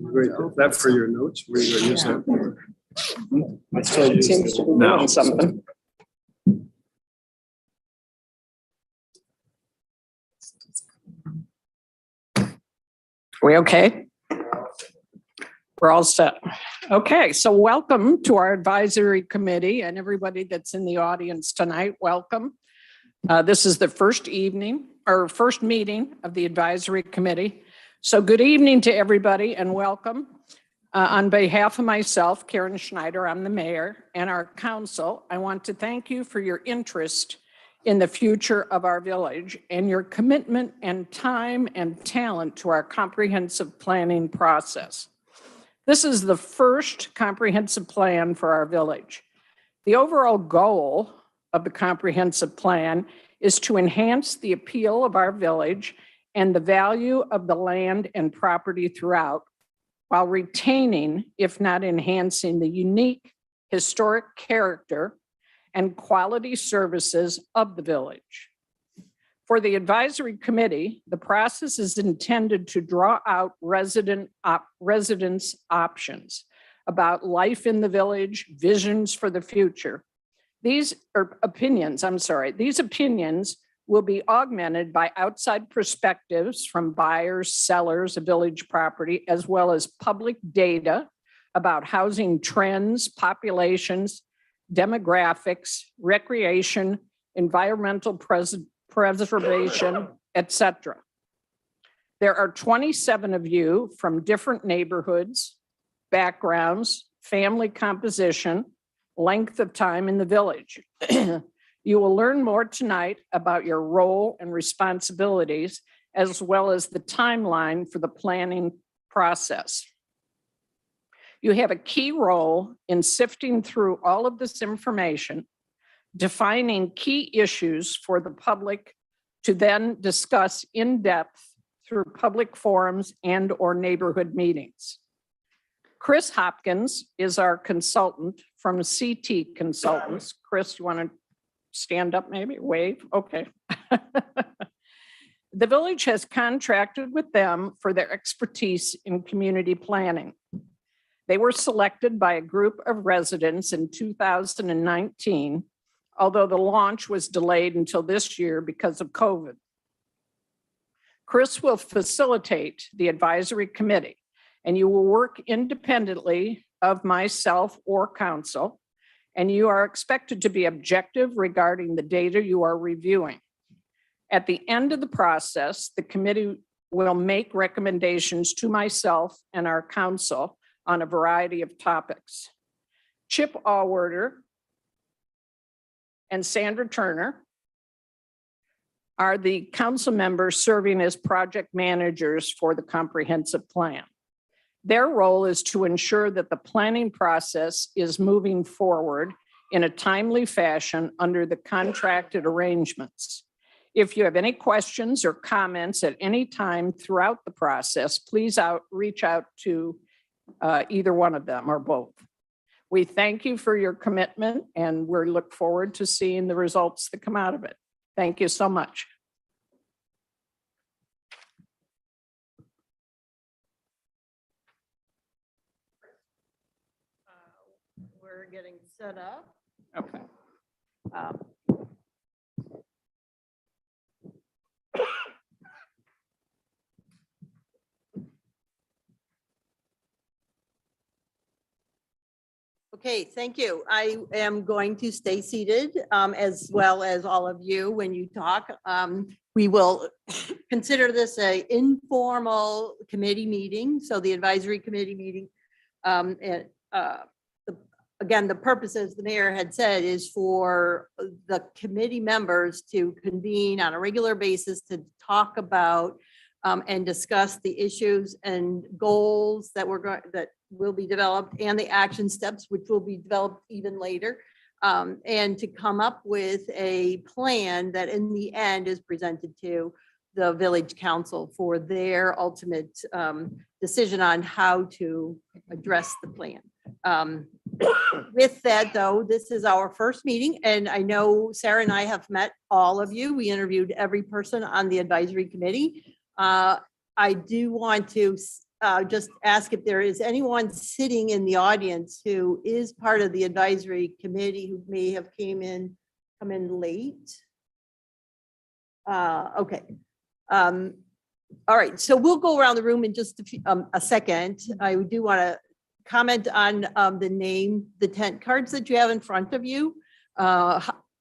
Great. That for your notes, where you're going to use that. I still use Seems to be it now. doing something. We okay? We're all set. Okay, so welcome to our advisory committee and everybody that's in the audience tonight. Welcome. This is the first meeting of the advisory committee. So good evening to everybody and welcome. On behalf of myself, Karen Schneider, I'm the mayor, and our council, I want to thank you for your interest in the future of our village and your commitment and time and talent to our comprehensive planning process. This is the first comprehensive plan for our village. The overall goal of the comprehensive plan is to enhance the appeal of our village and the value of the land and property throughout, while retaining, if not enhancing, the unique historic character and quality services of the village. For the advisory committee, the process is intended to draw out residents' options about life in the village, visions for the future. These opinions will be augmented by outside perspectives from buyers, sellers of village property, as well as public data about housing trends, populations, demographics, recreation, environmental preservation, etc. There are 27 of you from different neighborhoods, backgrounds, family composition, length of time in the village. You will learn more tonight about your role and responsibilities, as well as the timeline for the planning process. You have a key role in sifting through all of this information, defining key issues for the public to then discuss in depth through public forums and/or neighborhood meetings. Chris Hopkins is our consultant from CT Consultants. Chris, you want to stand up maybe? Wave? Okay. The village has contracted with them for their expertise in community planning. They were selected by a group of residents in 2019, although the launch was delayed until this year because of COVID. Chris will facilitate the advisory committee, and you will work independently of myself or council, and you are expected to be objective regarding the data you are reviewing. At the end of the process, the committee will make recommendations to myself and our council on a variety of topics. Chip Allwerder and Sandra Turner are the council members serving as project managers for the comprehensive plan. Their role is to ensure that the planning process is moving forward in a timely fashion under the contracted arrangements. If you have any questions or comments at any time throughout the process, please reach out to either one of them or both. We thank you for your commitment and we look forward to seeing the results that come out of it. Thank you so much. We're getting set up. Okay. Okay, thank you. I am going to stay seated as well as all of you when you talk. We will consider this an informal committee meeting. So the advisory committee meeting, again, the purpose, as the mayor had said, is for the committee members to convene on a regular basis to talk about and discuss the issues and goals that will be developed and the action steps, which will be developed even later, and to come up with a plan that in the end is presented to the village council for their ultimate decision on how to address the plan. With that, though, this is our first meeting, and I know Sarah and I have met all of you. We interviewed every person on the advisory committee. I do want to just ask if there is anyone sitting in the audience who is part of the advisory committee who may have come in late. Okay. All right, so we'll go around the room in just a second. I do want to comment on the name, the tent cards that you have in front of you.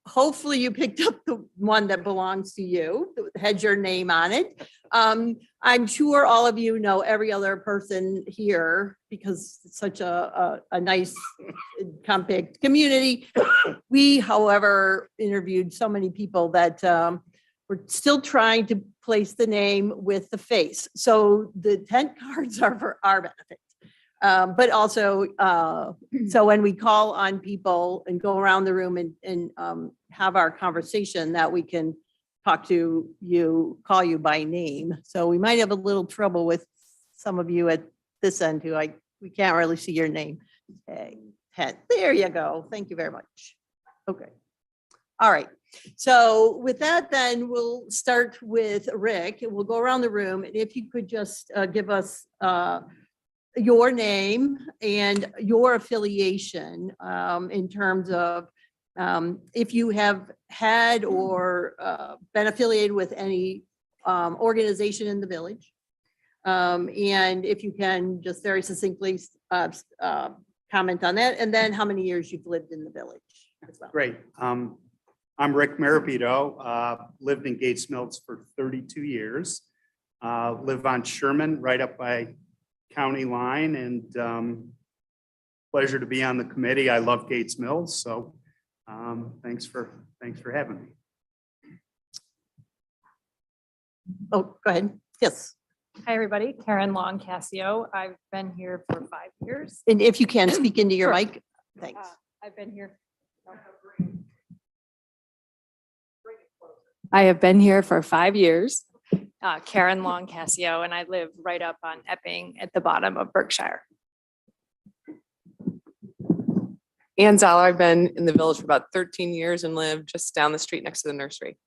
Hopefully you picked up the one that belongs to you, that had your name on it. I'm sure all of you know every other person here because it's such a nice compact community. We, however, interviewed so many people that we're still trying to place the name with the face. So the tent cards are for our benefit. But also, so when we call on people and go around the room and have our conversation, that we can talk to you, call you by name. So we might have a little trouble with some of you at this end who we can't really see your name. Okay, there you go. Thank you very much. Okay. All right. So with that, then we'll start with Rick and we'll go around the room. And if you could just give us your name and your affiliation in terms of if you have had or been affiliated with any organization in the village. And if you can just very succinctly comment on that, and then how many years you've lived in the village as well. Great. I'm Rick Marabito, lived in Gates Mills for 32 years. Live on Sherman, right up by county line, and pleasure to be on the committee. I love Gates Mills, so thanks for having me. Oh, go ahead. Yes. Hi, everybody. Karen Long Cassio. I've been here for 5 years. And if you can speak into your Sure. mic, thanks. I've been here. I have been here for 5 years. Karen Long Cassio, and I live right up on Epping at the bottom of Berkshire. Ann Zoller, I've been in the village for about 13 years and live just down the street next to the nursery.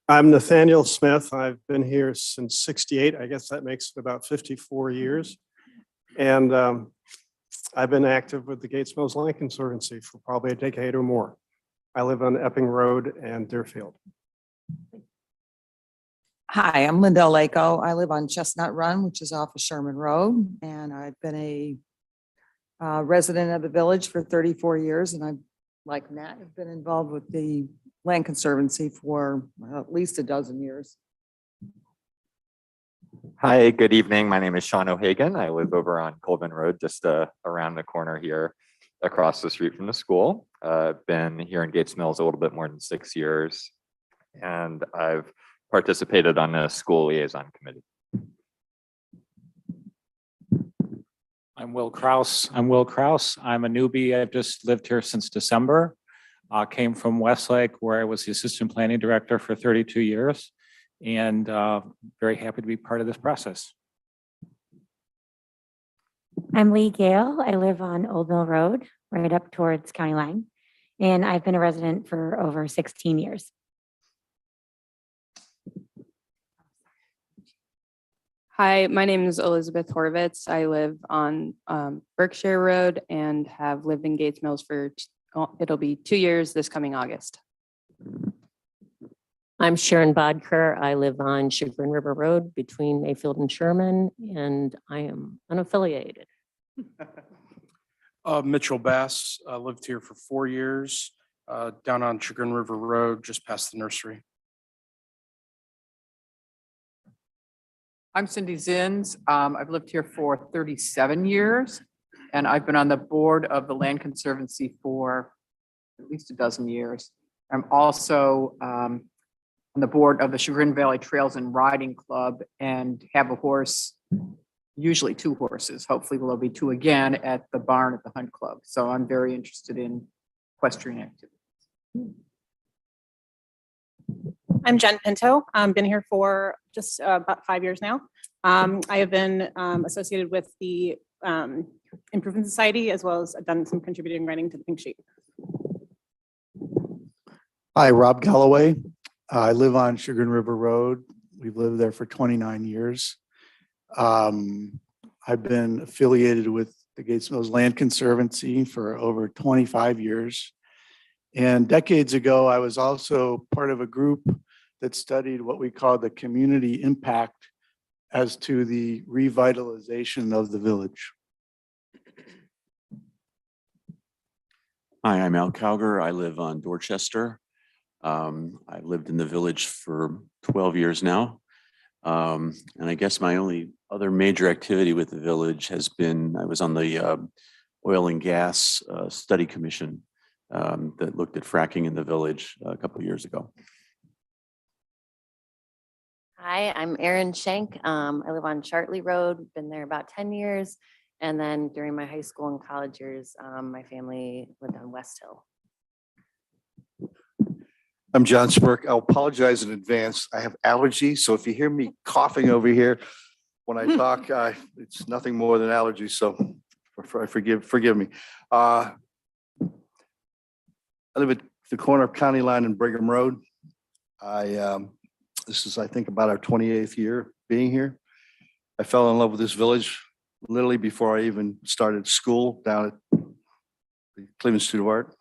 I'm Nathaniel Smith. I've been here since '68. I guess that makes it about 54 years. And I've been active with the Gates Mills Land Conservancy for probably a decade or more. I live on Epping Road and Deerfield. Hi, I'm Linda Lako. I live on Chestnut Run, which is off of Sherman Road, and I've been a resident of the village for 34 years, and I'm, like Matt, have been involved with the Land Conservancy for at least a dozen years. Hi, good evening. My name is Sean O'Hagan. I live over on Colvin Road, just around the corner here, across the street from the school. I've been here in Gates Mills a little bit more than 6 years, and I've participated on the school liaison committee. I'm Will Kraus. I'm a newbie. I've just lived here since December. Came from Westlake, where I was the assistant planning director for 32 years, and very happy to be part of this process. I'm Lee Gale. I live on Old Mill Road, right up towards County Line, and I've been a resident for over 16 years. Hi, my name is Elizabeth Horvitz. I live on Berkshire Road and have lived in Gates Mills for, it'll be 2 years this coming August. I'm Sharon Bodker. I live on Chagrin River Road between Mayfield and Sherman, and I am unaffiliated. Mitchell Bass, lived here for 4 years, down on Chagrin River Road, just past the nursery. I'm Cindy Zins. I've lived here for 37 years, and I've been on the board of the Land Conservancy for at least a dozen years. I'm also on the board of the Chagrin Valley Trails and Riding Club and have a horse, usually 2 horses. Hopefully there'll be 2 again at the barn at the Hunt Club. So I'm very interested in equestrian activities. I'm Jen Pinto. I've been here for just about 5 years now. I have been associated with the Improvement Society, as well as I've done some contributing writing to the Pink Sheet. Hi, Rob Galloway. I live on Chagrin River Road. We've lived there for 29 years. I've been affiliated with the Gates Mills Land Conservancy for over 25 years. And decades ago, I was also part of a group that studied what we call the community impact as to the revitalization of the village. Hi, I'm Al Cowger. I live on Dorchester. I've lived in the village for 12 years now. And I guess my only other major activity with the village has been, I was on the oil and gas study commission that looked at fracking in the village a couple of years ago. Hi, I'm Erin Schenk. I live on Chartley Road, been there about 10 years. And then during my high school and college years, my family lived on West Hill. I'm John Spurk. I'll apologize in advance. I have allergies, so if you hear me coughing over here when I talk, it's nothing more than allergies, so forgive me. I live at the corner of County Line and Brigham Road. This is, I think, about our 28th year being here. I fell in love with this village literally before I even started school down at the Cleveland Institute of Art.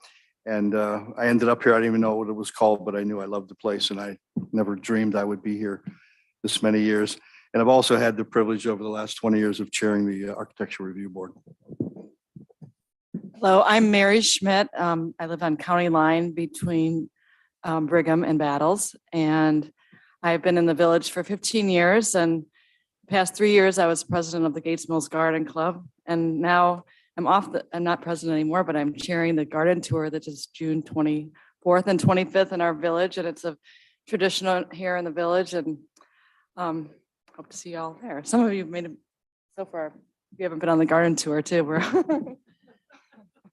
And I ended up here. I didn't even know what it was called, but I knew I loved the place, and I never dreamed I would be here this many years. And I've also had the privilege over the last 20 years of chairing the Architecture Review Board. Hello, I'm Mary Schmidt. I live on County Line between Brigham and Battles, and I've been in the village for 15 years. And the past 3 years, I was president of the Gates Mills Garden Club, and now I'm not president anymore, but I'm chairing the garden tour that is June 24th and 25th in our village. And it's a tradition here in the village, and hope to see you all there. Some of you made it so far. You haven't been on the garden tour too.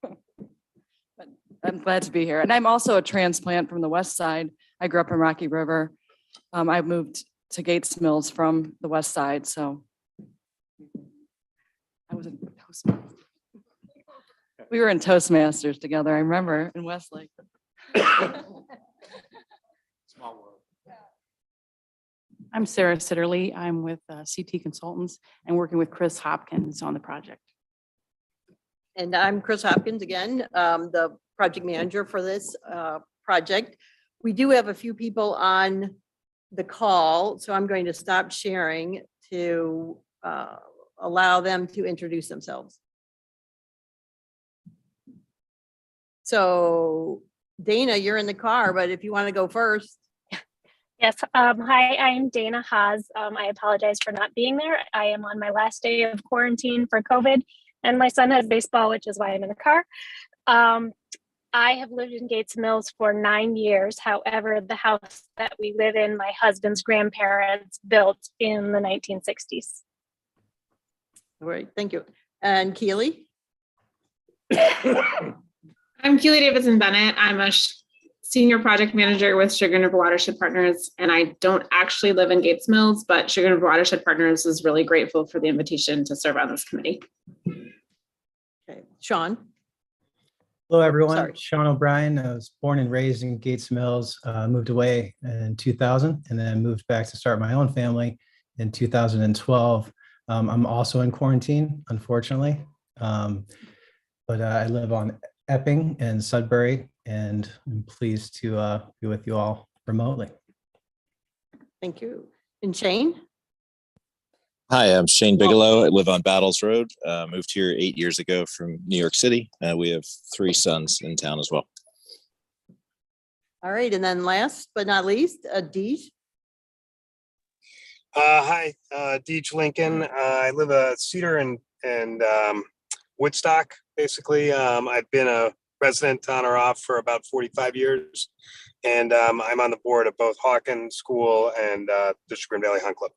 But I'm glad to be here. And I'm also a transplant from the West Side. I grew up in Rocky River. I moved to Gates Mills from the West Side. So I was in Toastmasters. We were in Toastmasters together, I remember, in Westlake. Small world. I'm Sarah Sitterly. I'm with CT Consultants and working with Chris Hopkins on the project. And I'm Chris Hopkins again, the project manager for this project. We do have a few people on the call, so I'm going to stop sharing to allow them to introduce themselves. So Dana, you're in the car, but if you want to go first. Yes. Hi, I'm Dana Haas. I apologize for not being there. I am on my last day of quarantine for COVID, and my son has baseball, which is why I'm in the car. I have lived in Gates Mills for 9 years. However, the house that we live in, my husband's grandparents built in the 1960s. All right, thank you. And Keely? I'm Keely Davidson Bennett. I'm a senior project manager with Chagrin River Watershed Partners, and I don't actually live in Gates Mills, but Chagrin River Watershed Partners is really grateful for the invitation to serve on this committee. Okay, Sean? Hello, everyone. Sorry. Sean O'Brien. I was born and raised in Gates Mills, moved away in 2000, and then moved back to start my own family in 2012. I'm also in quarantine, unfortunately, but I live on Epping and Sudbury, and I'm pleased to be with you all remotely. Thank you. And Shane? Hi, I'm Shane Bigelow. I live on Battles Road. Moved here 8 years ago from New York City. We have 3 sons in town as well. All right, and then last but not least, Deej. Hi, Deej Lincoln. I live at Cedar and Woodstock, basically. I've been a resident on or off for about 45 years, and I'm on the board of both Hawken School and the Chagrin Valley Hunt Club.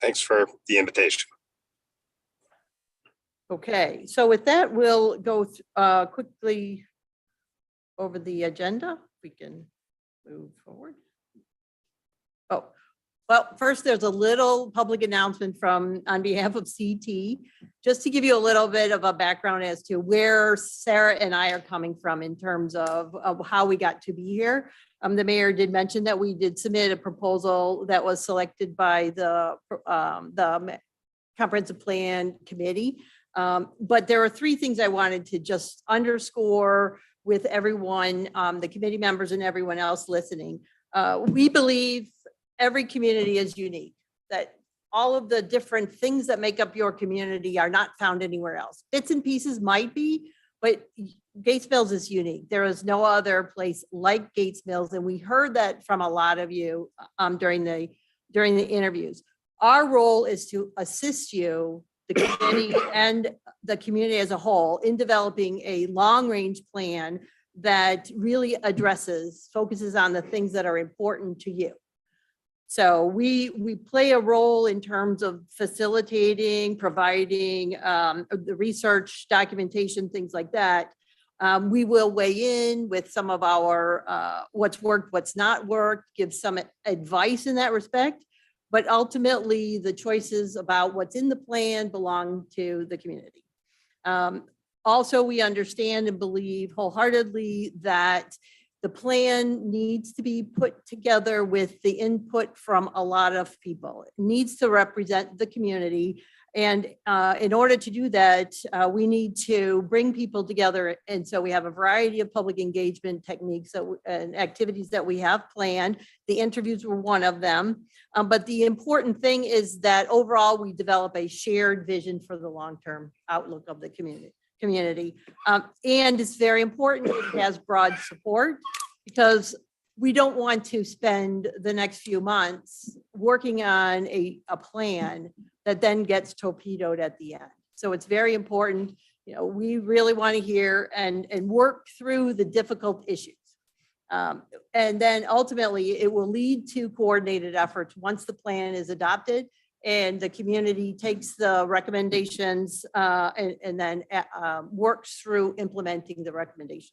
Thanks for the invitation. Okay, so with that, we'll go quickly over the agenda. We can move forward. Oh, Well, first, there's a little public announcement on behalf of CT, just to give you a little bit of a background as to where Sarah and I are coming from in terms of how we got to be here. The mayor did mention that we did submit a proposal that was selected by the Comprehensive Plan Committee. But there are three things I wanted to just underscore with everyone, the committee members and everyone else listening. We believe every community is unique, that all of the different things that make up your community are not found anywhere else. Bits and pieces might be, but Gates Mills is unique. There is no other place like Gates Mills, and we heard that from a lot of you during the interviews. Our role is to assist you, the committee and the community as a whole, in developing a long-range plan that really focuses on the things that are important to you. So we play a role in terms of facilitating, providing the research, documentation, things like that. We will weigh in with some of our what's worked, what's not worked, give some advice in that respect. But ultimately, the choices about what's in the plan belong to the community. Also, we understand and believe wholeheartedly that the plan needs to be put together with the input from a lot of people. It needs to represent the community. And in order to do that, we need to bring people together. And so we have a variety of public engagement techniques and activities that we have planned. The interviews were one of them. But the important thing is that overall, we develop a shared vision for the long-term outlook of the community. And it's very important it has broad support, because we don't want to spend the next few months working on a plan that then gets torpedoed at the end. So it's very important, we really want to hear and work through the difficult issues. And then ultimately it will lead to coordinated efforts once the plan is adopted and the community takes the recommendations and then works through implementing the recommendations.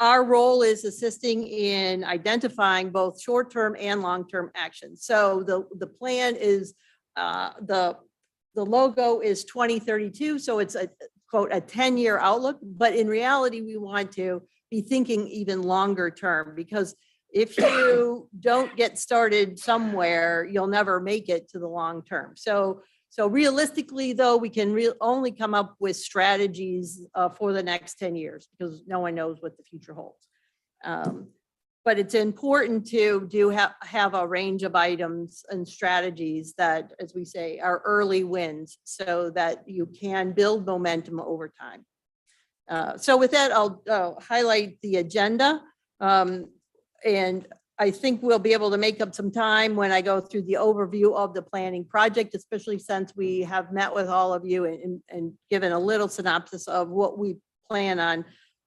Our role is assisting in identifying both short-term and long-term actions. So the plan is, the logo is 2032, so it's a quote, a 10-year outlook, but in reality, we want to be thinking even longer term, because if you don't get started somewhere, you'll never make it to the long term. So realistically, though, we can only come up with strategies for the next 10 years, because no one knows what the future holds. But it's important to have a range of items and strategies that, as we say, are early wins, so that you can build momentum over time. So with that, I'll highlight the agenda. And I think we'll be able to make up some time when I go through the overview of the planning project, especially since we have met with all of you and given a little synopsis of what we plan on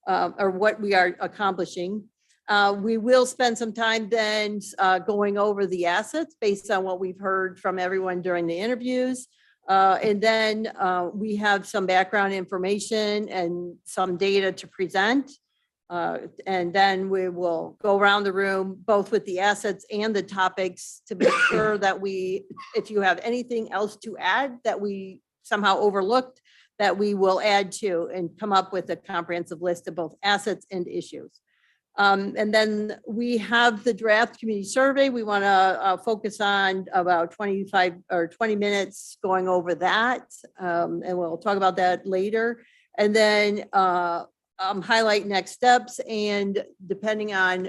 or what we are accomplishing. We will spend some time then going over the assets based on what we've heard from everyone during the interviews. And then we have some background information and some data to present. And then we will go around the room, both with the assets and the topics, to make sure that if you have anything else to add that we somehow overlooked, that we will add to and come up with a comprehensive list of both assets and issues. And then we have the draft community survey. We want to focus on about 25 or 20 minutes going over that. And we'll talk about that later. And then highlight next steps, and depending on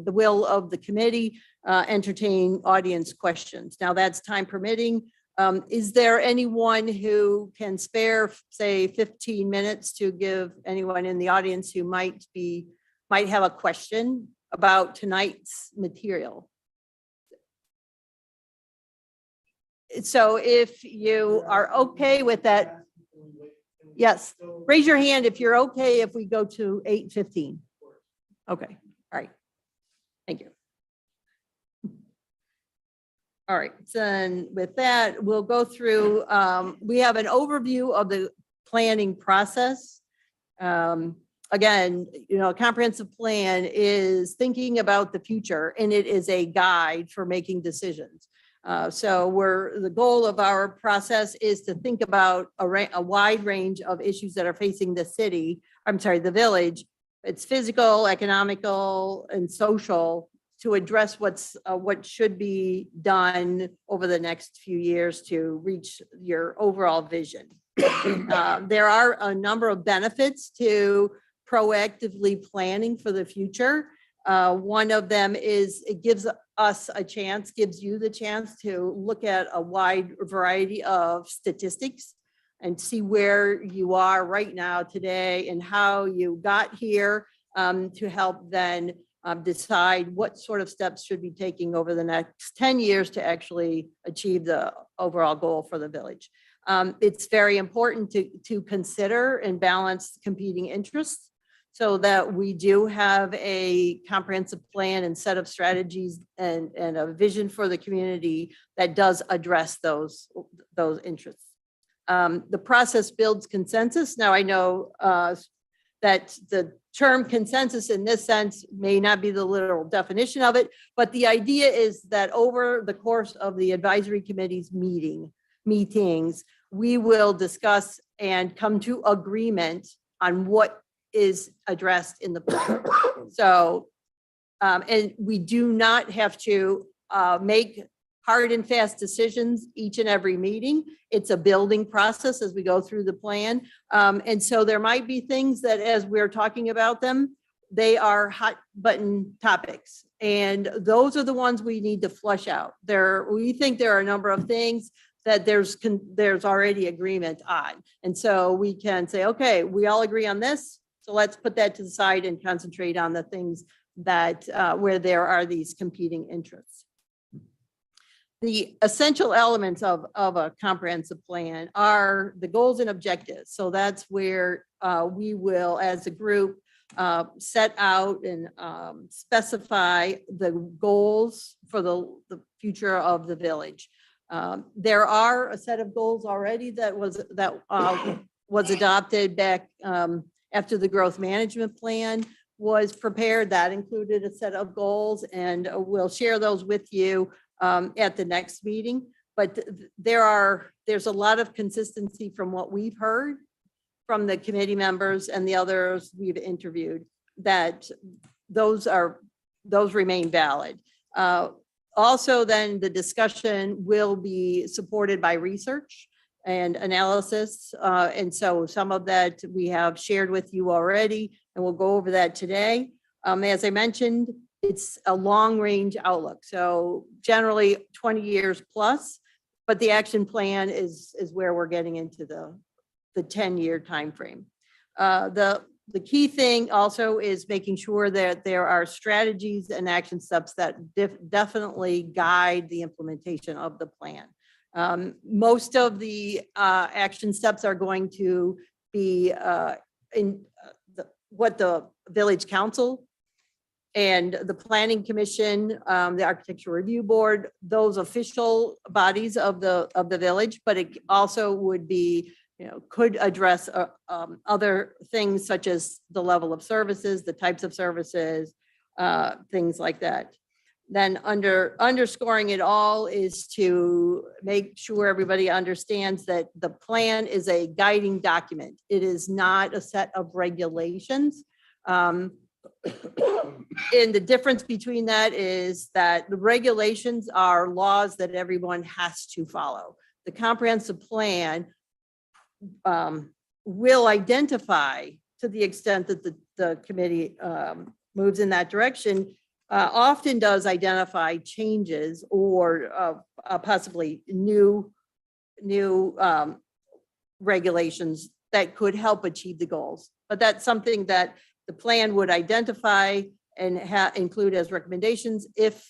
the will of the committee, entertain audience questions. Now, that's time permitting. Is there anyone who can spare, say, 15 minutes to give anyone in the audience who might have a question about tonight's material? So if you are okay with that, yes, raise your hand if you're okay if we go to 8:15. Okay, all right. Thank you. All right, then with that, we'll go through, we have an overview of the planning process. again, a comprehensive plan is thinking about the future, and it is a guide for making decisions. So the goal of our process is to think about a wide range of issues that are facing the village. It's physical, economical, and social, to address what should be done over the next few years to reach your overall vision. There are a number of benefits to proactively planning for the future. One of them is it gives you the chance to look at a wide variety of statistics and see where you are right now today and how you got here, to help then decide what sort of steps should be taking over the next 10 years to actually achieve the overall goal for the village. It's very important to consider and balance competing interests so that we do have a comprehensive plan and set of strategies and a vision for the community that does address those interests. The process builds consensus. Now, I know that the term consensus in this sense may not be the literal definition of it, but the idea is that over the course of the advisory committee's meetings, we will discuss and come to agreement on what is addressed in the plan. So, and we do not have to make hard and fast decisions each and every meeting. It's a building process as we go through the plan. And so there might be things that as we're talking about them, they are hot button topics. And those are the ones we need to flush out. We think there are a number of things that there's already agreement on. And so we can say, okay, we all agree on this. So let's put that to the side and concentrate on the things that where there are these competing interests. The essential elements of a comprehensive plan are the goals and objectives. So that's where we will, as a group, set out and specify the goals for the future of the village. There are a set of goals already that was adopted back after the growth management plan was prepared. That included a set of goals, and we'll share those with you at the next meeting. But there's a lot of consistency from what we've heard from the committee members and the others we've interviewed, that those remain valid. Also, then the discussion will be supported by research and analysis. And so some of that we have shared with you already, and we'll go over that today. As I mentioned, it's a long range outlook. So generally 20 years plus, but the action plan is where we're getting into the 10-year timeframe. The key thing also is making sure that there are strategies and action steps that definitely guide the implementation of the plan. Most of the action steps are going to be what the village council and the planning commission, the architectural review board, those official bodies of the village, but it also would be, could address other things such as the level of services, the types of services, things like that. Then underscoring it all is to make sure everybody understands that the plan is a guiding document. It is not a set of regulations. And the difference between that is that the regulations are laws that everyone has to follow. The comprehensive plan will identify, to the extent that the committee moves in that direction, often does identify changes or possibly new regulations that could help achieve the goals. But that's something that the plan would identify and include as recommendations. If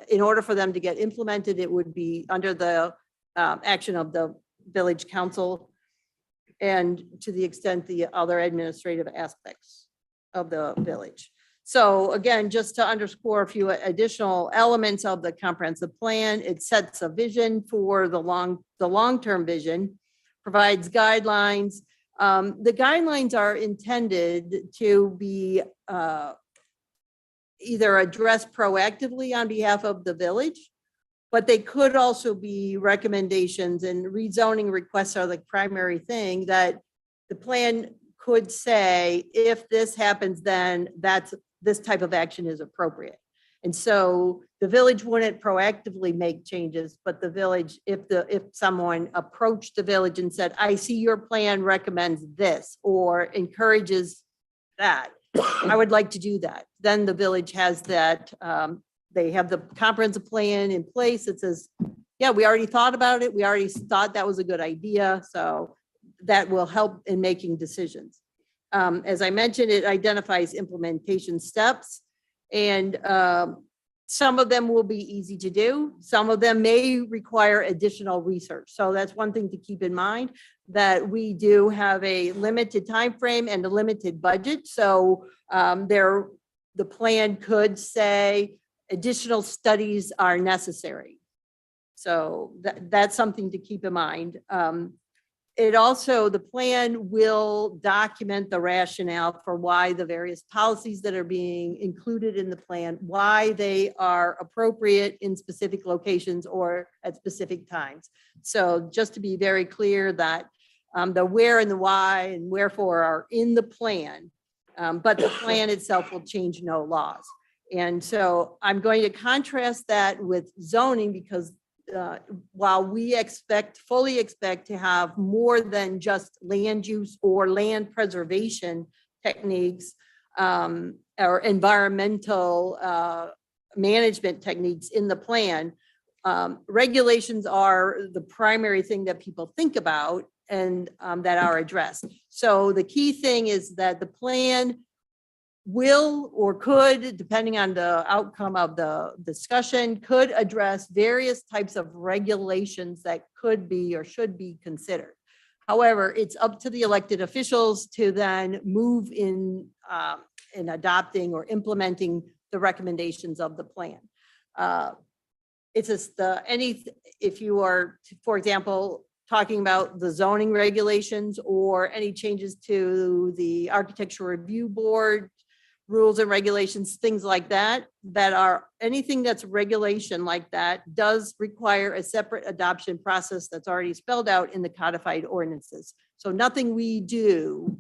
in order for them to get implemented, it would be under the action of the village council, and to the extent the other administrative aspects of the village. So again, just to underscore a few additional elements of the comprehensive plan, it sets a vision for the long-term vision, provides guidelines, The guidelines are intended to be either addressed proactively on behalf of the village, but they could also be recommendations, and rezoning requests are the primary thing that the plan could say, if this happens, then this type of action is appropriate. And so the village wouldn't proactively make changes, but the village, if someone approached the village and said, I see your plan recommends this or encourages that, I would like to do that. Then the village has that, they have the comprehensive plan in place that says, yeah, we already thought about it. We already thought that was a good idea. So that will help in making decisions. As I mentioned, it identifies implementation steps, and some of them will be easy to do. Some of them may require additional research. So that's one thing to keep in mind, that we do have a limited time frame and a limited budget. So the plan could say additional studies are necessary. So that's something to keep in mind. The plan will document the rationale for why the various policies that are being included in the plan, why they are appropriate in specific locations or at specific times. So just to be very clear that the where and the why and wherefore are in the plan, but the plan itself will change no laws. And so I'm going to contrast that with zoning, because while we fully expect to have more than just land use or land preservation techniques or environmental management techniques in the plan, regulations are the primary thing that people think about and that are addressed. So the key thing is that the plan will or could, depending on the outcome of the discussion, could address various types of regulations that could be or should be considered. However, it's up to the elected officials to then move in adopting or implementing the recommendations of the plan. It's just if you are, for example, talking about the zoning regulations or any changes to the Architecture Review Board rules and regulations, things like that, anything that's regulation like that does require a separate adoption process that's already spelled out in the codified ordinances. So nothing we do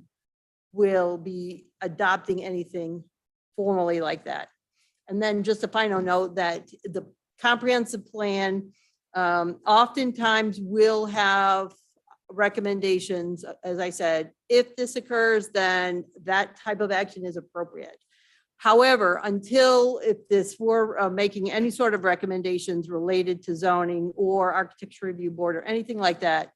will be adopting anything formally like that. And then just a final note that the comprehensive plan oftentimes will have recommendations, as I said, if this occurs, then that type of action is appropriate. However, if this were making any sort of recommendations related to zoning or Architecture Review Board or anything like that,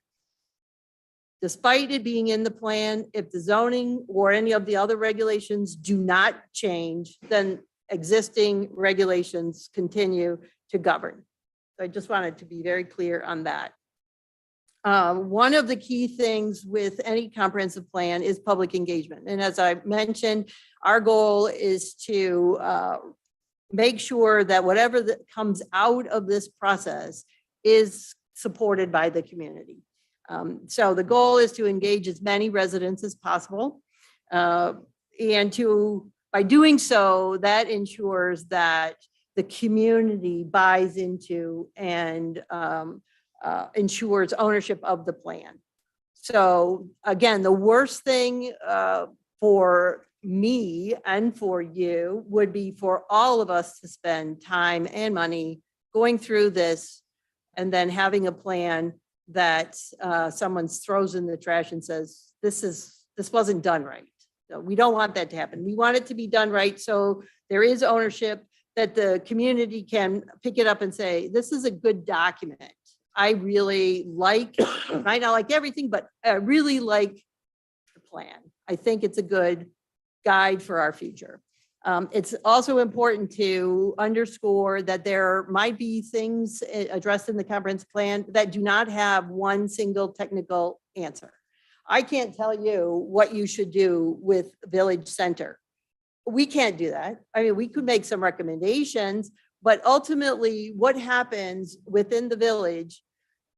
despite it being in the plan, if the zoning or any of the other regulations do not change, then existing regulations continue to govern. So I just wanted to be very clear on that. One of the key things with any comprehensive plan is public engagement. And as I mentioned, our goal is to make sure that whatever that comes out of this process is supported by the community. So the goal is to engage as many residents as possible. And by doing so, that ensures that the community buys into and ensures ownership of the plan. So again, the worst thing for me and for you would be for all of us to spend time and money going through this and then having a plan that someone throws in the trash and says, this wasn't done right. So we don't want that to happen. We want it to be done right. So there is ownership, that the community can pick it up and say, this is a good document. I really like, might not like everything, but I really like the plan. I think it's a good guide for our future. It's also important to underscore that there might be things addressed in the comprehensive plan that do not have one single technical answer. I can't tell you what you should do with Village Center. We can't do that. I mean, we could make some recommendations, but ultimately what happens within the village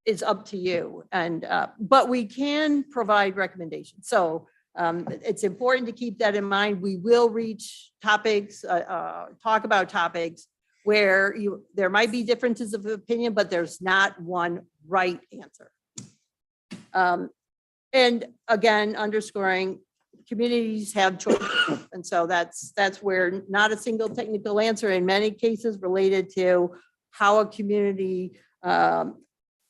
is up to you. And, but we can provide recommendations. So it's important to keep that in mind. We will reach topics, talk about topics where there might be differences of opinion, but there's not one right answer. And again, underscoring, communities have choices. And so that's where not a single technical answer in many cases related to how a community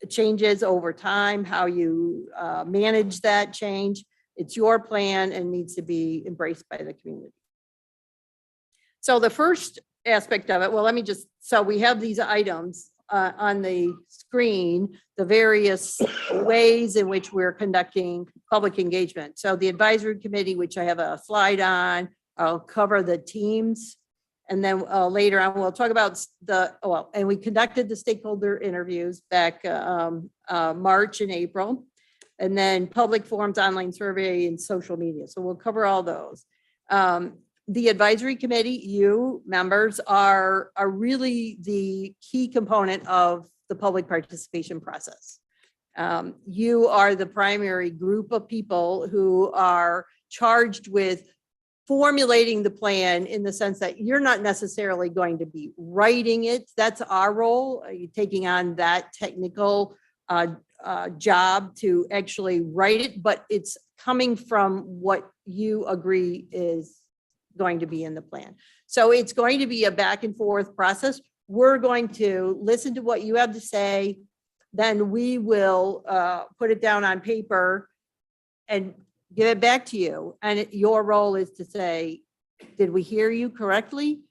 changes over time, how you manage that change. It's your plan and needs to be embraced by the community. So the first aspect of it, well, let me just, so we have these items on the screen, the various ways in which we're conducting public engagement. So the advisory committee, which I have a slide on, I'll cover the teams. And then later on, we'll talk about and we conducted the stakeholder interviews back March and April. And then public forums, online survey, and social media. So we'll cover all those. The advisory committee, you members are really the key component of the public participation process. You are the primary group of people who are charged with formulating the plan in the sense that you're not necessarily going to be writing it. That's our role, taking on that technical job to actually write it, but it's coming from what you agree is going to be in the plan. So it's going to be a back and forth process. We're going to listen to what you have to say. Then we will put it down on paper and give it back to you. And your role is to say, did we hear you correctly?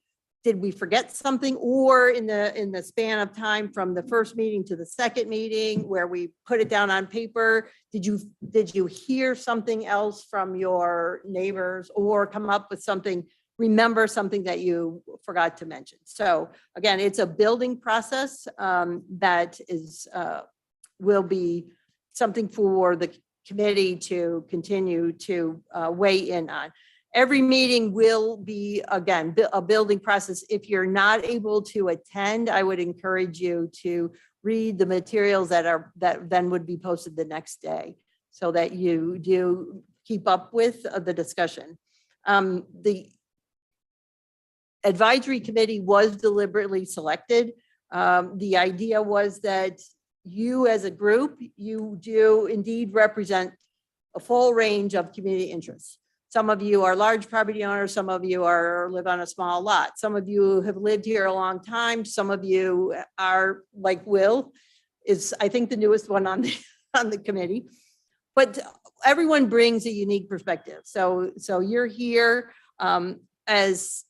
Did we forget something? Or in the span of time from the first meeting to the second meeting where we put it down on paper, did you hear something else from your neighbors or come up with something, remember something that you forgot to mention? So again, it's a building process that will be something for the committee to continue to weigh in on. Every meeting will be, again, a building process. If you're not able to attend, I would encourage you to read the materials that then would be posted the next day so that you do keep up with the discussion. The advisory committee was deliberately selected. The idea was that you as a group, you do indeed represent a full range of community interests. Some of you are large property owners, some of you live on a small lot. Some of you have lived here a long time. Some of you are like Will, is I think the newest one on the committee. But everyone brings a unique perspective. So you're here as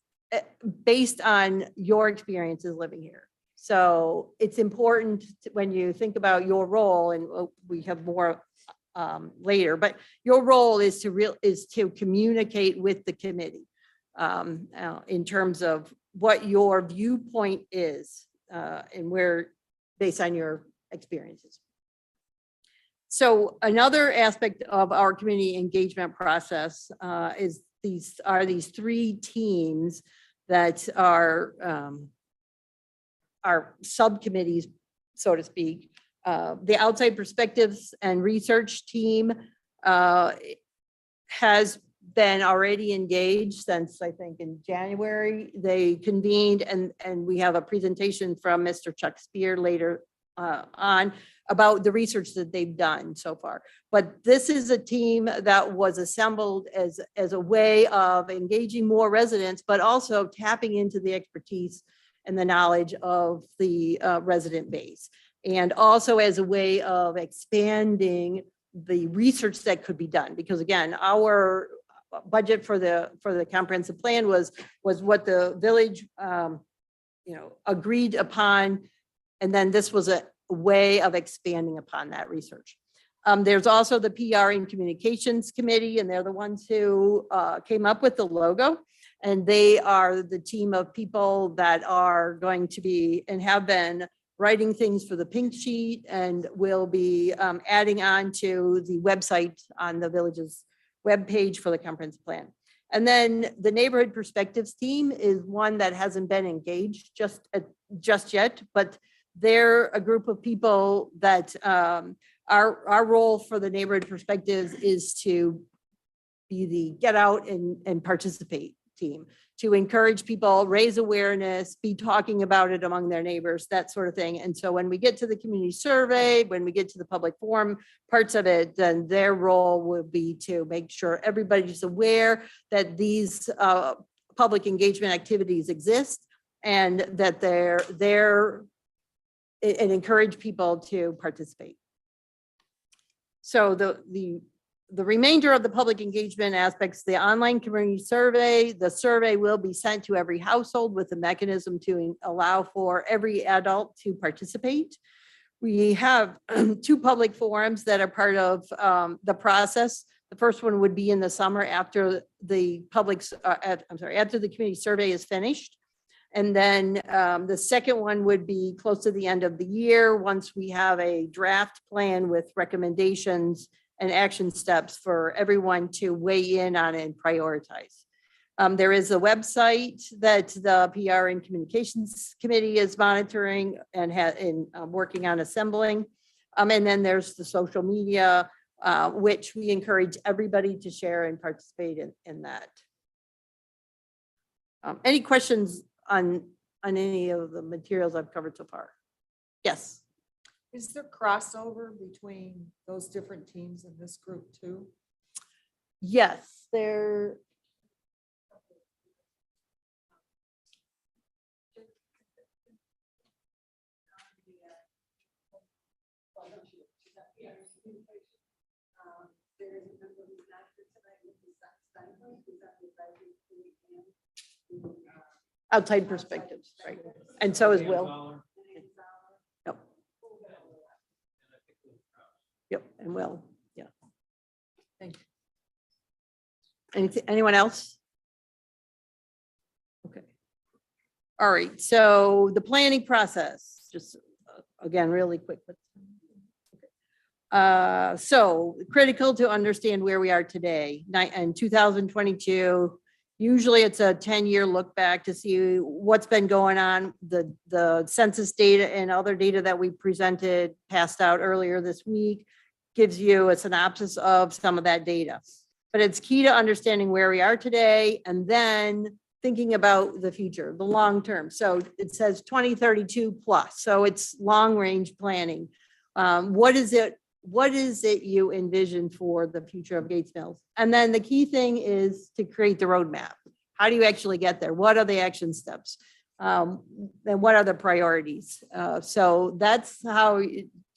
based on your experiences living here. So it's important when you think about your role, and we have more later, but your role is to communicate with the committee in terms of what your viewpoint is and where based on your experiences. So another aspect of our community engagement process is these three teams that are subcommittees, so to speak. The outside perspectives and research team has been already engaged since I think in January. They convened and we have a presentation from Mr. Chuck Spear later on about the research that they've done so far. But this is a team that was assembled as a way of engaging more residents, but also tapping into the expertise and the knowledge of the resident base. And also as a way of expanding the research that could be done. Because again, our budget for the comprehensive plan was what the village agreed upon. And then this was a way of expanding upon that research. There's also the PR and Communications Committee, and they're the ones who came up with the logo. And they are the team of people that are going to be and have been writing things for the pink sheet and will be adding on to the website on the village's webpage for the comprehensive plan. And then the Neighborhood Perspectives team is one that hasn't been engaged just yet, but they're a group of people that our role for the neighborhood perspectives is to be the get out and participate team, to encourage people, raise awareness, be talking about it among their neighbors, that sort of thing. And so when we get to the community survey, when we get to the public forum parts of it, then their role will be to make sure everybody's aware that these public engagement activities exist and that they're there and encourage people to participate. So the remainder of the public engagement aspects, the online community survey, the survey will be sent to every household with a mechanism to allow for every adult to participate. We have 2 public forums that are part of the process. The first one would be in the summer after the after the community survey is finished. And then the second one would be close to the end of the year, once we have a draft plan with recommendations and action steps for everyone to weigh in on and prioritize. There is a website that the PR and Communications Committee is monitoring and working on assembling. And then there's the social media, which we encourage everybody to share and participate in that. Any questions on any of the materials I've covered so far? Yes. Is there crossover between those different teams in this group too? Yes, there. Outside perspectives, right? And so is Will. Yep. Yep, and Will, yeah. Thank you. Anyone else? Okay. All right, so the planning process, just again, really quick. So critical to understand where we are today. In 2022, usually it's a 10-year look back to see what's been going on. The census data and other data that we presented, passed out earlier this week, gives you a synopsis of some of that data. But it's key to understanding where we are today and then thinking about the future, the long term. So it says 2032 plus. So it's long range planning. What is it you envision for the future of Gates Mills? And then the key thing is to create the roadmap. How do you actually get there? What are the action steps? And what are the priorities? So that's how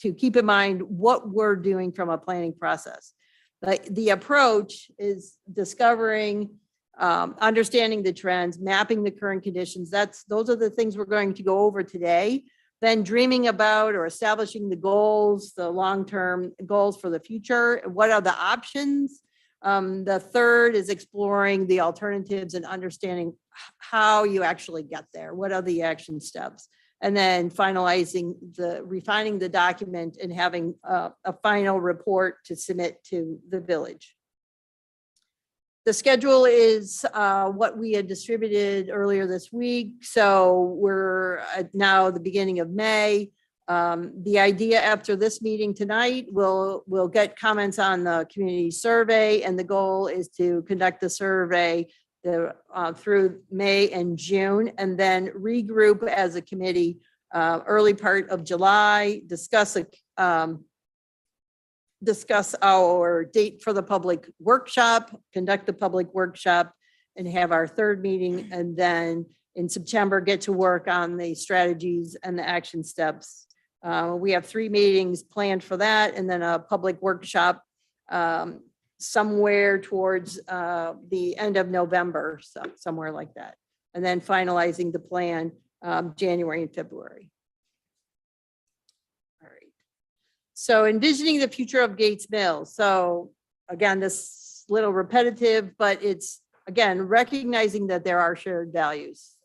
to keep in mind what we're doing from a planning process. The approach is discovering, understanding the trends, mapping the current conditions. Those are the things we're going to go over today. Then dreaming about or establishing the goals, the long-term goals for the future. What are the options? The third is exploring the alternatives and understanding how you actually get there. What are the action steps? And then refining the document and having a final report to submit to the village. The schedule is what we had distributed earlier this week. So we're at now the beginning of May. The idea after this meeting tonight, we'll get comments on the community survey, and the goal is to conduct the survey through May and June, and then regroup as a committee early part of July, discuss our date for the public workshop, conduct the public workshop, and have our third meeting, and then in September get to work on the strategies and the action steps. We have 3 meetings planned for that, and then a public workshop somewhere towards the end of November, somewhere like that. And then finalizing the plan January and February. All right. So envisioning the future of Gates Mills. So again, this little repetitive, but it's again, recognizing that there are shared values.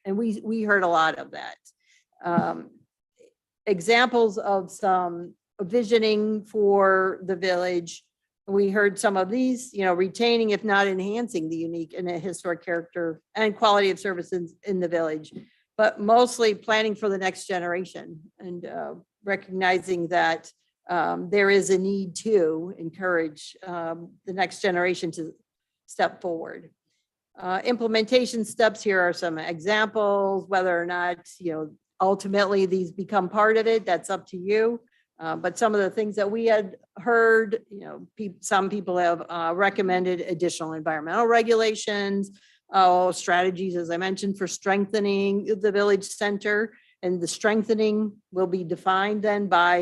And we heard a lot of that. Examples of some visioning for the village. We heard some of these, retaining, if not enhancing, the unique and historic character and quality of services in the village, but mostly planning for the next generation. recognizing that there is a need to encourage the next generation to step forward. Implementation steps, here are some examples, whether or not, ultimately these become part of it, that's up to you. But some of the things that we had heard, some people have recommended additional environmental regulations, strategies, as I mentioned, for strengthening the village center. And the strengthening will be defined then by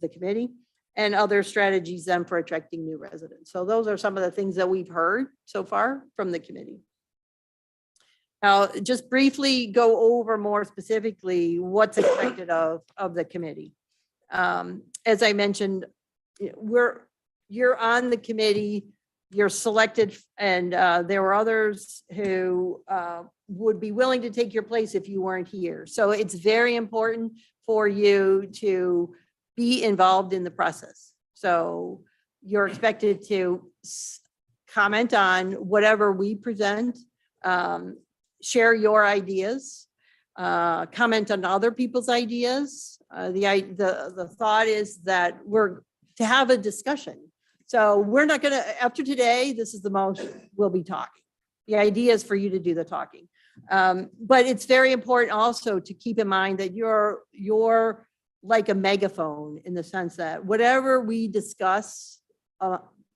the committee, and other strategies then for attracting new residents. So those are some of the things that we've heard so far from the committee. Now, just briefly go over more specifically what's expected of the committee. As I mentioned, you're on the committee, you're selected, and there were others who would be willing to take your place if you weren't here. So it's very important for you to be involved in the process. So you're expected to comment on whatever we present, share your ideas, comment on other people's ideas. The thought is that we're to have a discussion. So we're not gonna, after today, this is the most we'll be talking. The idea is for you to do the talking. But it's very important also to keep in mind that you're like a megaphone, in the sense that whatever we discuss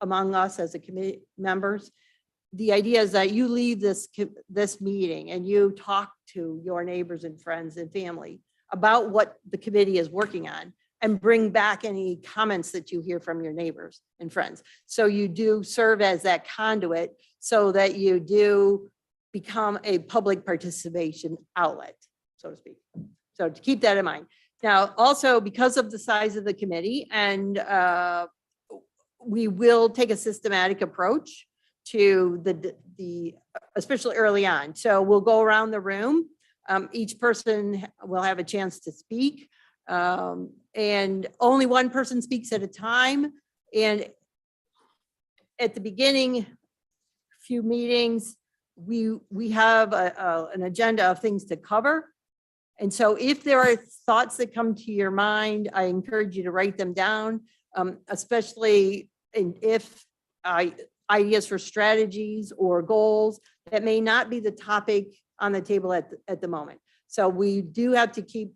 among us as a committee members, the idea is that you leave this meeting and you talk to your neighbors and friends and family about what the committee is working on, and bring back any comments that you hear from your neighbors and friends. So you do serve as that conduit, so that you do become a public participation outlet, so to speak. So to keep that in mind. Now, also, because of the size of the committee, and we will take a systematic approach to the especially early on. So we'll go around the room. Each person will have a chance to speak. And only one person speaks at a time. And at the beginning, few meetings, we have an agenda of things to cover. And so if there are thoughts that come to your mind, I encourage you to write them down, especially if ideas for strategies or goals that may not be the topic on the table at the moment. So we do have to keep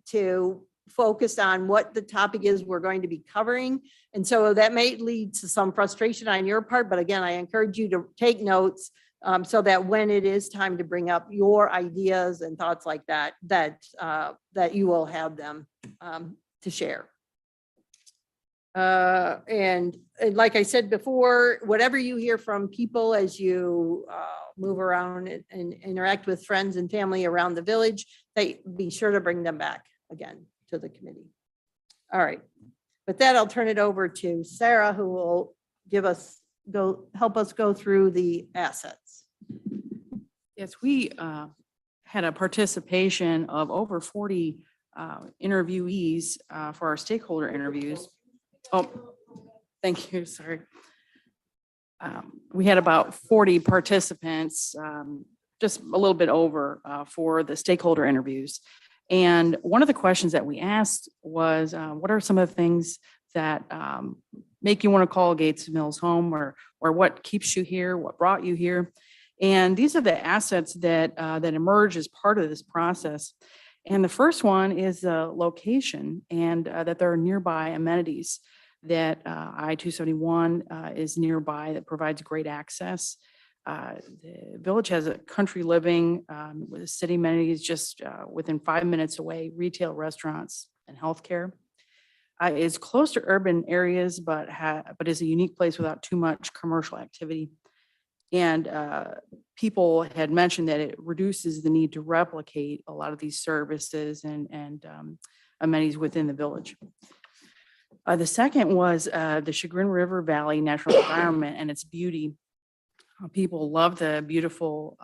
focused on what the topic is we're going to be covering. And so that may lead to some frustration on your part, but again, I encourage you to take notes so that when it is time to bring up your ideas and thoughts like that, that you will have them to share. And like I said before, whatever you hear from people as you move around and interact with friends and family around the village, be sure to bring them back again to the committee. All right. With that, I'll turn it over to Sarah, who will help us go through the assets. Yes, we had a participation of over 40 interviewees for our stakeholder interviews. Oh, thank you, sorry. We had about 40 participants, just a little bit over for the stakeholder interviews. And one of the questions that we asked was, what are some of the things that make you want to call Gates Mills home, or what keeps you here, what brought you here? And these are the assets that emerge as part of this process. And the first one is the location, and that there are nearby amenities, that I-271 is nearby, that provides great access. The village has a country living with city amenities just within 5 minutes away, retail, restaurants, and healthcare. It's close to urban areas, but is a unique place without too much commercial activity. And people had mentioned that it reduces the need to replicate a lot of these services and amenities within the village. The second was the Chagrin River Valley Natural Environment and its beauty. People love the beautiful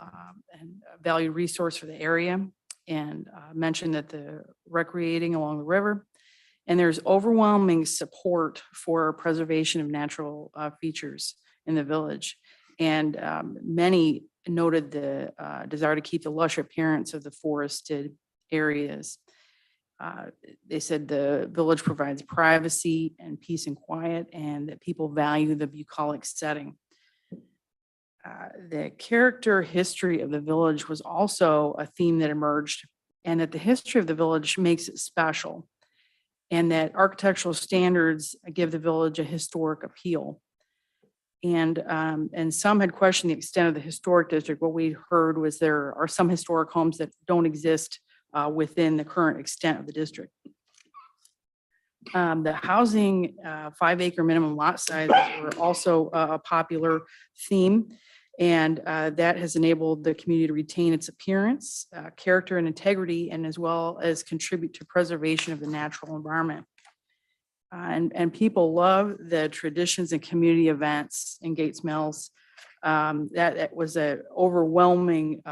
and valued resource for the area, and mentioned that the recreating along the river, and there's overwhelming support for preservation of natural features in the village. And many noted the desire to keep the lush appearance of the forested areas. They said the village provides privacy and peace and quiet, and that people value the bucolic setting. The character history of the village was also a theme that emerged, and that the history of the village makes it special, and that architectural standards give the village a historic appeal. And some had questioned the extent of the historic district. What we heard was there are some historic homes that don't exist within the current extent of the district. The housing 5-acre minimum lot size were also a popular theme. And that has enabled the community to retain its appearance, character and integrity, and as well as contribute to preservation of the natural environment. And people love the traditions and community events in Gates Mills. That was an overwhelming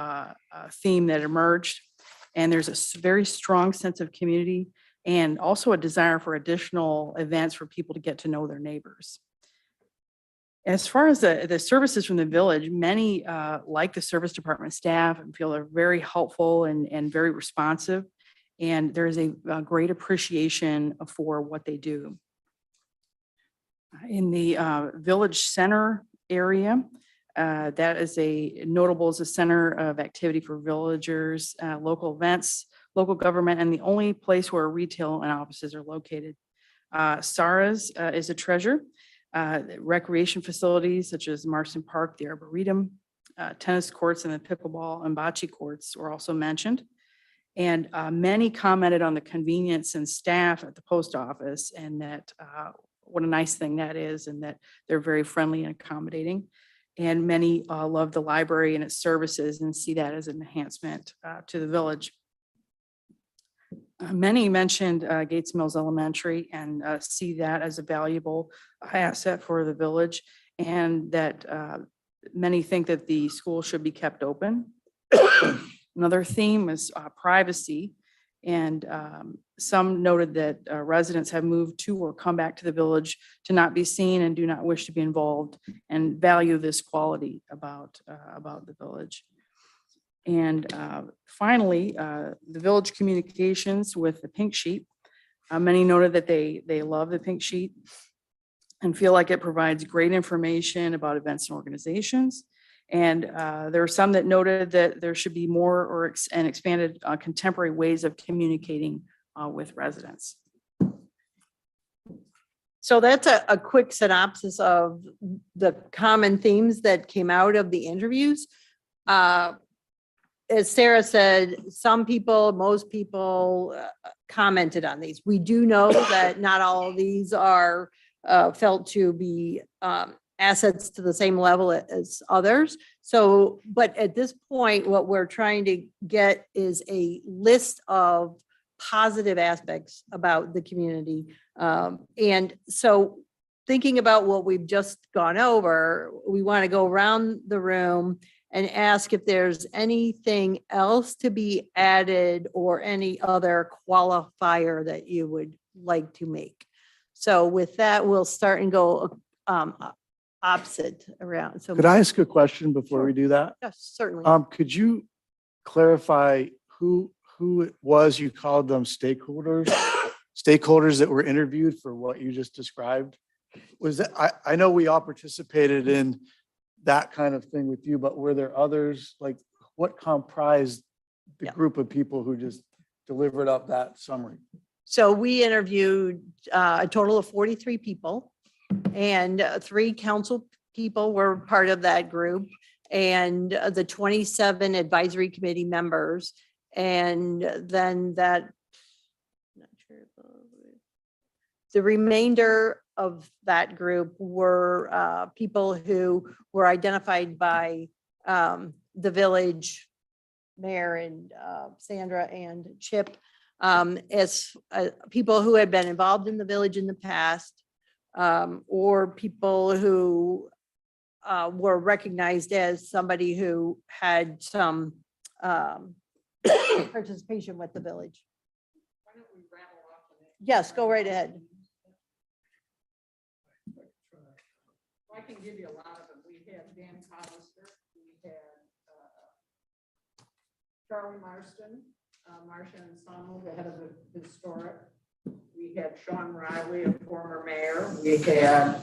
theme that emerged. And there's a very strong sense of community and also a desire for additional events for people to get to know their neighbors. As far as the services from the village, many like the service department staff and feel they're very helpful and very responsive. And there's a great appreciation for what they do. In the village center area, that is notable as a center of activity for villagers, local events, local government, and the only place where retail and offices are located. Sarah's is a treasure. Recreation facilities such as Marston Park, the Arboretum, tennis courts, and the pickleball and bocce courts were also mentioned. And many commented on the convenience and staff at the post office, and that what a nice thing that is, and that they're very friendly and accommodating. And many love the library and its services and see that as an enhancement to the village. Many mentioned Gates Mills Elementary and see that as a valuable asset for the village, and that many think that the school should be kept open. Another theme is privacy, and some noted that residents have moved to or come back to the village to not be seen and do not wish to be involved, and value this quality about the village. And finally, the village communications with the pink sheet. Many noted that they love the pink sheet and feel like it provides great information about events and organizations. And there are some that noted that there should be more and expanded contemporary ways of communicating with residents. So that's a quick synopsis of the common themes that came out of the interviews. As Sarah said, most people commented on these. We do know that not all of these are felt to be assets to the same level as others. So, but at this point, what we're trying to get is a list of positive aspects about the community. And so thinking about what we've just gone over, we want to go around the room and ask if there's anything else to be added or any other qualifier that you would like to make. So with that, we'll start and go opposite around. So Could I ask a question before we do that? yes, certainly. Could you clarify who it was you called them stakeholders that were interviewed for what you just described? Was that, I know we all participated in that kind of thing with you, but were there others? Like, what comprised the group of people who just delivered up that summary? So we interviewed a total of 43 people, and 3 council people were part of that group, and the 27 advisory committee members. And then the remainder of that group were people who were identified by the village mayor and Sandra and Chip as people who had been involved in the village in the past, or people who were recognized as somebody who had some participation with the village. Yes, go right ahead. I can give you a lot of them. We had Dan Collister, we had Charlie Marston, Marcia and Son, the head of the historic. We had Sean Riley, a former mayor. We had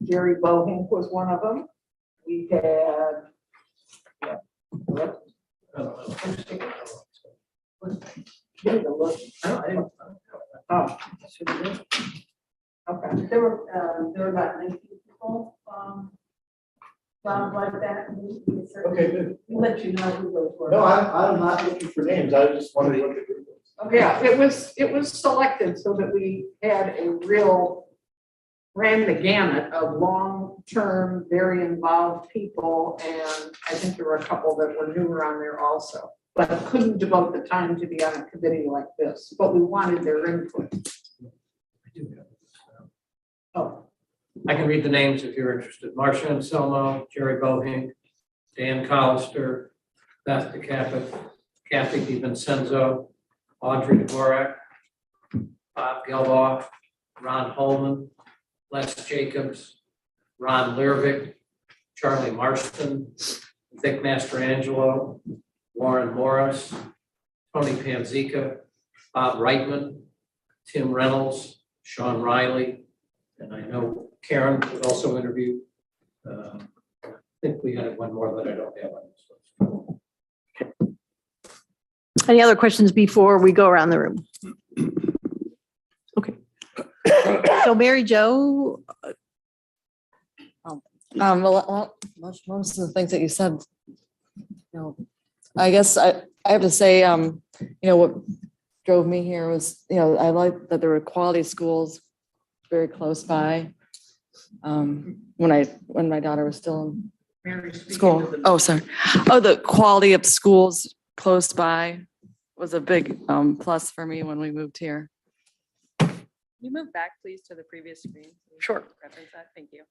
Jerry Bohink was one of them. We had okay. There were about 19 people. Sounds like that. Okay, good. We'll let you know who those were. No, I'm not looking for names. I just wondered what the group was. Yeah, it was selected so that we had a real, ran the gamut of long-term, very involved people. And I think there were a couple that were newer on there also, but couldn't devote the time to be on a committee like this, but we wanted their input. Oh. I can read the names if you're interested. Marcia Anselmo, Jerry Bohink, Dan Collister, Beth DeCapit, Kathy DiVincenzo, Audrey Dvorak, Bob Gelbaugh, Ron Holman, Les Jacobs, Ron Lervik, Charlie Marston, Vic Mastrangelo, Warren Morris, Tony Panzica, Bob Reitman, Tim Reynolds, Sean Riley, and I know Karen was also interviewed. I think we had one more that I don't have on this list. Any other questions before we go around the room? Okay. So Mary Jo, Most of the things that you said, I guess I have to say, what drove me here was, I like that there were quality schools very close by. When my daughter was still in school. The quality of schools close by was a big plus for me when we moved here. You move back, please, to the previous screen. Sure. Reference that. Thank you.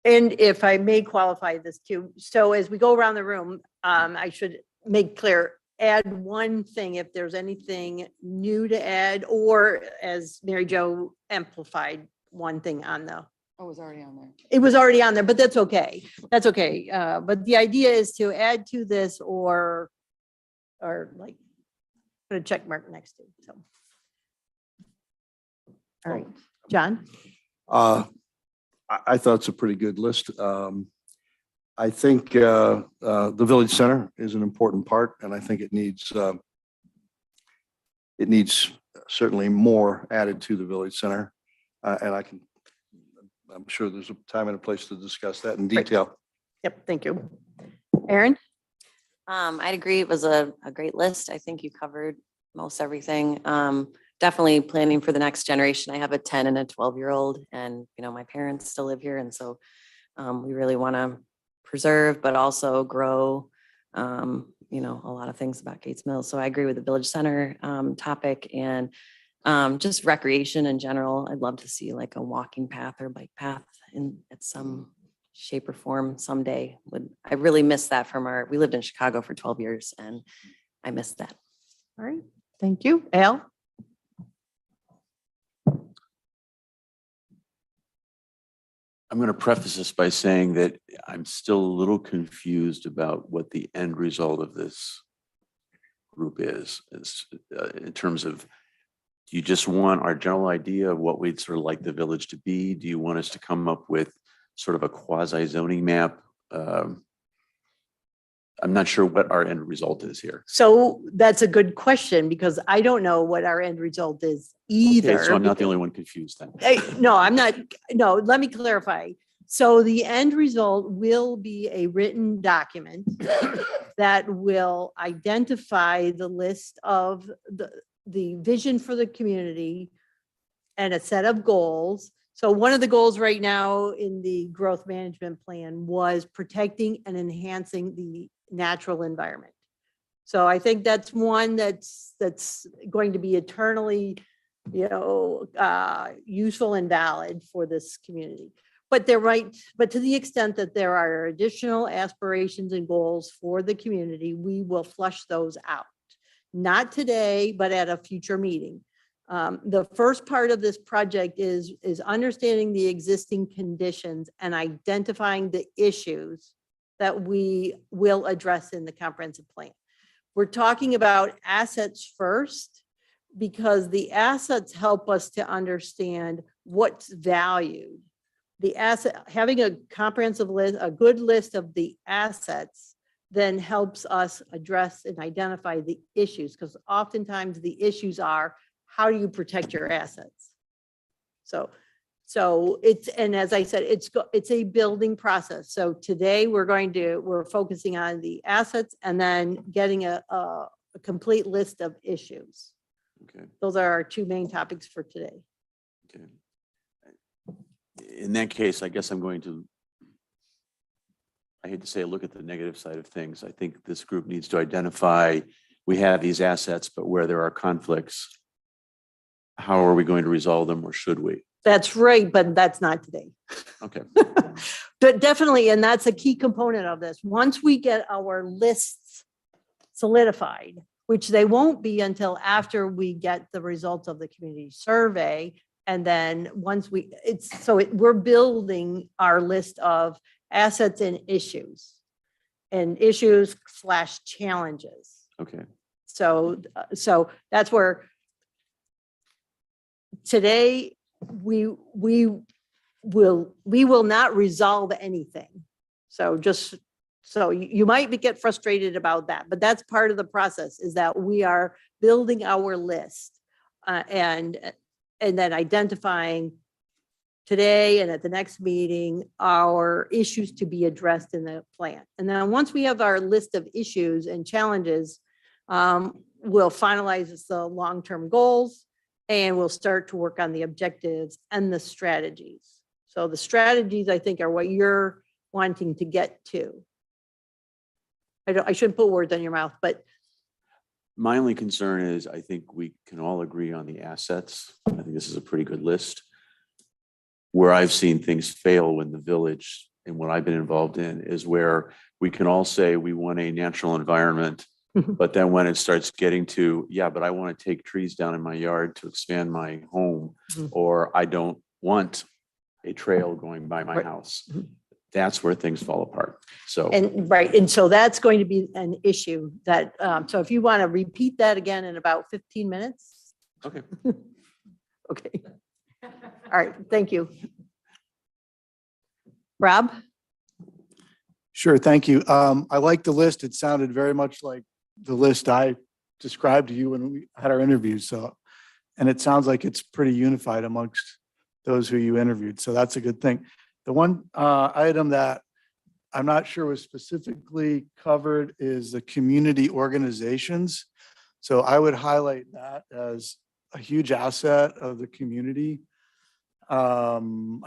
and if I may qualify this too, so as we go around the room, I should make clear, add one thing if there's anything new to add, or as Mary Jo amplified one thing on the. Oh, it was already on there. It was already on there, but that's okay. That's okay. But the idea is to add to this or like put a check mark next to it. So. All right, John. I thought it's a pretty good list. I think the village center is an important part, and I think it needs certainly more added to the village center. And I'm sure there's a time and a place to discuss that in detail. Yep, thank you. Erin? I'd agree. It was a great list. I think you covered most everything. Definitely planning for the next generation. I have a 10 and a 12-year-old, and my parents still live here, and so we really want to preserve, but also grow. A lot of things about Gates Mills. So I agree with the village center topic, and just recreation in general. I'd love to see like a walking path or bike path at some shape or form someday. I really miss that we lived in Chicago for 12 years, and I miss that. All right, thank you. Al? I'm going to preface this by saying that I'm still a little confused about what the end result of this group is in terms of, do you just want our general idea of what we'd sort of like the village to be? Do you want us to come up with sort of a quasi zoning map? I'm not sure what our end result is here. So that's a good question, because I don't know what our end result is either. Okay, so I'm not the only one confused then. No, I'm not. No, let me clarify. So the end result will be a written document that will identify the list of the vision for the community and a set of goals. So one of the goals right now in the growth management plan was protecting and enhancing the natural environment. So I think that's one that's going to be eternally, useful and valid for this community. But but to the extent that there are additional aspirations and goals for the community, we will flush those out. Not today, but at a future meeting. The first part of this project is understanding the existing conditions and identifying the issues that we will address in the comprehensive plan. we're talking about assets first because the assets help us to understand what's valued. The asset, having a comprehensive list, a good list of the assets then helps us address and identify the issues, because oftentimes the issues are, how do you protect your assets? So it's, and as I said, it's a building process. So today we're focusing on the assets and then getting a complete list of issues. Okay. Those are our two main topics for today. Okay. In that case, I guess I'm going to, I hate to say, look at the negative side of things. I think this group needs to identify, we have these assets, but where there are conflicts, how are we going to resolve them, or should we? That's right, but that's not today. Okay. But definitely, and that's a key component of this. Once we get our lists solidified, which they won't be until after we get the results of the community survey. And then once we're building our list of assets and issues / challenges. Okay. So that's where today we will not resolve anything. So you might get frustrated about that, but that's part of the process, is that we are building our list and then identifying today and at the next meeting our issues to be addressed in the plan. And then once we have our list of issues and challenges, we'll finalize the long-term goals and we'll start to work on the objectives and the strategies. So the strategies, I think, are what you're wanting to get to. I shouldn't put words in your mouth, but My only concern is I think we can all agree on the assets. I think this is a pretty good list. Where I've seen things fail when the village and what I've been involved in is where we can all say we want a natural environment, but then when it starts getting to, yeah, but I want to take trees down in my yard to expand my home, or I don't want a trail going by my house. That's where things fall apart. So. And so that's going to be an issue that, so if you want to repeat that again in about 15 minutes. Okay. Okay. All right, thank you. Rob? Sure, thank you. I like the list. It sounded very much like the list I described to you when we had our interview. So, and it sounds like it's pretty unified amongst those who you interviewed. So that's a good thing. The one item that I'm not sure was specifically covered is the community organizations. So I would highlight that as a huge asset of the community. I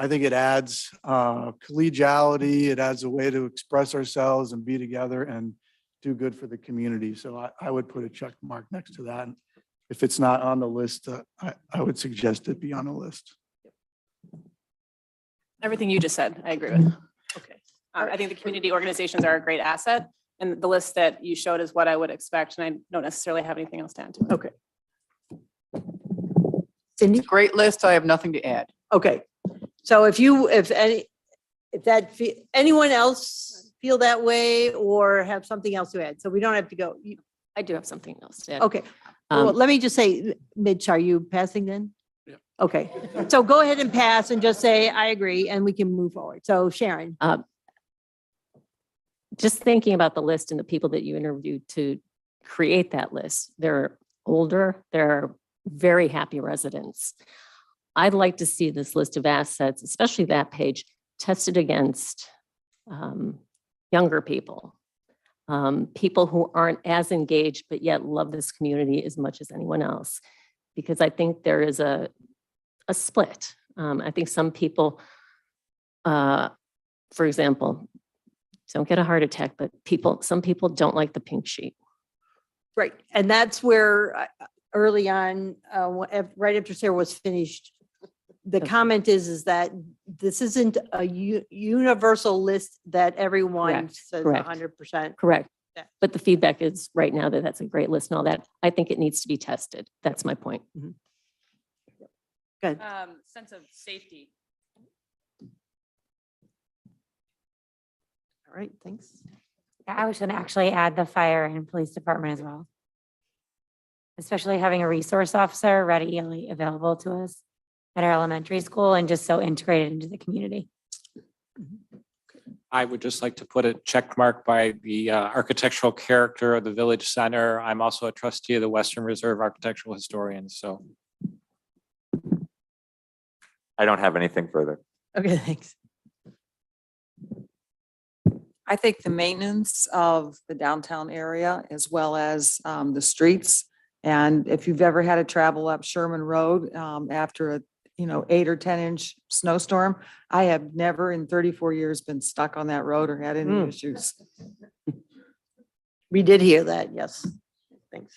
think it adds collegiality. It adds a way to express ourselves and be together and do good for the community. So I would put a check mark next to that. If it's not on the list, I would suggest it be on the list. Everything you just said, I agree with. Okay. I think the community organizations are a great asset, and the list that you showed is what I would expect, and I don't necessarily have anything else to add to it. Okay. Cindy? Great list. I have nothing to add. Okay. So anyone else feel that way or have something else to add? So we don't have to go. I do have something else to add. Okay. Well, let me just say, Mitch, are you passing then? Yeah. Okay. So go ahead and pass and just say, I agree, and we can move forward. So Sharon. Just thinking about the list and the people that you interviewed to create that list, they're older, they're very happy residents. I'd like to see this list of assets, especially that page, tested against younger people, people who aren't as engaged, but yet love this community as much as anyone else. Because I think there is a split. I think some people, for example, don't get a heart attack, but some people don't like the pink sheet. Right. And that's where early on, right after Sarah was finished, the comment is that this isn't a universal list that everyone Correct, says correct. 100%. Correct. But the feedback is right now that that's a great list and all that. I think it needs to be tested. That's my point. Good. Sense of safety. All right, thanks. I was going to actually add the fire and police department as well. Especially having a resource officer readily available to us at our elementary school and just so integrated into the community. I would just like to put a check mark by the architectural character of the village center. I'm also a trustee of the Western Reserve Architectural Historians, so. I don't have anything further. Okay, thanks. I think the maintenance of the downtown area as well as the streets. And if you've ever had to travel up Sherman Road after a 8 or 10 inch snowstorm, I have never in 34 years been stuck on that road or had any issues. We did hear that, yes. Thanks.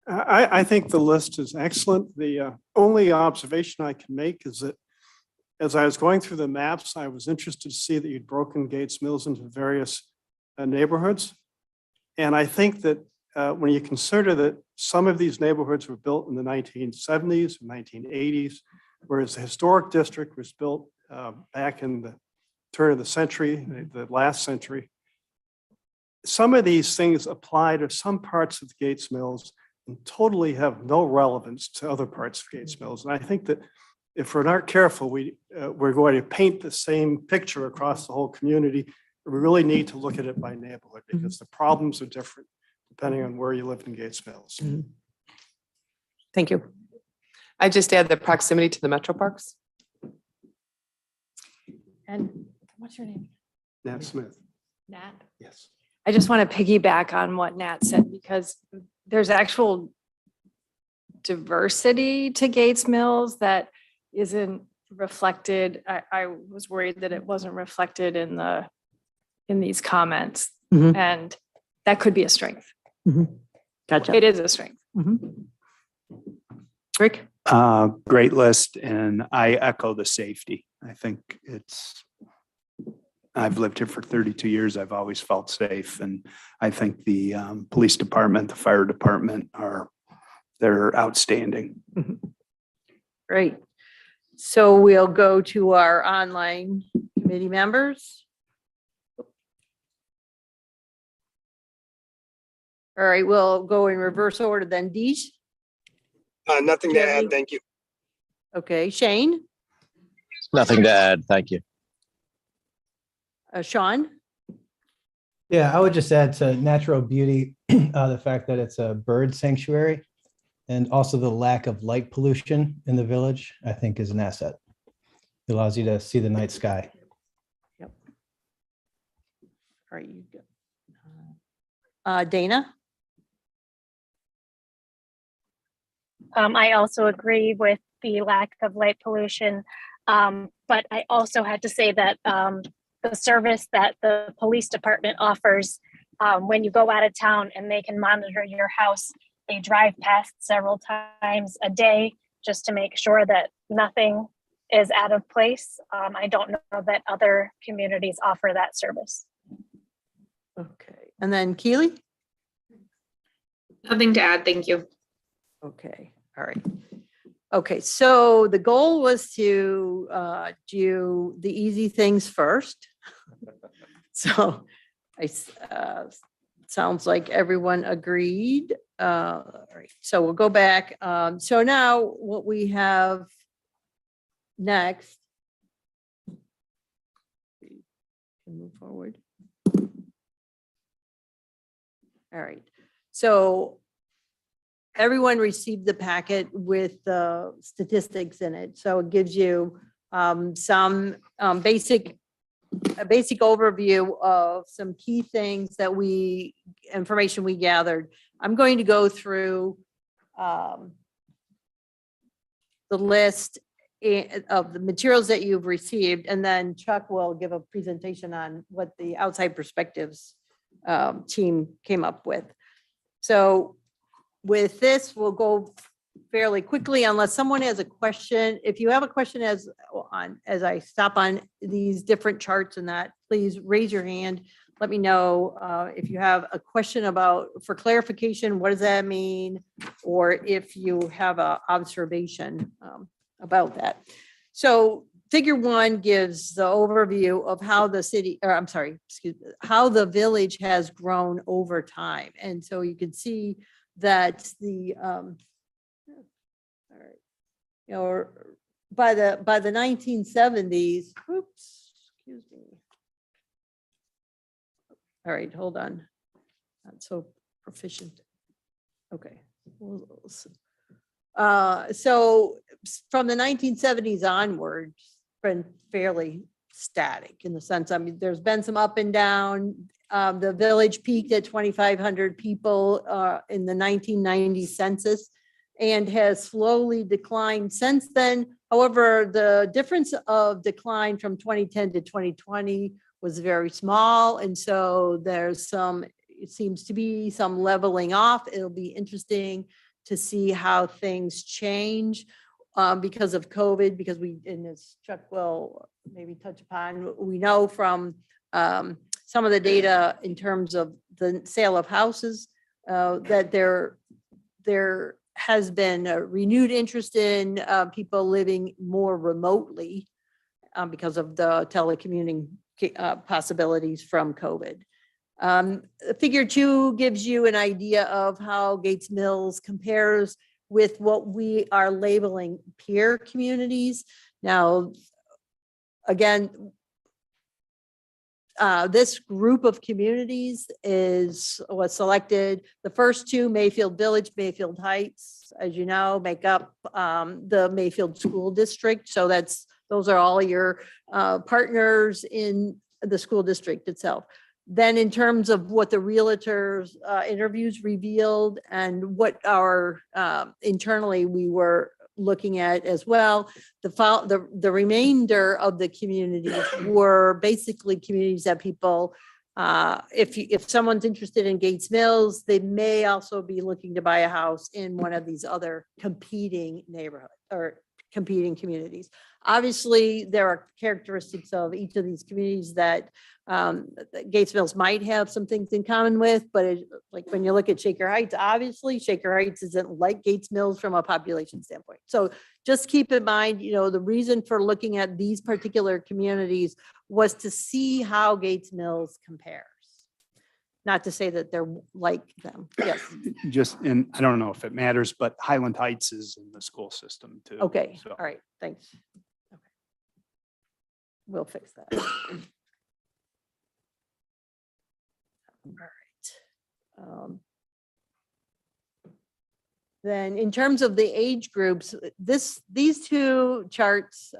I think the list is excellent. The only observation I can make is that as I was going through the maps, I was interested to see that you'd broken Gates Mills into various neighborhoods. And I think that when you consider that some of these neighborhoods were built in the 1970s, 1980s, whereas the historic district was built back in the turn of the century, the last century, some of these things apply to some parts of the Gates Mills and totally have no relevance to other parts of Gates Mills. And I think that if we're not careful, we're going to paint the same picture across the whole community. We really need to look at it by neighborhood because the problems are different depending on where you live in Gates Mills. Thank you. I just add the proximity to the metro parks. And what's your name? Nat Smith. Nat? Yes. I just want to piggyback on what Nat said because there's actual diversity to Gates Mills that isn't reflected. I was worried that it wasn't reflected in these comments. And that could be a strength. Gotcha. It is a strength. Rick? Great list, and I echo the safety. I think I've lived here for 32 years. I've always felt safe, and I think the police department, the fire department they're outstanding. Great. So we'll go to our online committee members. All right, we'll go in reverse order then. Deej? Nothing to add. Thank you. Okay, Shane? Nothing to add. Thank you. Sean? Yeah, I would just add to natural beauty, the fact that it's a bird sanctuary and also the lack of light pollution in the village, I think is an asset. It allows you to see the night sky. Yep. All right, you go. Dana? I also agree with the lack of light pollution, but I also had to say that the service that the police department offers when you go out of town and they can monitor your house, they drive past several times a day just to make sure that nothing is out of place. I don't know that other communities offer that service. Okay, and then Keely? Nothing to add. Thank you. Okay, all right. Okay, so the goal was to do the easy things first. So sounds like everyone agreed. All right, so we'll go back. So now what we have next. We can move forward. All right, so everyone received the packet with the statistics in it. So it gives you some basic overview of some key things that information we gathered. I'm going to go through the list of the materials that you've received, and then Chuck will give a presentation on what the outside perspectives team came up with. So with this, we'll go fairly quickly unless someone has a question. If you have a question as I stop on these different charts and that, please raise your hand. Let me know if you have a question for clarification, what does that mean? Or if you have an observation about that. So figure one gives the overview of how the city, or I'm sorry, excuse me, how the village has grown over time. And so you can see that all right, you know, by the 1970s, oops, excuse me. All right, hold on. Not so proficient. Okay. So from the 1970s onward, it's been fairly static in the sense, I mean, there's been some up and down. The village peaked at 2,500 people in the 1990 census and has slowly declined since then. However, the difference of decline from 2010 to 2020 was very small. And so there's some, it seems to be some leveling off. It'll be interesting to see how things change because of COVID, because we, and as Chuck will maybe touch upon, we know from some of the data in terms of the sale of houses that there has been a renewed interest in people living more remotely because of the telecommuting possibilities from COVID. Figure two gives you an idea of how Gates Mills compares with what we are labeling peer communities. Now, again, this group of communities was selected. The first two, Mayfield Village, Mayfield Heights, as you know, make up the Mayfield School District. So those are all your partners in the school district itself. Then in terms of what the realtors interviews revealed and what our internally we were looking at as well, the remainder of the communities were basically communities that people, if someone's interested in Gates Mills, they may also be looking to buy a house in one of these other competing neighborhoods or competing communities. Obviously, there are characteristics of each of these communities that Gates Mills might have some things in common with, but like when you look at Shaker Heights, obviously Shaker Heights isn't like Gates Mills from a population standpoint. So just keep in mind, you know, the reason for looking at these particular communities was to see how Gates Mills compares. Not to say that they're like them. Yes. Just, and I don't know if it matters, but Highland Heights is in the school system too. Okay. So All right. Thanks. Okay. We'll fix that. All right. Then in terms of the age groups, these two charts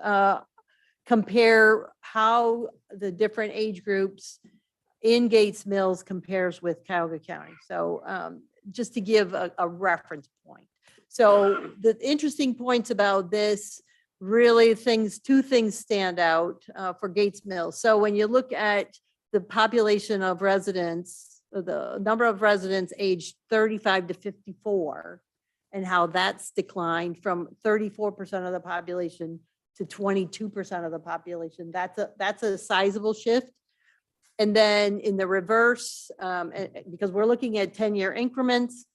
compare how the different age groups in Gates Mills compares with Cuyahoga County. So just to give a reference point. So the interesting points about this, really two things stand out for Gates Mills. So when you look at the population of residents, the number of residents aged 35 to 54, and how that's declined from 34% of the population to 22% of the population, that's a sizable shift. And then in the reverse, because we're looking at 10-year increments,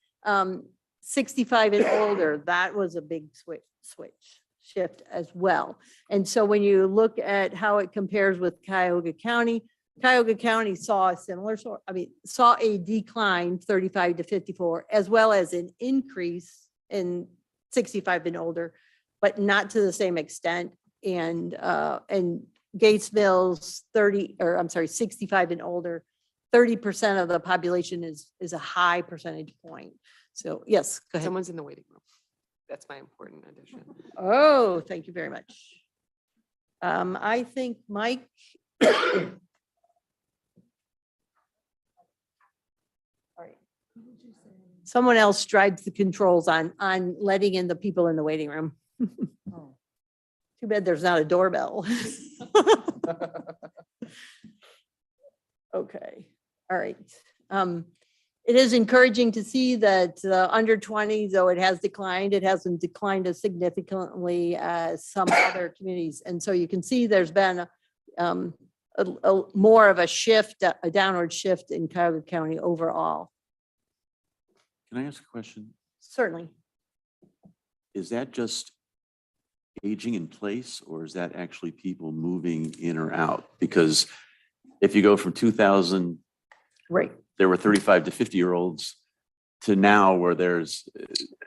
65 and older, that was a big shift as well. And so when you look at how it compares with Cuyahoga County saw a similar sort, saw a decline 35 to 54, as well as an increase in 65 and older, but not to the same extent. And Gates Mills 65 and older, 30% of the population is a high percentage point. So yes, go ahead. Someone's in the waiting room. That's my important addition. Oh, thank you very much. I think Mike. All right. Someone else drives the controls on letting in the people in the waiting room. Too bad there's not a doorbell. Okay, all right. It is encouraging to see that under 20, though it has declined, it hasn't declined as significantly as some other communities. And so you can see there's been a more of a shift, a downward shift in Cuyahoga County overall. Can I ask a question? Certainly. Is that just aging in place, or is that actually people moving in or out? Because if you go from 2000, Right. there were 35 to 50-year-olds to now where they're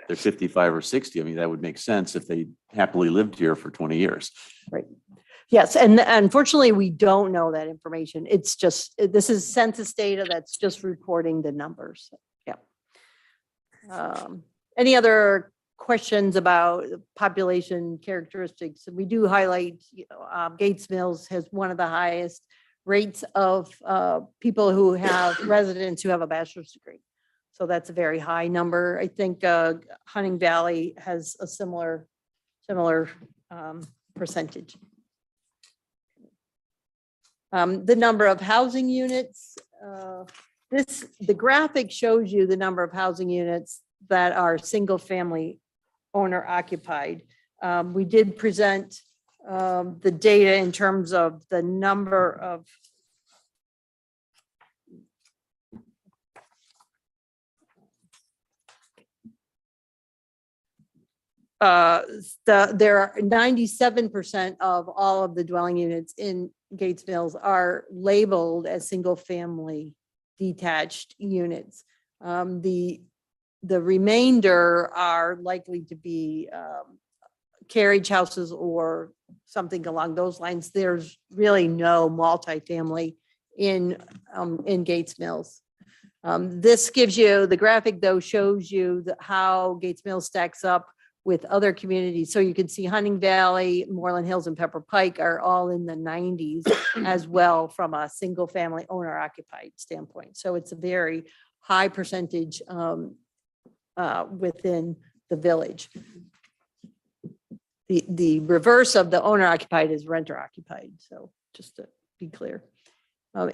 55 or 60. I mean, that would make sense if they happily lived here for 20 years. Right. Yes, and unfortunately, we don't know that information. It's just, this is census data that's just reporting the numbers. Yeah. Any other questions about population characteristics? We do highlight, Gates Mills has one of the highest rates of people who have residents who have a bachelor's degree. So that's a very high number. I think Hunting Valley has a similar percentage. The number of housing units, the graphic shows you the number of housing units that are single family owner occupied. We did present the data in terms of the number of there are 97% of all of the dwelling units in Gates Mills are labeled as single family detached units. The remainder are likely to be carriage houses or something along those lines. There's really no multifamily in Gates Mills. This gives you, the graphic though shows you how Gates Mills stacks up with other communities. So you can see Hunting Valley, Moreland Hills, and Pepper Pike are all in the 90s as well from a single family owner occupied standpoint. So it's a very high percentage within the village. The reverse of the owner occupied is renter occupied. So just to be clear.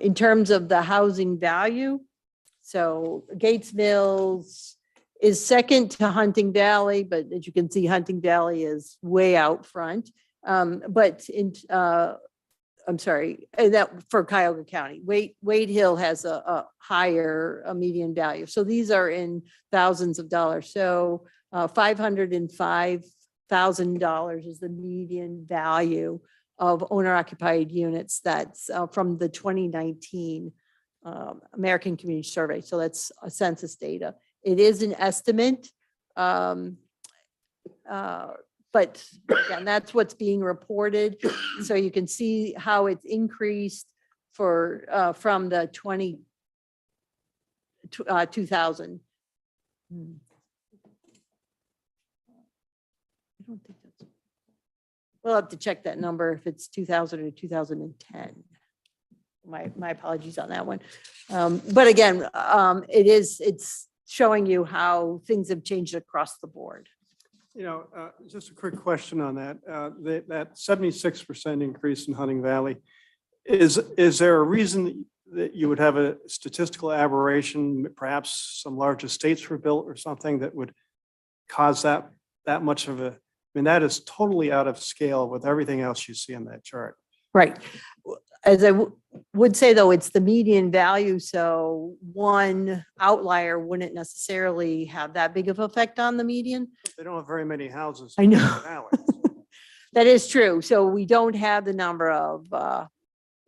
In terms of the housing value, so Gates Mills is second to Hunting Valley, but as you can see, Hunting Valley is way out front. But I'm sorry, that for Cuyahoga County, Wade Hill has a higher median value. So these are in thousands of dollars. So $505,000 is the median value of owner occupied units. That's from the 2019 American Community Survey. So that's a census data. It is an estimate, but again, that's what's being reported. So you can see how it's increased for from the 2000. I don't think that's. We'll have to check that number if it's 2000 or 2010. My apologies on that one. But again, it's showing you how things have changed across the board. You know, just a quick question on that. That 76% increase in Hunting Valley, is there a reason that you would have a statistical aberration? Perhaps some large estates were built or something that would cause that much of a, I mean, that is totally out of scale with everything else you see on that chart. Right. As I would say, though, it's the median value. So one outlier wouldn't necessarily have that big of effect on the median. They don't have very many houses. I know. That is true. So we don't have the number of the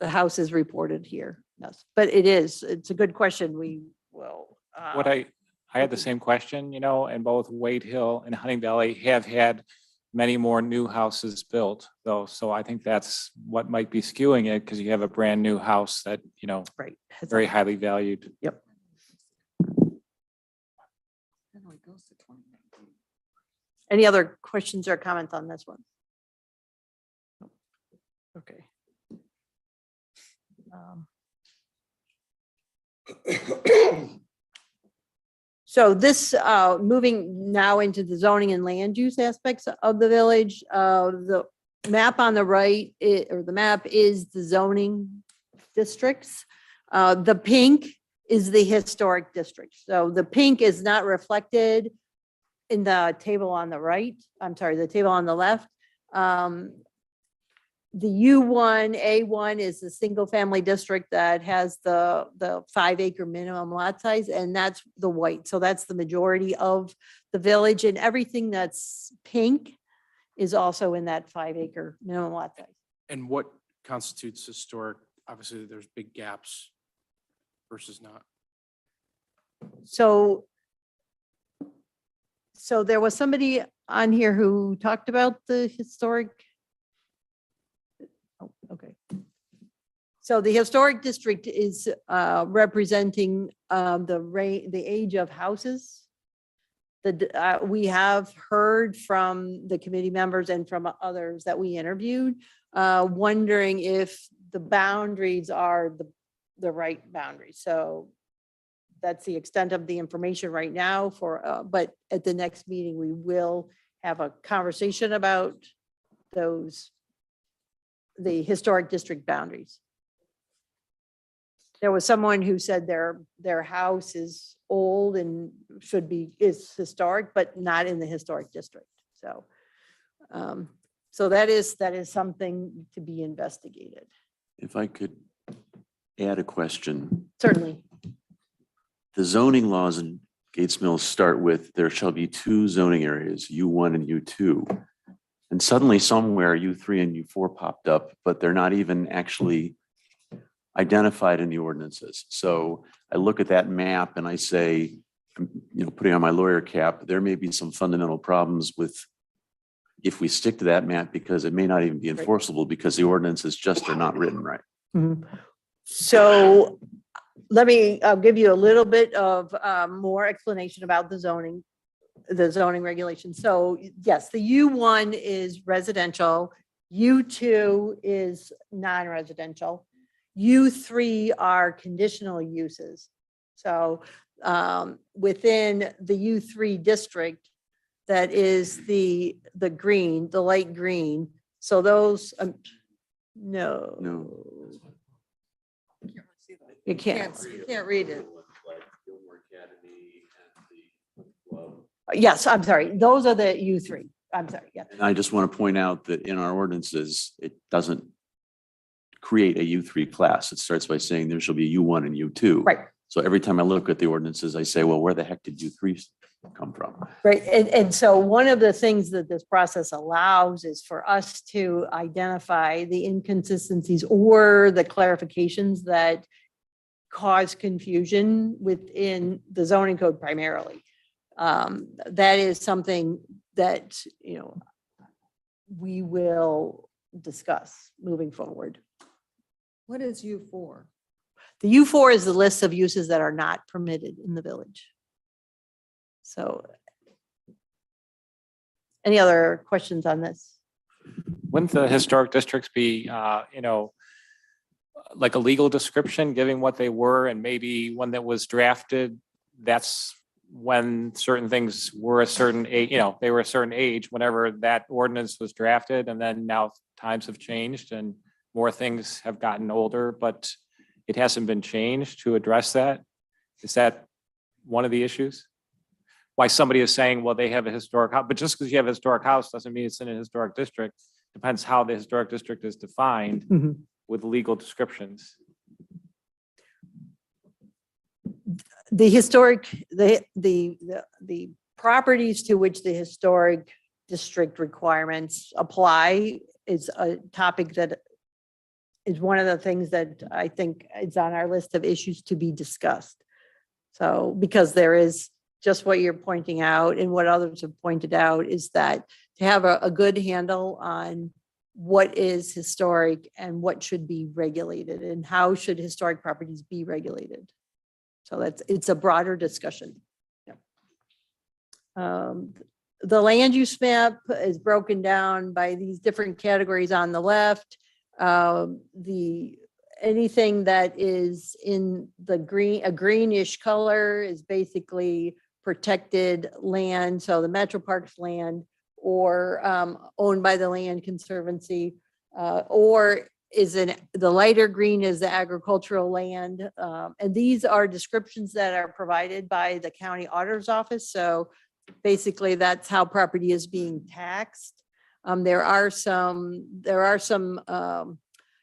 houses reported here. Yes, but it's a good question. We will. What I had the same question, and both Wade Hill and Hunting Valley have had many more new houses built though. So I think that's what might be skewing it, because you have a brand new house that, right, very highly valued. Yep. Any other questions or comments on this one? Okay. So this, moving now into the zoning and land use aspects of the village, the map on the right, the map is the zoning districts. The pink is the historic district. So the pink is not reflected in the table on the right. I'm sorry, the table on the left. The U1, A1 is the single family district that has the 5 acre minimum lot size, and that's the white. So that's the majority of the village, and everything that's pink is also in that 5-acre minimum lot size. And what constitutes historic? Obviously, there's big gaps versus not. So there was somebody on here who talked about the historic. Oh, okay. So the historic district is representing the age of houses. We have heard from the committee members and from others that we interviewed, wondering if the boundaries are the right boundaries. So that's the extent of the information right now but at the next meeting, we will have a conversation about the historic district boundaries. There was someone who said their house is old and is historic, but not in the historic district. So, so that is something to be investigated. If I could add a question. Certainly. The zoning laws in Gates Mills start with, there shall be 2 zoning areas, U1 and U2. And suddenly somewhere U3 and U4 popped up, but they're not even actually identified in the ordinances. So I look at that map and I say, putting on my lawyer cap, there may be some fundamental problems with if we stick to that map, because it may not even be enforceable because the ordinances just are not written right. Mm-hmm. So I'll give you a little bit of more explanation about the zoning regulations. So yes, the U1 is residential, U2 is non-residential, U3 are conditional uses. So within the U3 district, that is the green, the light green. So those, no. You can't read it. Yes, I'm sorry. Those are the U3. I'm sorry. Yeah. And I just want to point out that in our ordinances, it doesn't create a U3 class. It starts by saying there shall be U1 and U2. Right. So every time I look at the ordinances, I say, well, where the heck did U3 come from? Right. And so one of the things that this process allows is for us to identify the inconsistencies or the clarifications that cause confusion within the zoning code primarily. That is something that, we will discuss moving forward. What is U4? The U4 is the list of uses that are not permitted in the village. So any other questions on this? Wouldn't the historic districts be, like a legal description, giving what they were, and maybe when that was drafted, that's when certain things were a certain age, they were a certain age whenever that ordinance was drafted, and then now times have changed and more things have gotten older, but it hasn't been changed to address that. Is that one of the issues? Why somebody is saying, well, they have a historic house, but just because you have a historic house doesn't mean it's in a historic district. Depends how the historic district is defined with legal descriptions. The historic, the properties to which the historic district requirements apply is a topic that is one of the things that I think is on our list of issues to be discussed. So, because there is just what you're pointing out and what others have pointed out is that to have a good handle on what is historic and what should be regulated and how should historic properties be regulated. So it's a broader discussion. Yeah. The land use map is broken down by these different categories on the left. Anything that is in the green, a greenish color is basically protected land. So the Metro Parks land or owned by the Land Conservancy, or the lighter green is the agricultural land. And these are descriptions that are provided by the county auditor's office. So basically that's how property is being taxed. There are some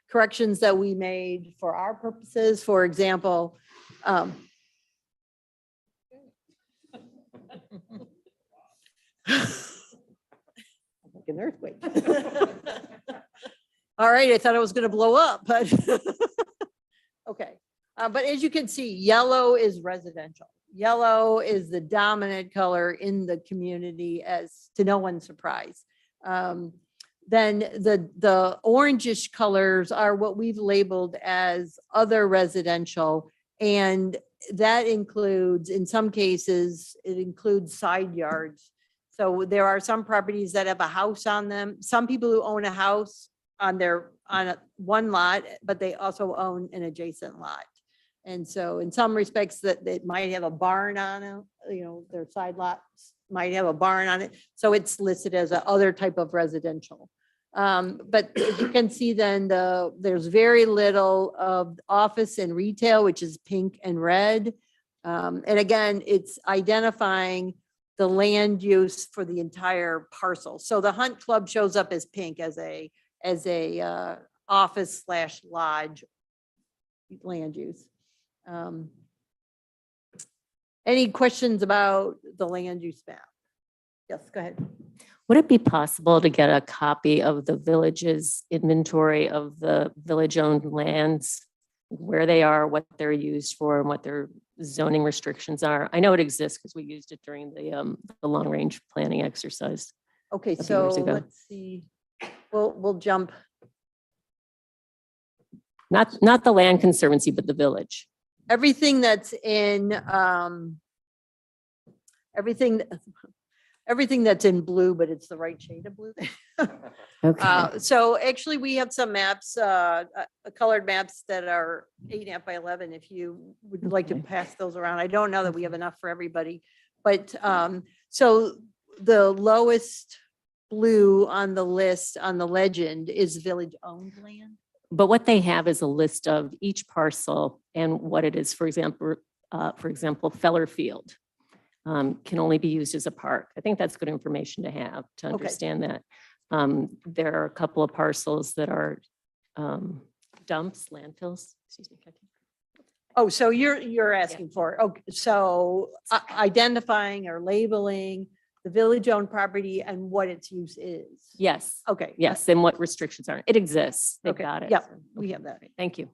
corrections that we made for our purposes. For example, an earthquake. All right, I thought it was gonna blow up, but okay. But as you can see, yellow is residential. Yellow is the dominant color in the community, as to no one's surprise. Then the orangish colors are what we've labeled as other residential. And that includes, in some cases, it includes side yards. So there are some properties that have a house on them. Some people who own a house on one lot, but they also own an adjacent lot. And so in some respects that it might have a barn on it, you know, their side lots might have a barn on it. So it's listed as a other type of residential. But as you can see then there's very little of office and retail, which is pink and red. And again, it's identifying the land use for the entire parcel. So the Hunt Club shows up as pink as a office / lodge land use. Any questions about the land use map? Yes, go ahead. Would it be possible to get a copy of the village's inventory of the village-owned lands, where they are, what they're used for, and what their zoning restrictions are? I know it exists because we used it during the long-range planning exercise. Okay, a few so years ago. let's see. We'll jump. Not the land conservancy, but the village. Everything that's in, everything that's in blue, but it's the right shade of blue. Okay. So actually we have some maps, colored maps that are 8.5 by 11. If you would like to pass those around. I don't know that we have enough for everybody, but so the lowest blue on the list on the legend is village owned land. But what they have is a list of each parcel and what it is. For example, Feller Field can only be used as a park. I think that's good information to have to Okay. understand that. There are a couple of parcels that are dumps, landfills, excuse me. Oh, so you're asking for, okay, so identifying or labeling the village-owned property and what its use is. Yes, Okay. yes, and what restrictions are. It exists. They've Okay, got it. yep, we have that. Thank you.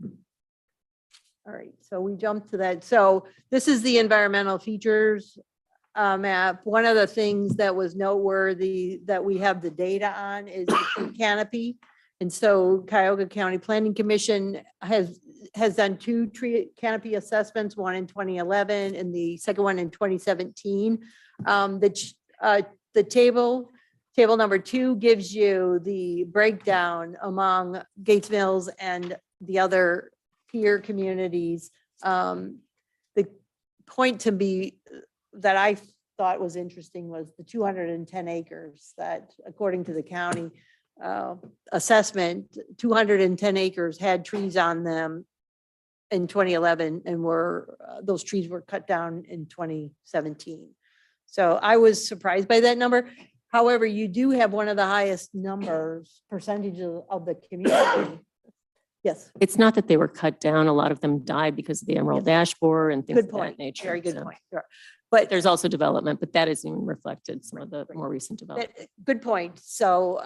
All right, so we jumped to that. So this is the environmental features map. One of the things that was noteworthy that we have the data on is the tree canopy. And so Cuyahoga County Planning Commission has done 2 tree canopy assessments, one in 2011 and the second one in 2017. The table number 2 gives you the breakdown among Gates Mills and the other peer communities. The point to be that I thought was interesting was the 210 acres that, according to the county assessment, 210 acres had trees on them in 2011 and those trees were cut down in 2017. So I was surprised by that number. However, you do have one of the highest percentages of the community. Yes. It's not that they were cut down. A lot of them died because of the emerald ash borer and things Good of point. that nature. Very good So- point. Sure. But there's also development, but that isn't even reflected, some of the more recent development. Good point. So,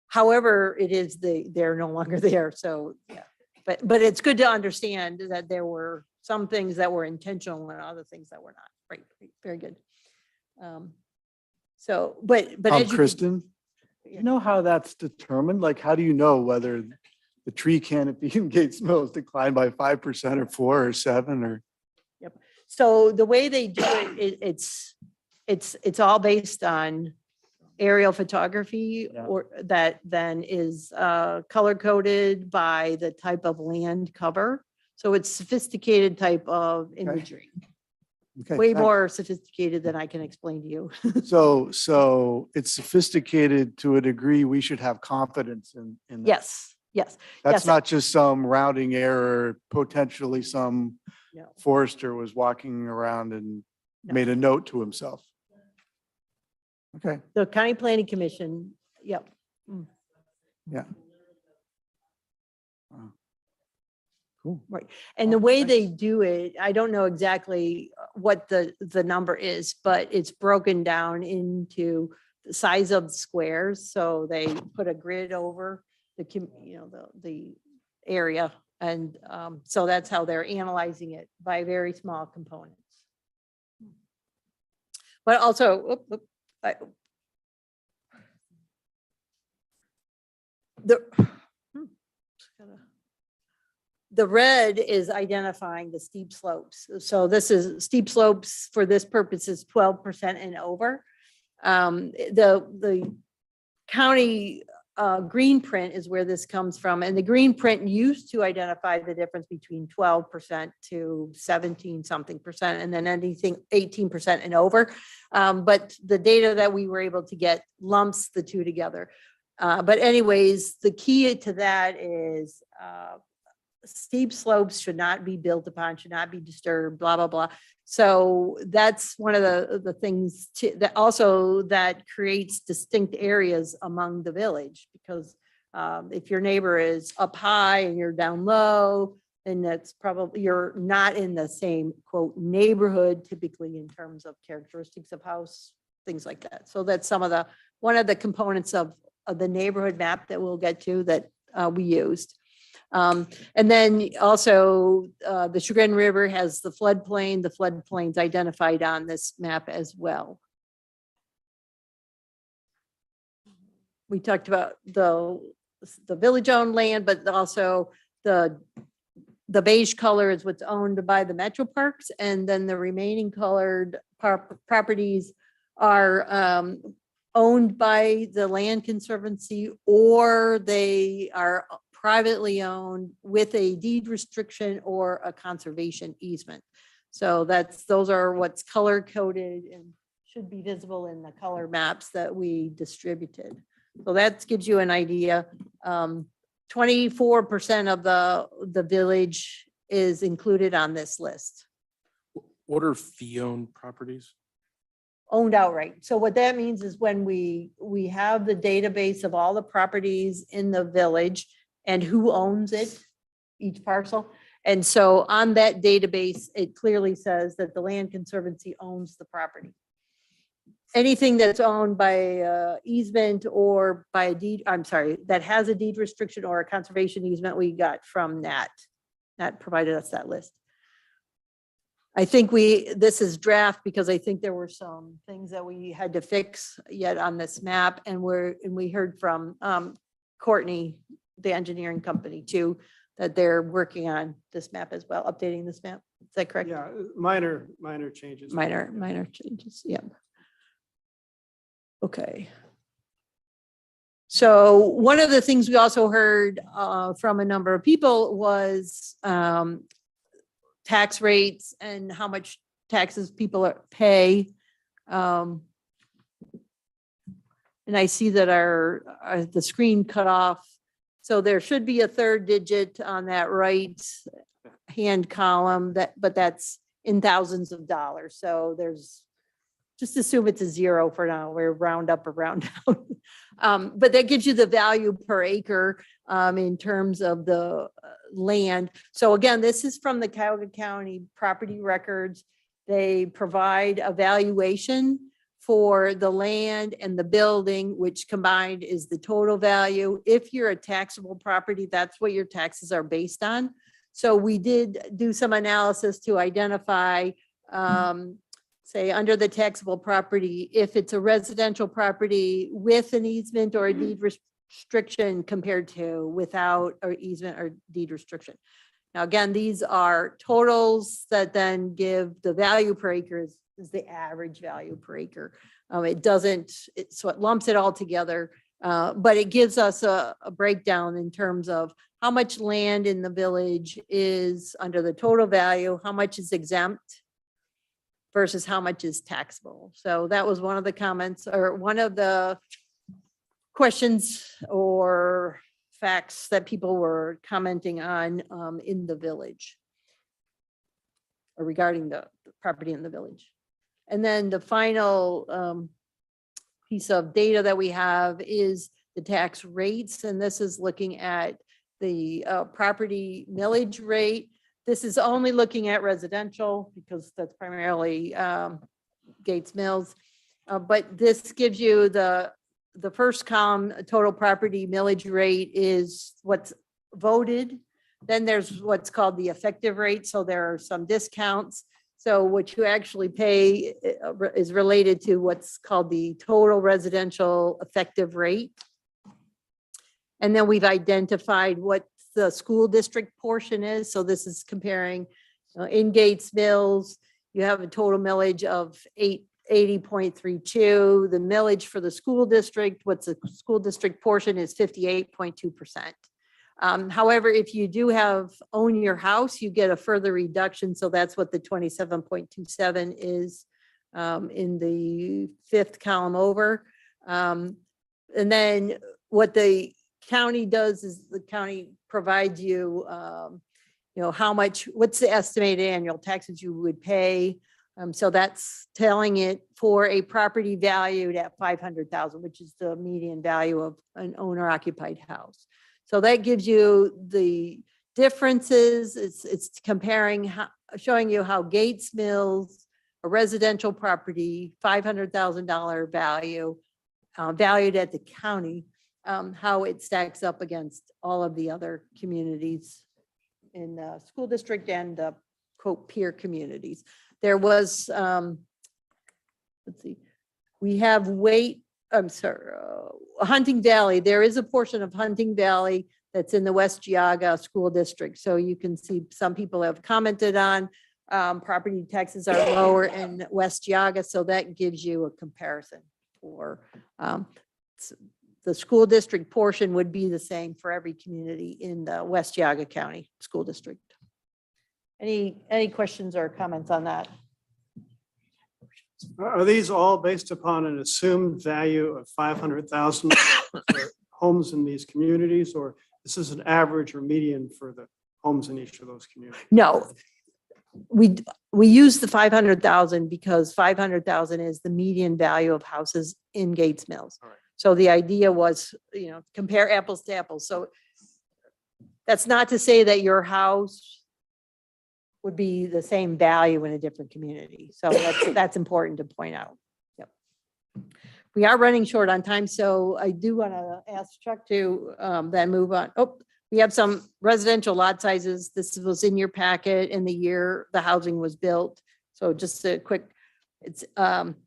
however, they're no longer there. So, yeah. But it's good to understand that there were some things that were intentional and other things that were not. Right. Very good. So, but as you can- Kristen, you know how that's determined? Like, how do you know whether the tree canopy in Gates Mills declined by 5% or 4 or 7 or? Yep. So the way they do it's all based on aerial photography or that then is color coded by the type of land cover. So it's sophisticated type of imagery. Okay, Way thanks. more sophisticated than I can explain to you. So it's sophisticated to a degree we should have confidence in that. Yes, yes. That's yes. not just some rounding error, potentially some No. forester was walking around and No. made a note to himself. Okay, The County Planning Commission, yep. yeah. Wow. Right. And the way they do it, I don't know exactly what the number is, but it's broken down into the size of squares. So they put a grid over the, the area. And so that's how they're analyzing it by very small components. But also, the red is identifying the steep slopes. So this is steep slopes for this purpose is 12% and over. The county green print is where this comes from. And the green print used to identify the difference between 12% to 17 something percent, and then anything 18% and over. But the data that we were able to get lumps the two together. But anyways, the key to that is steep slopes should not be built upon, should not be disturbed, blah, blah, blah. So that's one of the things that also that creates distinct areas among the village, because if your neighbor is up high and you're down low, then that's probably, you're not in the same quote neighborhood typically in terms of characteristics of house, things like that. So that's one of the components of the neighborhood map that we'll get to that we used. And then also the Chagrin River has the floodplain's identified on this map as well. We talked about the village owned land, but also the beige color is what's owned by the metro parks. And then the remaining colored properties are owned by the Land Conservancy, or they are privately owned with a deed restriction or a conservation easement. So those are what's color coded and should be visible in the color maps that we distributed. So that gives you an idea. 24% of the village is included on this list. What are fee-owned properties? Owned outright. So what that means is when we have the database of all the properties in the village and who owns it, each parcel. And so on that database, it clearly says that the Land Conservancy owns the property. Anything that's owned by easement or by a deed, I'm sorry, that has a deed restriction or a conservation easement, we got from Nat. Nat provided us that list. I think this is draft because I think there were some things that we had to fix yet on this map, and we heard from Courtney, the engineering company too, that they're working on this map as well, updating this map. Is that correct? Yeah, minor changes. Minor changes, yeah. Okay. So one of the things we also heard from a number of people was tax rates and how much taxes people pay. And I see that the screen cut off. So there should be a third digit on that right hand column, but that's in thousands of dollars. So just assume it's a zero for now. We're round up or round down. But that gives you the value per acre in terms of the land. So again, this is from the Cuyahoga County property records. They provide a valuation for the land and the building, which combined is the total value. If you're a taxable property, that's what your taxes are based on. So we did do some analysis to identify, say under the taxable property, if it's a residential property with an easement or a deed restriction compared to without or easement or deed restriction. Now, again, these are totals that then give the value per acre is the average value per acre. So it lumps it all together, but it gives us a breakdown in terms of how much land in the village is under the total value, how much is exempt versus how much is taxable. So that was one of the comments or one of the questions or facts that people were commenting on in the village or regarding the property in the village. And then the final piece of data that we have is the tax rates. And this is looking at the property millage rate. This is only looking at residential because that's primarily Gates Mills. But this gives you the first column, total property millage rate is what's voted. Then there's what's called the effective rate. So there are some discounts. So what you actually pay is related to what's called the total residential effective rate. And then we've identified what the school district portion is. So this is comparing in Gates Mills, you have a total millage of 80.32. The millage for the school district, what's the school district portion is 58.2%. However, if you do own your house, you get a further reduction. So that's what the 27.27 is in the fifth column over. And then what the county does is the county provides you, what's the estimated annual taxes you would pay. So that's telling it for a property valued at 500,000, which is the median value of an owner occupied house. So that gives you the differences. It's comparing, showing you how Gates Mills, a residential property, $500,000 value, valued at the county, how it stacks up against all of the other communities in the school district and quote peer communities. There was, let's see, we have Hunting Valley. There is a portion of Hunting Valley that's in the West Geauga School District. So you can see some people have commented on property taxes are lower in West Geauga. So that gives you a comparison for the school district portion would be the same for every community in the West Geauga County School District. Any questions or comments on that? Are these all based upon an assumed value of 500,000 for homes in these communities, or this is an average or median for the homes in each of those communities? No, we use the 500,000 because 500,000 is the median value of houses in Gates Mills. All right. So the idea was, compare apples to apples. So that's not to say that your house would be the same value in a different community. So that's important to point out. Yep. We are running short on time, so I do want to ask Chuck to then move on. Oh, we have some residential lot sizes. This was in your packet in the year the housing was built. So just a quick, it's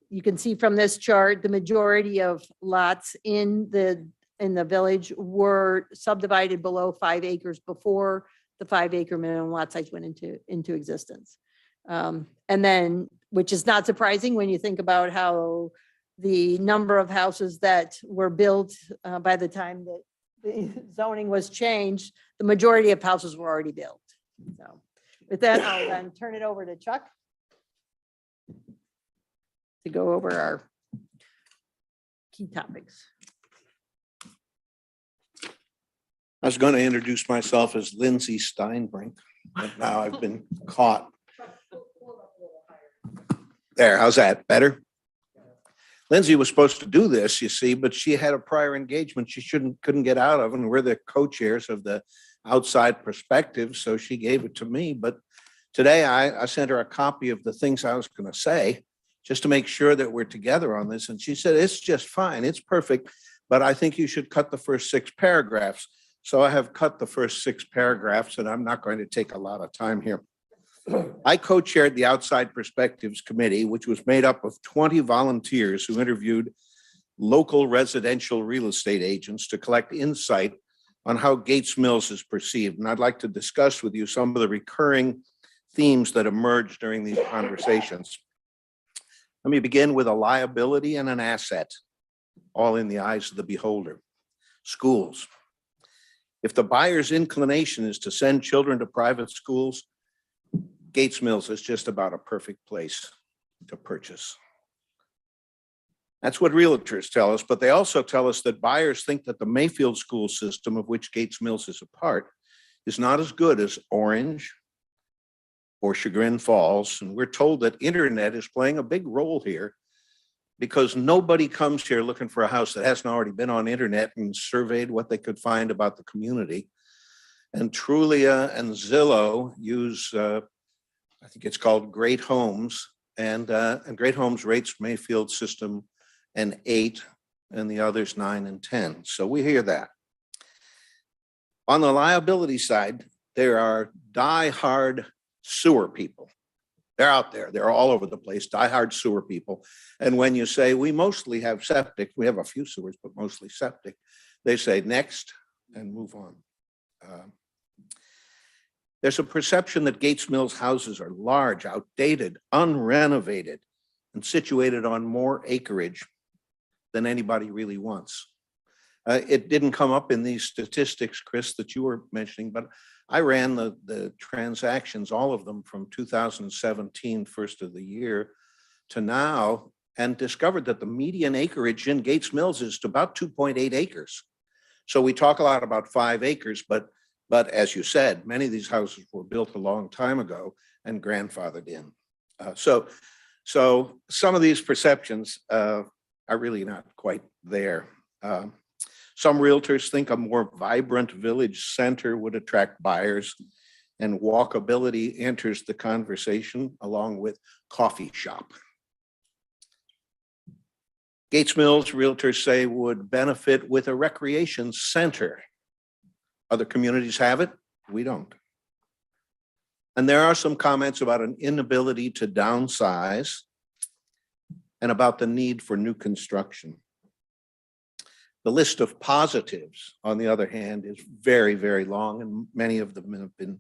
you can see from this chart, the majority of lots in the village were subdivided below 5 acres before the 5 acre minimum lot size went into existence. And then, which is not surprising when you think about how the number of houses that were built by the time that the zoning was changed, the majority of houses were already built. So with that, I'll then turn it over to Chuck to go over our key topics. I was going to introduce myself as Lindsay Steinbrink, but now I've been caught. There, how's that? Better? Lindsay was supposed to do this, you see, but she had a prior engagement she couldn't get out of, and we're the co-chairs of the outside perspective, so she gave it to me. But today I sent her a copy of the things I was going to say, just to make sure that we're together on this. And she said, it's just fine, it's perfect, but I think you should cut the first 6 paragraphs. So I have cut the first 6 paragraphs, and I'm not going to take a lot of time here. I co-chaired the Outside Perspectives Committee, which was made up of 20 volunteers who interviewed local residential real estate agents to collect insight on how Gates Mills is perceived. And I'd like to discuss with you some of the recurring themes that emerged during these conversations. Let me begin with a liability and an asset, all in the eyes of the beholder. Schools. If the buyer's inclination is to send children to private schools, Gates Mills is just about a perfect place to purchase. That's what realtors tell us, but they also tell us that buyers think that the Mayfield school system, of which Gates Mills is a part, is not as good as Orange or Chagrin Falls. And we're told that internet is playing a big role here, because nobody comes here looking for a house that hasn't already been on internet and surveyed what they could find about the community. And Trulia and Zillow use, I think it's called Great Homes, and Great Homes rates Mayfield system an 8 and the others 9 and 10. So we hear that. On the liability side, there are diehard sewer people. They're out there. They're all over the place, diehard sewer people. And when you say, we mostly have septic, we have a few sewers, but mostly septic, they say next and move on. There's a perception that Gates Mills houses are large, outdated, unrenovated, and situated on more acreage than anybody really wants. It didn't come up in these statistics, Chris, that you were mentioning, but I ran the transactions, all of them from 2017, first of the year, to now, and discovered that the median acreage in Gates Mills is about 2.8 acres. So we talk a lot about 5 acres, but as you said, many of these houses were built a long time ago and grandfathered in. So some of these perceptions are really not quite there. Some realtors think a more vibrant village center would attract buyers, and walkability enters the conversation along with coffee shop. Gates Mills realtors say would benefit with a recreation center. Other communities have it, we don't. And there are some comments about an inability to downsize and about the need for new construction. The list of positives, on the other hand, is very, very long, and many of them have been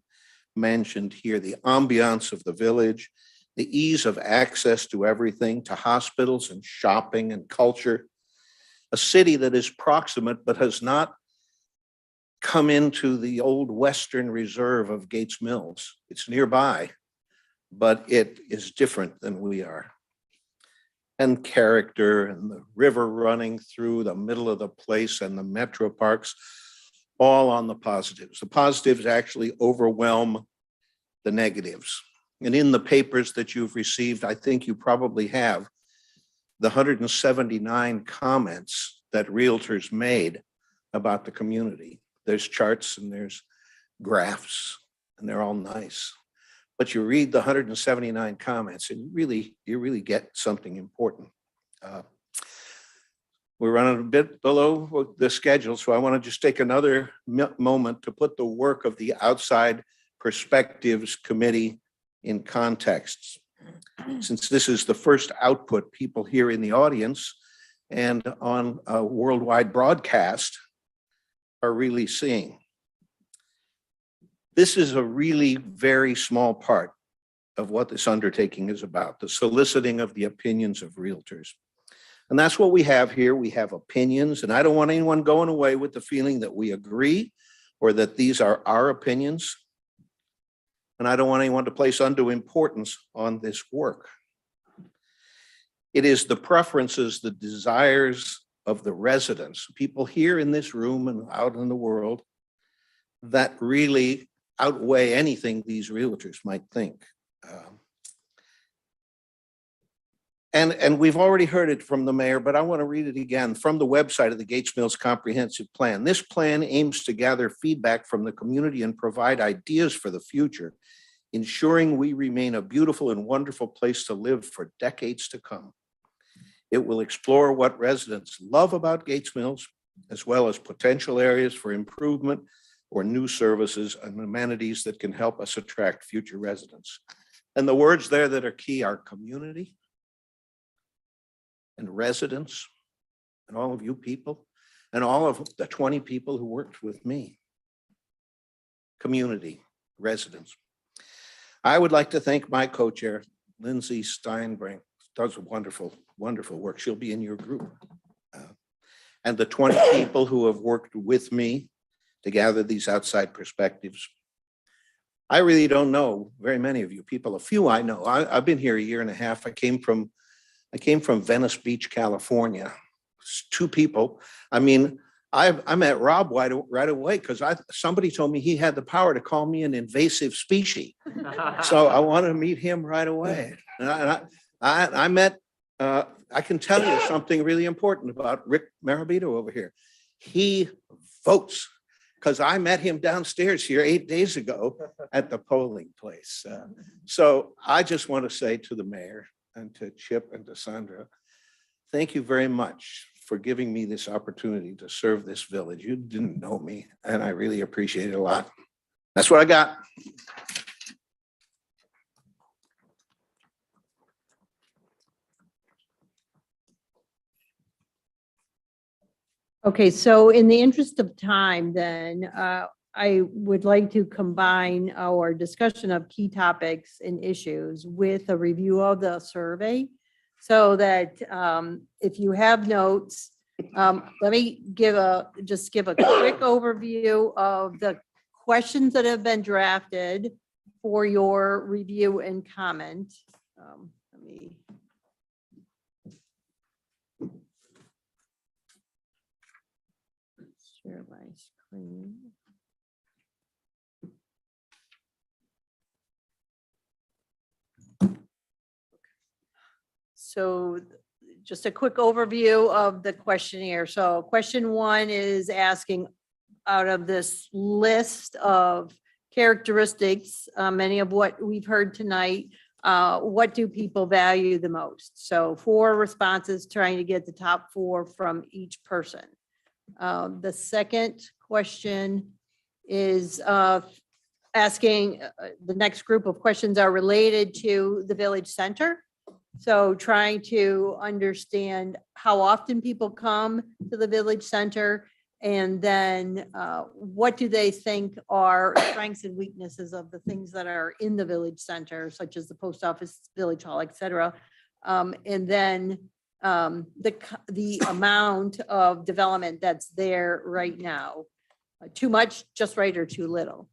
mentioned here. The ambiance of the village, the ease of access to everything, to hospitals and shopping and culture. A city that is proximate but has not come into the old Western Reserve of Gates Mills. It's nearby, but it is different than we are. And character and the river running through the middle of the place and the metro parks, all on the positives. The positives actually overwhelm the negatives. And in the papers that you've received, I think you probably have the 179 comments that realtors made about the community. There's charts and there's graphs, and they're all nice. But you read the 179 comments and you really get something important. We're running a bit below the schedule, so I want to just take another moment to put the work of the Outside Perspectives Committee in context. Since this is the first output people here in the audience and on a worldwide broadcast are really seeing. This is a really very small part of what this undertaking is about, the soliciting of the opinions of realtors. And that's what we have here. We have opinions, and I don't want anyone going away with the feeling that we agree or that these are our opinions. And I don't want anyone to place undue importance on this work. It is the preferences, the desires of the residents, people here in this room and out in the world, that really outweigh anything these realtors might think. And we've already heard it from the mayor, but I want to read it again from the website of the Gates Mills Comprehensive Plan. This plan aims to gather feedback from the community and provide ideas for the future, ensuring we remain a beautiful and wonderful place to live for decades to come. It will explore what residents love about Gates Mills, as well as potential areas for improvement or new services and amenities that can help us attract future residents. And the words there that are key are community and residents and all of you people and all of the 20 people who worked with me. Community, residents. I would like to thank my co-chair, Lindsay Steinbrink, does wonderful, wonderful work. She'll be in your group. And the 20 people who have worked with me to gather these outside perspectives. I really don't know very many of you people. A few I know. I've been here a year and a half. I came from Venice Beach, California. 2 people. I mean, I met Rob right away because somebody told me he had the power to call me an invasive species. So I wanted to meet him right away. And I met, I can tell you something really important about Rick Marabito over here. He votes. because I met him downstairs here 8 days ago at the polling place. So I just want to say to the mayor and to Chip and to Sandra, thank you very much for giving me this opportunity to serve this village. You didn't know me, and I really appreciate it a lot. That's what I got. Okay, so in the interest of time, then, I would like to combine our discussion of key topics and issues with a review of the survey. So that if you have notes, let me just give a quick overview of the questions that have been drafted for your review and comment. Let me. Share my screen. So just a quick overview of the questionnaire. So question 1 is asking, out of this list of characteristics, many of what we've heard tonight, what do people value the most? So 4 responses, trying to get the top 4 from each person. The second question is asking, the next group of questions are related to the village center. So trying to understand how often people come to the village center, and then what do they think are strengths and weaknesses of the things that are in the village center, such as the post office, village hall, et cetera. And then the amount of development that's there right now. Too much, just right, or too little.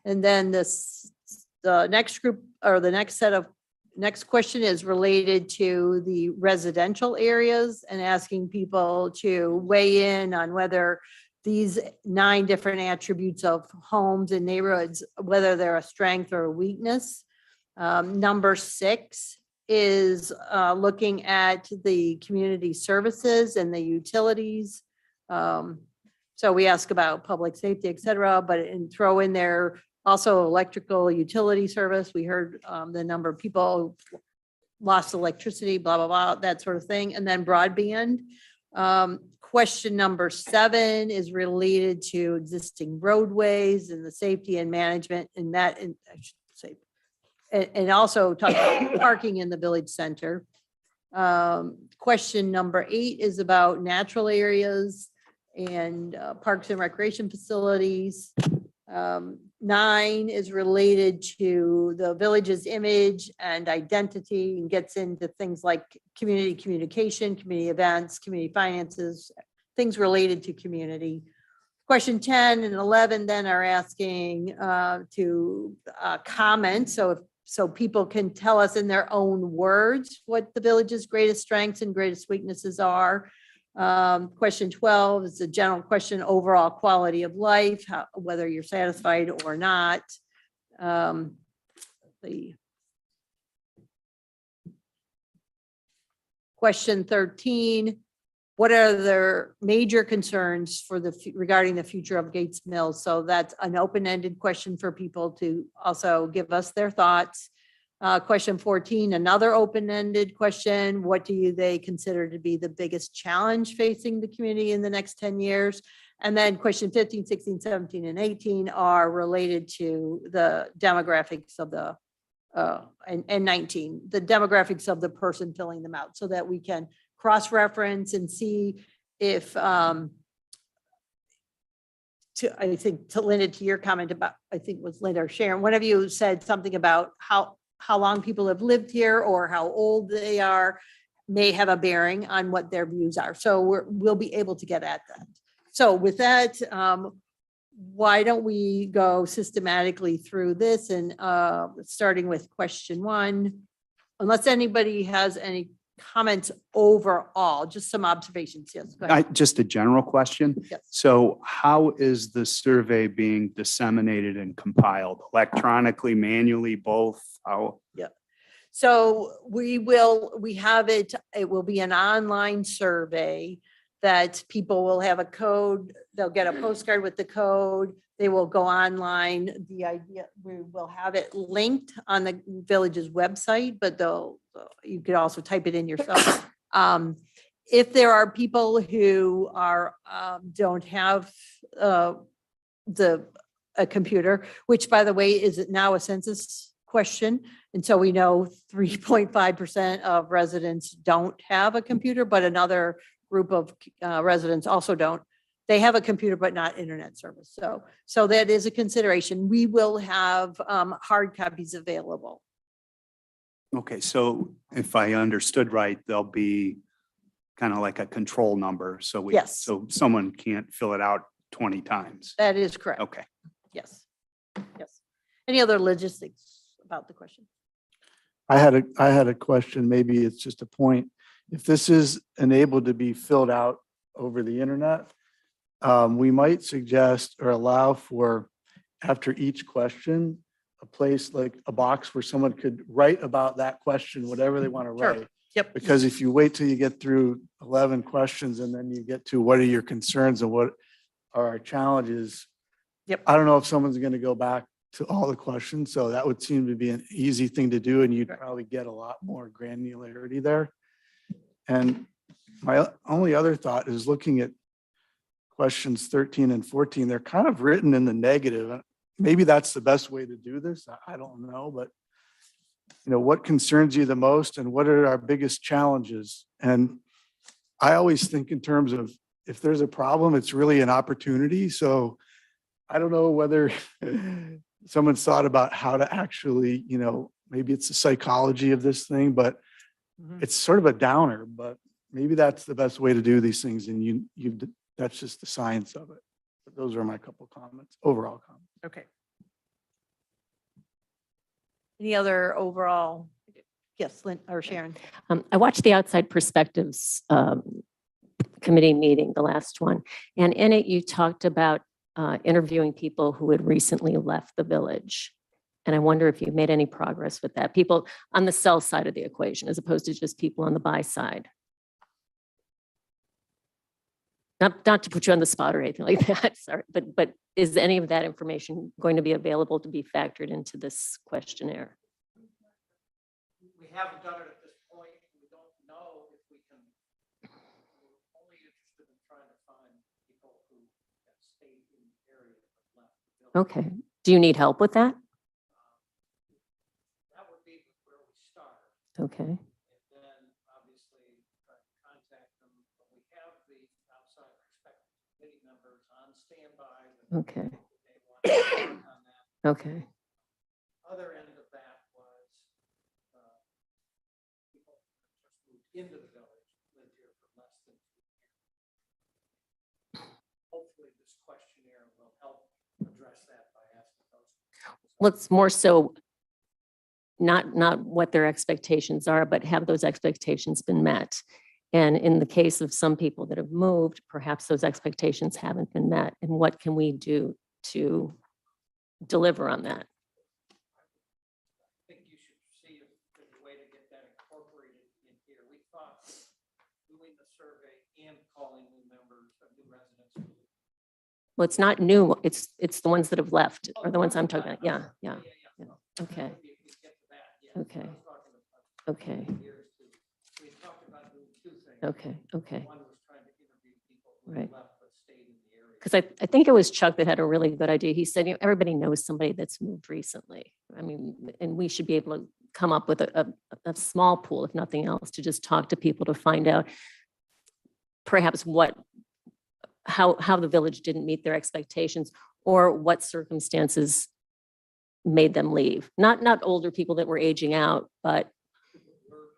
And then the next group, or the next question is related to the residential areas, and asking people to weigh in on whether these 9 different attributes of homes and neighborhoods, whether they're a strength or a weakness. Number 6 is looking at the community services and the utilities. So we ask about public safety, et cetera, and throw in there also electrical utility service. We heard the number of people lost electricity, blah, blah, blah, that sort of thing. And then broadband. Question number 7 is related to existing roadways and the safety and management, and that, and I should say, and also talk about parking in the village center. Question number 8 is about natural areas and parks and recreation facilities. 9 is related to the village's image and identity, and gets into things like community communication, community events, community finances, things related to community. Question 10 and 11 then are asking to comment. So people can tell us in their own words what the village's greatest strengths and greatest weaknesses are. Question 12 is a general question, overall quality of life, whether you're satisfied or not. The question 13, what are their major concerns for regarding the future of Gates Mills? So that's an open-ended question for people to also give us their thoughts. Question 14, another open-ended question. What do they consider to be the biggest challenge facing the community in the next 10 years? And then question 15, 16, 17, and 18 are related to the demographics of the, and 19, the demographics of the person filling them out, so that we can cross-reference and see if, I think to Linda, to your comment about, I think it was Linda or Sharon, one of you said something about how long people have lived here or how old they are may have a bearing on what their views are. So we'll be able to get at that. So with that, why don't we go systematically through this, and starting with question 1, unless anybody has any comments overall, just some observations. Yes, go ahead. Just a general question. Yes. So how is the survey being disseminated and compiled? Electronically, manually, both? How? Yeah. So it will be an online survey. that people will have a code, they'll get a postcard with the code, they will go online. The idea, we will have it linked on the village's website, but you could also type it in yourself. If there are people who are, don't have a computer, which by the way, is it now a census question? And so we know 3.5% of residents don't have a computer, but another group of residents also don't. They have a computer, but not internet service. So that is a consideration. We will have hard copies available. Okay, so if I understood right, there'll be kind of like a control number. So Yes. so someone can't fill it out 20 times. That is correct. Okay. Yes. Yes. Any other logistics about the question? I had a question, maybe it's just a point. If this is enabled to be filled out over the internet, we might suggest or allow for, after each question, a place like a box where someone could write about that question, whatever they want to Sure. write. Yep. Because if you wait till you get through 11 questions and then you get to what are your concerns and what are our challenges? Yep. I don't know if someone's going to go back to all the questions, so that would seem to be an easy thing to do, and you'd probably get a lot more granularity there. And my only other thought is looking at questions 13 and 14, they're kind of written in the negative. Maybe that's the best way to do this. I don't know, but what concerns you the most and what are our biggest challenges? And I always think in terms of if there's a problem, it's really an opportunity. So I don't know whether someone's thought about how to actually, maybe it's the psychology of this thing, but it's sort of a downer, but maybe that's the best way to do these things. And that's just the science of it. But those are my couple comments, overall comments. Okay. Any other overall? Yes, Lynn or Sharon. I watched the Outside Perspectives committee meeting, the last one, and in it you talked about interviewing people who had recently left the village. And I wonder if you made any progress with that. People on the sell side of the equation, as opposed to just people on the buy side. Not to put you on the spot or anything like that, sorry, but is any of that information going to be available to be factored into this questionnaire? We haven't done it at this point. We don't know if we can. We're only interested in trying to find people who have stayed in the area but left the village. Okay. Do you need help with that? That would be where we start. Okay. And then obviously try to contact them. But we have the outside perspective committee members on standby. Okay. They want to work on that. Okay. Other end of that was people who just moved into the village, lived here for less than 2 years. Hopefully this questionnaire will help address that by asking those. Well, it's more so not what their expectations are, but have those expectations been met? And in the case of some people that have moved, perhaps those expectations haven't been met. And what can we do to deliver on that? I think you should see if there's a way to get that incorporated in here. We thought doing the survey and calling new members of new residents. Well, it's not new. It's the ones that have left are the ones I'm talking about. Yeah. Okay. Okay. Okay. We talked about doing 2 things. Okay. One was trying to interview people who Right. left but stayed in the area. Because I think it was Chuck that had a really good idea. He said, everybody knows somebody that's moved recently. I mean, and we should be able to come up with a small pool, if nothing else, to just talk to people to find out perhaps how the village didn't meet their expectations or what circumstances made them leave. Not older people that were aging out, but We're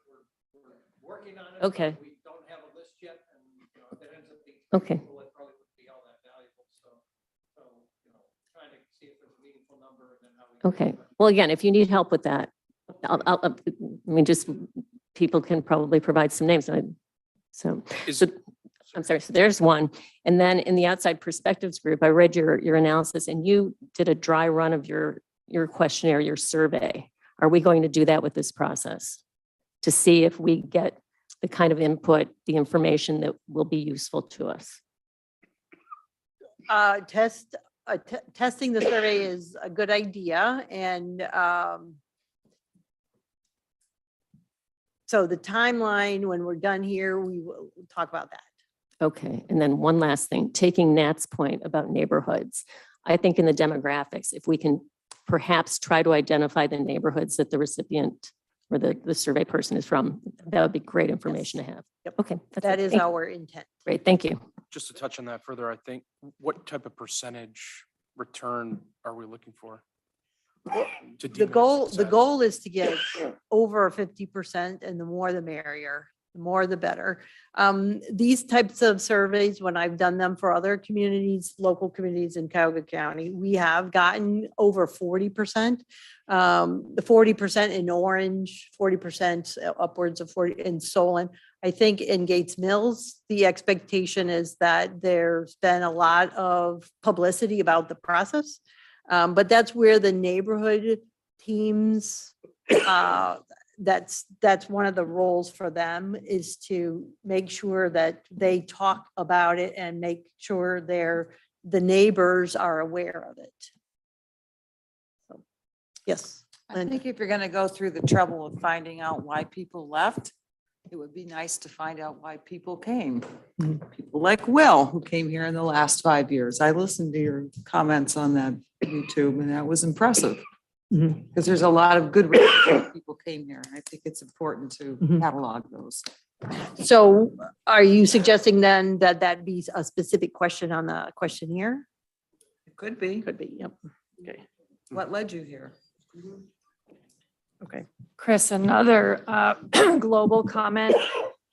working on it. Okay. We don't have a list yet, and if that ends up being Okay. people, it probably wouldn't be all that valuable. So trying to see if there's a meaningful number and then how we. okay. Well, again, if you need help with that, just people can probably provide some names. So I'm sorry. So there's one. And then in the Outside Perspectives group, I read your analysis and you did a dry run of your questionnaire, your survey. Are we going to do that with this process? To see if we get the kind of input, the information that will be useful to us. Testing the survey is a good idea, and so the timeline, when we're done here, we will talk about that. Okay, and then one last thing, taking Nat's point about neighborhoods. I think in the demographics, if we can perhaps try to identify the neighborhoods that the recipient or the survey person is from, that would be great information to have. Yep. Okay. that's That it. is Thank- our intent. Great, thank you. Just to touch on that further, I think, what type of percentage return are we looking for? To The deem it a goal success? is to get over 50%, and the more the merrier, the more the better. These types of surveys, when I've done them for other communities, local communities in Cuyahoga County, we have gotten over 40%. The 40% in Orange, 40% upwards of 40 in Solon. I think in Gates Mills, the expectation is that there's been a lot of publicity about the process. But that's where the neighborhood teams, that's one of the roles for them, is to make sure that they talk about it and make sure the neighbors are aware of it. So, yes. I think if you're going to go through the trouble of finding out why people left, it would be nice to find out why people came. People like Will, who came here in the last 5 years. I listened to your comments on that YouTube, and that was impressive. Because there's a lot of good reasons why people came here. I think it's important to catalog those. So are you suggesting then that that be a specific question on the questionnaire? It could be. Could be, yep. Okay. What led you here? Okay. Chris, another global comment.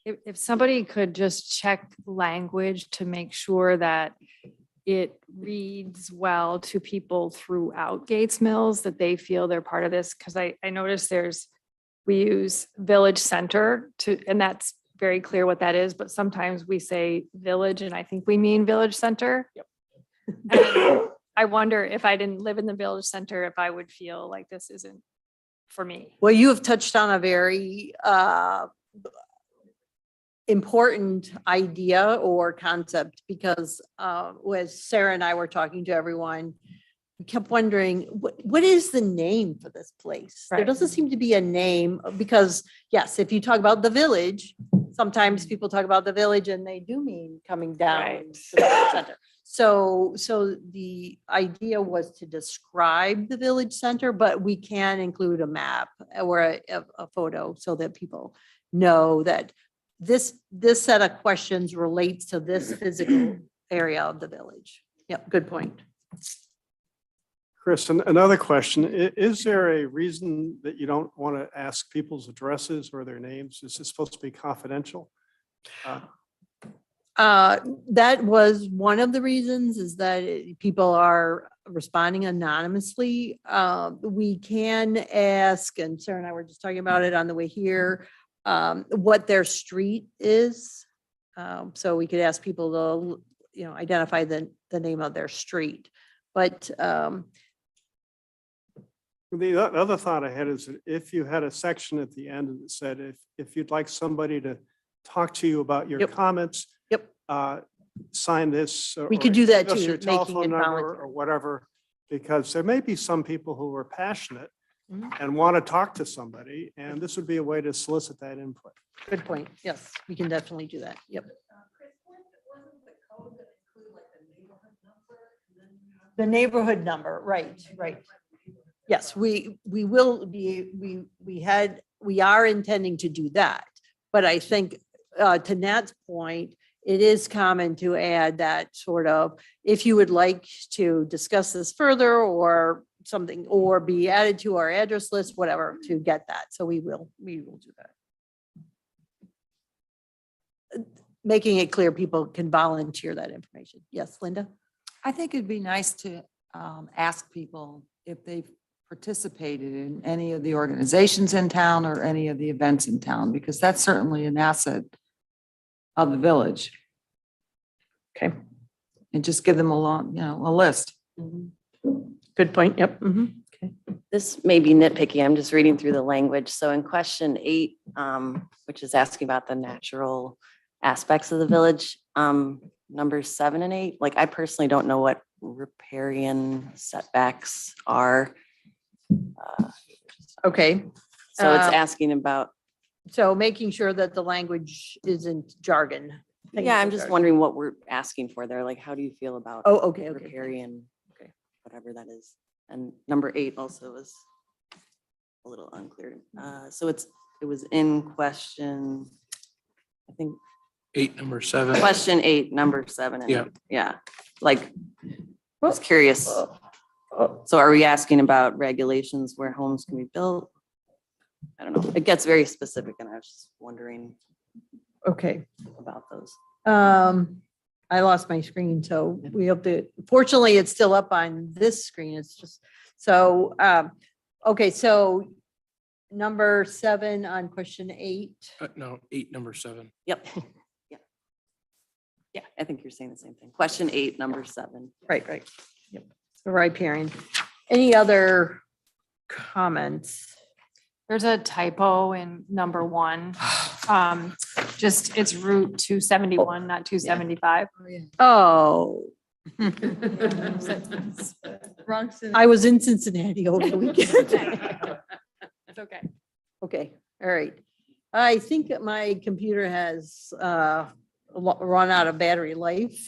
If somebody could just check language to make sure that it reads well to people throughout Gates Mills, that they feel they're part of this. Because I noticed we use village center and that's very clear what that is, but sometimes we say village and I think we mean village center. Yep. And I wonder if I didn't live in the village center, if I would feel like this isn't for me. Well, you have touched on a very important idea or concept, because as Sarah and I were talking to everyone, we kept wondering, what is the name for this place? There Right. doesn't seem to be a name, because yes, if you talk about the village, sometimes people talk about the village and they do mean coming down Right. to the village center. So the idea was to describe the village center, but we can include a map or a photo so that people know that this set of questions relates to this physical area of the village. Yep, good point. Chris, another question. Is there a reason that you don't want to ask people's addresses or their names? Is this supposed to be confidential? That was one of the reasons, is that people are responding anonymously. We can ask, and Sarah and I were just talking about it on the way here, what their street is. So we could ask people to, identify the name of their street. But The other thought I had is that if you had a section at the end that said, if you'd like somebody to talk to you about your Yep. comments, Yep. Sign this. We or could do that give us too, your making telephone it number voluntary. or whatever, because there may be some people who are passionate Mhm. and want to talk to somebody, and this would be a way to solicit that input. good point. Yes, we can definitely do that. Yep. The neighborhood number, right. Yes, we will be, we are intending to do that. But I think to Nat's point, it is common to add that sort of, if you would like to discuss this further or something, or be added to our address list, whatever, to get that. So we will do that. Making it clear people can volunteer that information. Yes, Linda? I think it'd be nice to ask people if they've participated in any of the organizations in town or any of the events in town, because that's certainly an asset of the village. Okay. And just give them a list. Good point. Yep. This may be nitpicky. I'm just reading through the language. So in question 8, which is asking about the natural aspects of the village, numbers 7 and 8, like I personally don't know what riparian setbacks are. Okay. So it's Uh, asking about, So making sure that the language isn't jargon. yeah, I'm just wondering what we're asking for there. Like, how do you feel about Oh, okay, okay. riparian, whatever that is? And number 8 also was a little unclear. So it was in question, I think, 8, number 7. question 8, number 7. and Yeah. 8. Yeah, like, I was curious. So are we asking about regulations where homes can be built? I don't know. It gets very specific and I was just wondering Okay. about those. I lost my screen, so we have to, fortunately, it's still up on this screen. It's just, so, okay, so number 7 on question 8. No, 8, number 7. Yep. Yeah. Yeah, I think you're saying the same thing. Question 8, number 7. Right. Yep. So riparian. Any other comments? There's a typo in number 1. Just it's Route 271, not 275. Oh. I was in Cincinnati over the weekend. It's okay. Okay, all right. I think that my computer has run out of battery life.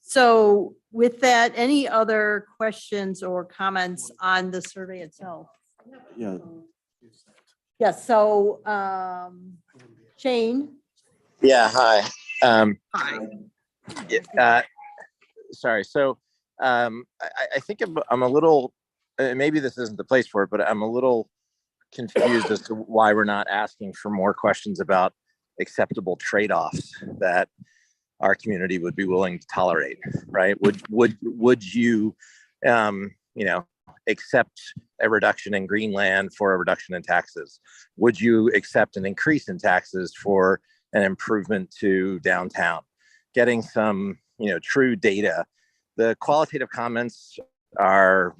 So with that, any other questions or comments on the survey itself? Yeah. Yes, so Shane? Yeah, hi. Hi. Sorry. So I think I'm a little, maybe this isn't the place for it, but I'm a little confused as to why we're not asking for more questions about acceptable trade-offs that our community would be willing to tolerate, right? Would you, accept a reduction in green land for a reduction in taxes? Would you accept an increase in taxes for an improvement to downtown? Getting some, true data. The qualitative comments are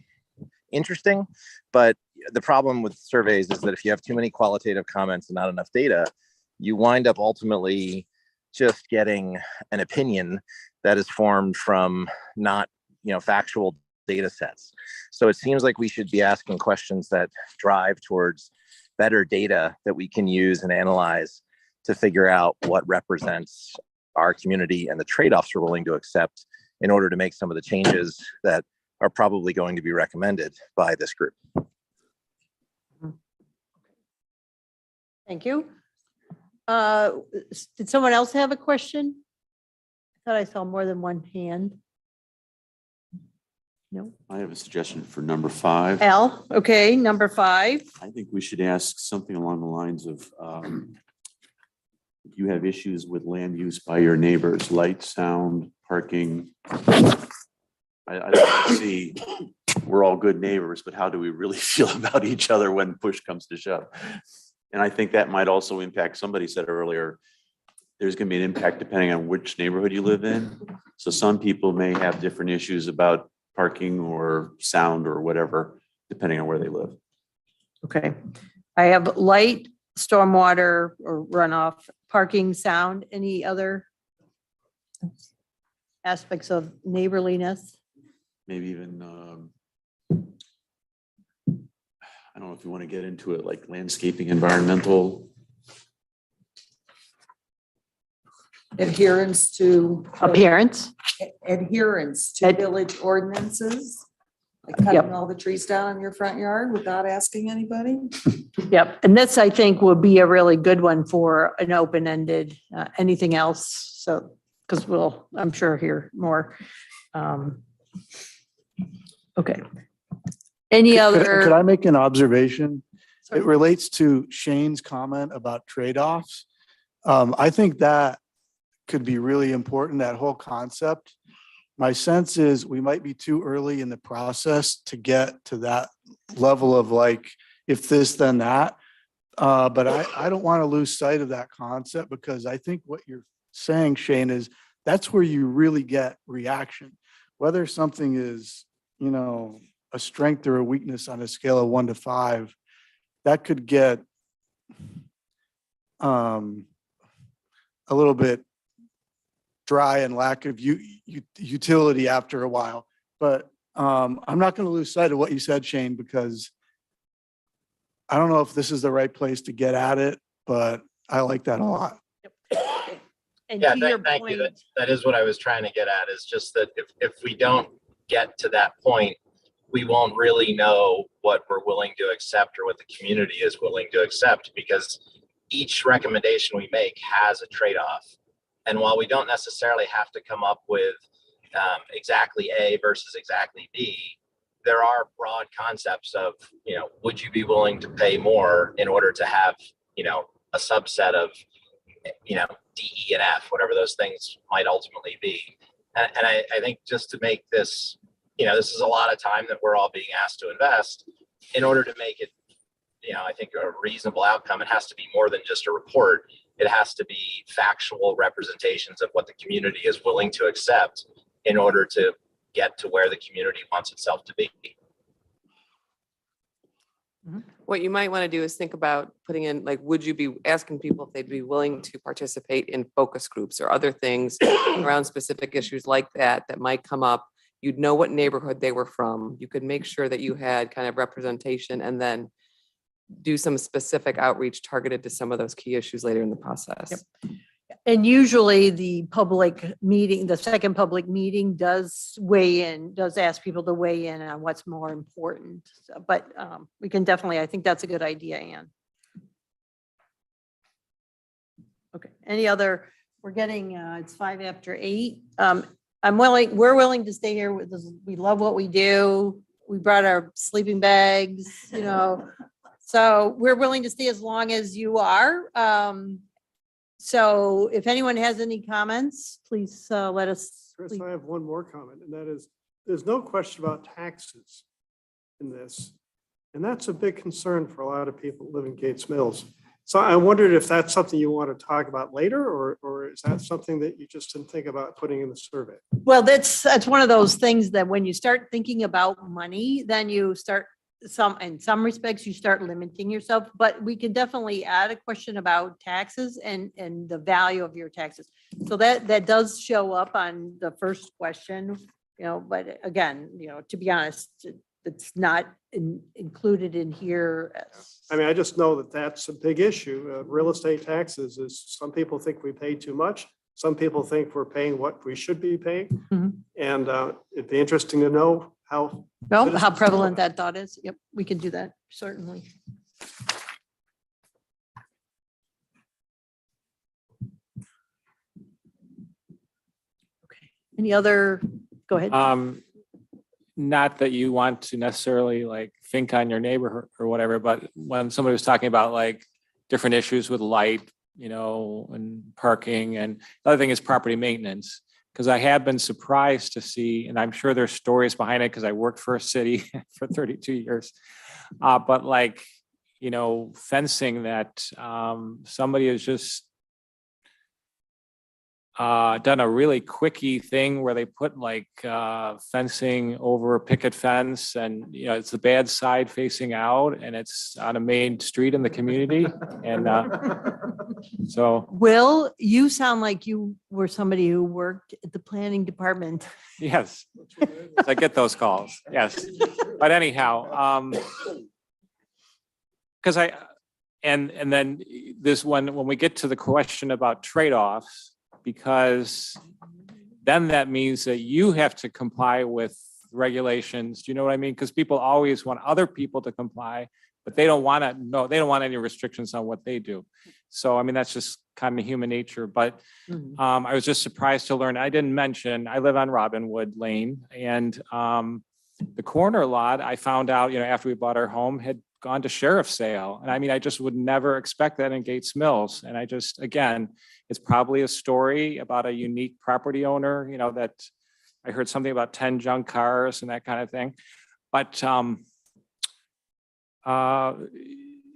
interesting, but the problem with surveys is that if you have too many qualitative comments and not enough data, you wind up ultimately just getting an opinion that is formed from not, factual data sets. So it seems like we should be asking questions that drive towards better data that we can use and analyze to figure out what represents our community and the trade-offs we're willing to accept in order to make some of the changes that are probably going to be recommended by this group. Thank you. Did someone else have a question? I thought I saw more than one hand. No. I have a suggestion for number 5. Al, okay, number 5. I think we should ask something along the lines of, if you have issues with land use by your neighbors, light, sound, parking. I like to see, we're all good neighbors, but how do we really feel about each other when push comes to shove? And I think that might also impact, somebody said earlier, there's going to be an impact depending on which neighborhood you live in. So some people may have different issues about parking or sound or whatever, depending on where they live. Okay. I have light, stormwater or runoff, parking, sound, any other aspects of neighborliness? Maybe even, I don't know if you want to get into it, like landscaping, environmental. Adherence to. Appearance? Adherence to village ordinances. Like cutting all the trees down in your front yard without asking anybody. Yep. And this, I think, would be a really good one for an open-ended, anything else. So, because we'll, I'm sure, hear more. Okay. Any other? Could I make an observation? It relates to Shane's comment about trade-offs. I think that could be really important, that whole concept. My sense is we might be too early in the process to get to that level of like, if this, then that. But I don't want to lose sight of that concept, because I think what you're saying, Shane, is that's where you really get reaction. Whether something is, a strength or a weakness on a scale of 1 to 5, that could get a little bit dry and lack of utility after a while. But I'm not going to lose sight of what you said, Shane, because I don't know if this is the right place to get at it, but I like that a lot. And Yeah, to your thank you. point, That is what I was trying to get at, is just that if we don't get to that point, we won't really know what we're willing to accept or what the community is willing to accept, because each recommendation we make has a trade-off. And while we don't necessarily have to come up with exactly A versus exactly B, there are broad concepts of, would you be willing to pay more in order to have, a subset of, D, E, and F, whatever those things might ultimately be. And I think just to make this, this is a lot of time that we're all being asked to invest in order to make it, I think a reasonable outcome. It has to be more than just a report. It has to be factual representations of what the community is willing to accept in order to get to where the community wants itself to be. What you might want to do is think about putting in, like, would you be asking people if they'd be willing to participate in focus groups or other things around specific issues like that might come up. You'd know what neighborhood they were from. You could make sure that you had kind of representation and then do some specific outreach targeted to some of those key issues later in the process. and usually the public meeting, the second public meeting does weigh in, does ask people to weigh in on what's more important. But we can definitely, I think that's a good idea, Ann. Okay, any other, we're getting, it's 8:05. We're willing to stay here with this. We love what we do. We brought our sleeping bags, so we're willing to stay as long as you are. So if anyone has any comments, please let us. Chris, I have one more comment, and that is, there's no question about taxes in this. And that's a big concern for a lot of people who live in Gates Mills. So I wondered if that's something you want to talk about later, or is that something that you just didn't think about putting in the survey? Well, that's one of those things that when you start thinking about money, then you start in some respects, you start limiting yourself, but we can definitely add a question about taxes and the value of your taxes. So that does show up on the first question, but again, to be honest, it's not included in here. I mean, I just know that that's a big issue. Real estate taxes is, some people think we pay too much. Some people think we're paying what we should be paying. And it'd be interesting to know how Prevalent that thought is. Yep, we can do that, certainly. Okay, any other, go ahead. Not that you want to necessarily like think on your neighbor or whatever, but when somebody was talking about like different issues with light, and parking, and the other thing is property maintenance. Because I have been surprised to see, and I'm sure there's stories behind it because I worked for a city for 32 years. But like, fencing that somebody has just done a really quickie thing where they put like fencing over a picket fence, and it's the bad side facing out, and it's on a main street in the community. And so Will, you sound like you were somebody who worked at the planning department. yes, I get those calls. Yes, but anyhow, because and then this one, when we get to the question about trade-offs, because then that means that you have to comply with regulations. Do you know what I mean? Because people always want other people to comply, but they don't want any restrictions on what they do. So, I mean, that's just kind of human nature. But I was just surprised to learn, I didn't mention, I live on Robinwood Lane, and the corner lot, I found out, after we bought our home, had gone to sheriff's sale. And I mean, I just would never expect that in Gates Mills. And I just, again, it's probably a story about a unique property owner, that I heard something about 10 junk cars and that kind of thing. But, I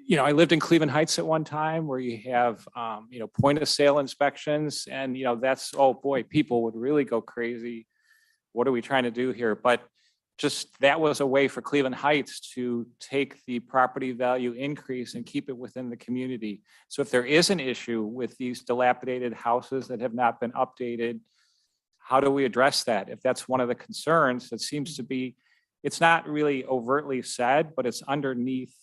lived in Cleveland Heights at one time where you have, point of sale inspections, and, that's, oh boy, people would really go crazy. What are we trying to do here? But just that was a way for Cleveland Heights to take the property value increase and keep it within the community. So if there is an issue with these dilapidated houses that have not been updated, how do we address that? If that's one of the concerns, that seems to be, it's not really overtly said, but it's underneath,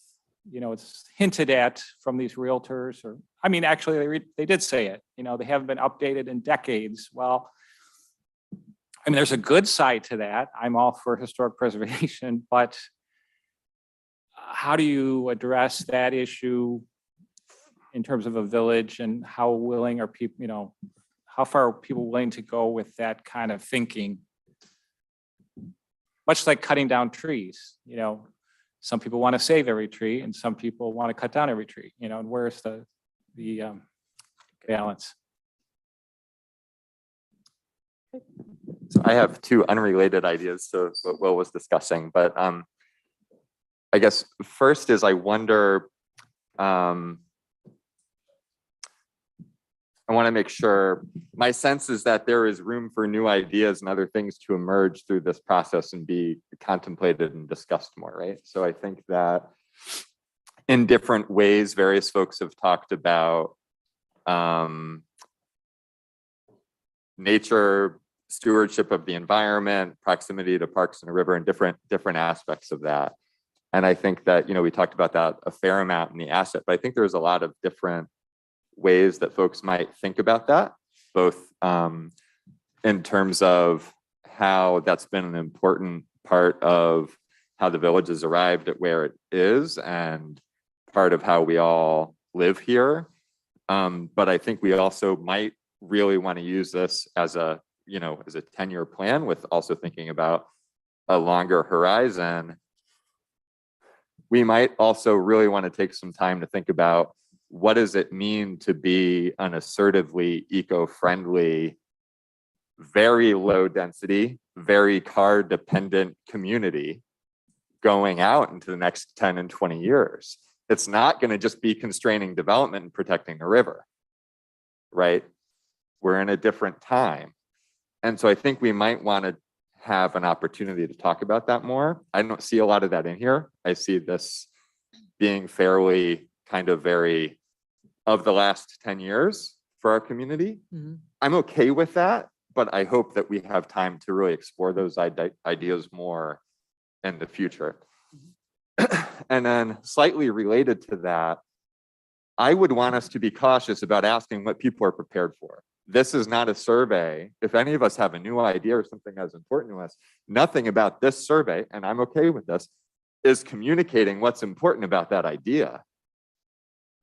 you know, it's hinted at from these realtors, or, I mean, actually, they did say it, you know, they haven't been updated in decades. Well, I mean, there's a good side to that. I'm all for historic preservation, but how do you address that issue in terms of a village, and how willing are people, you know, how far are people willing to go with that kind of thinking? Much like cutting down trees, you know, some people want to save every tree and some people want to cut down every tree, you know, and where's the balance? So I have two unrelated ideas to what Will was discussing, but I guess first is I wonder, I want to make sure, my sense is that there is room for new ideas and other things to emerge through this process and be contemplated and discussed more, right? So I think that in different ways, various folks have talked about nature, stewardship of the environment, proximity to parks and a river, and different aspects of that. And I think that, you know, we talked about that a fair amount in the asset, but I think there's a lot of different ways that folks might think about that, both in terms of how that's been an important part of how the village has arrived at where it is and part of how we all live here. But I think we also might really want to use this as a, you know, as a 10-year plan, with also thinking about a longer horizon. We might also really want to take some time to think about, what does it mean to be an assertively eco-friendly, very low density, very car dependent community going out into the next 10 and 20 years? It's not going to just be constraining development and protecting the river, right? We're in a different time. And so I think we might want to have an opportunity to talk about that more. I don't see a lot of that in here. I see this being fairly kind of very of the last 10 years for our community. I'm okay with that, but I hope that we have time to really explore those ideas more in the future. And then slightly related to that, I would want us to be cautious about asking what people are prepared for. This is not a survey. If any of us have a new idea or something that's important to us, nothing about this survey, and I'm okay with this, is communicating what's important about that idea.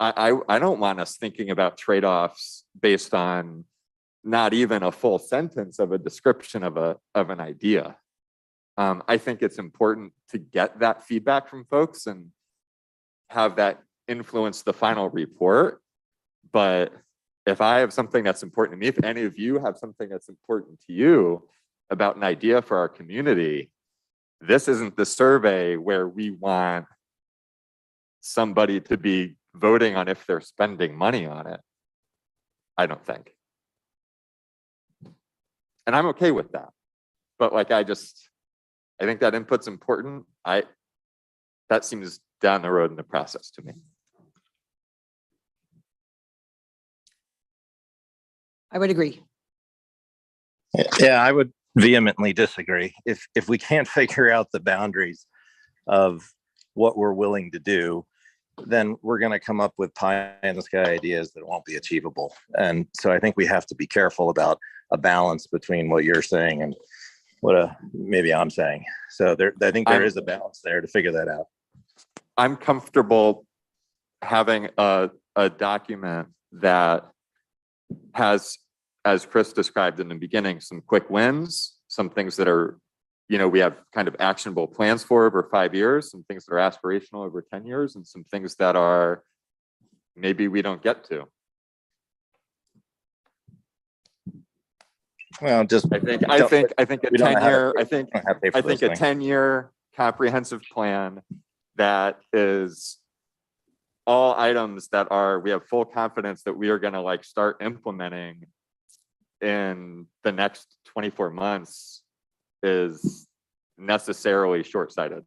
I don't want us thinking about trade-offs based on not even a full sentence of a description of an idea. I think it's important to get that feedback from folks and have that influence the final report. But if I have something that's important to me, if any of you have something that's important to you about an idea for our community, this isn't the survey where we want somebody to be voting on if they're spending money on it. I don't think. And I'm okay with that. But like, I think that input's important. That seems down the road in the process to me. I would agree. Yeah, I would vehemently disagree. If we can't figure out the boundaries of what we're willing to do, then we're going to come up with pie in the sky ideas that won't be achievable. And so I think we have to be careful about a balance between what you're saying and what maybe I'm saying. So I think there is a balance there to figure that out. I'm comfortable having a document that has, as Chris described in the beginning, some quick wins, some things that are, you know, we have kind of actionable plans for over 5 years, some things that are aspirational over 10 years, and some things that are maybe we don't get to. Well, just I think a 10-year comprehensive plan that is all items that we have full confidence that we are going to like start implementing in the next 24 months is necessarily short-sighted.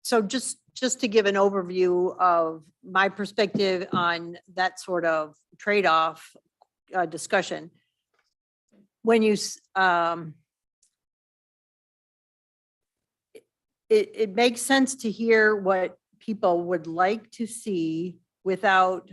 So just to give an overview of my perspective on that sort of trade-off discussion. When you, it makes sense to hear what people would like to see without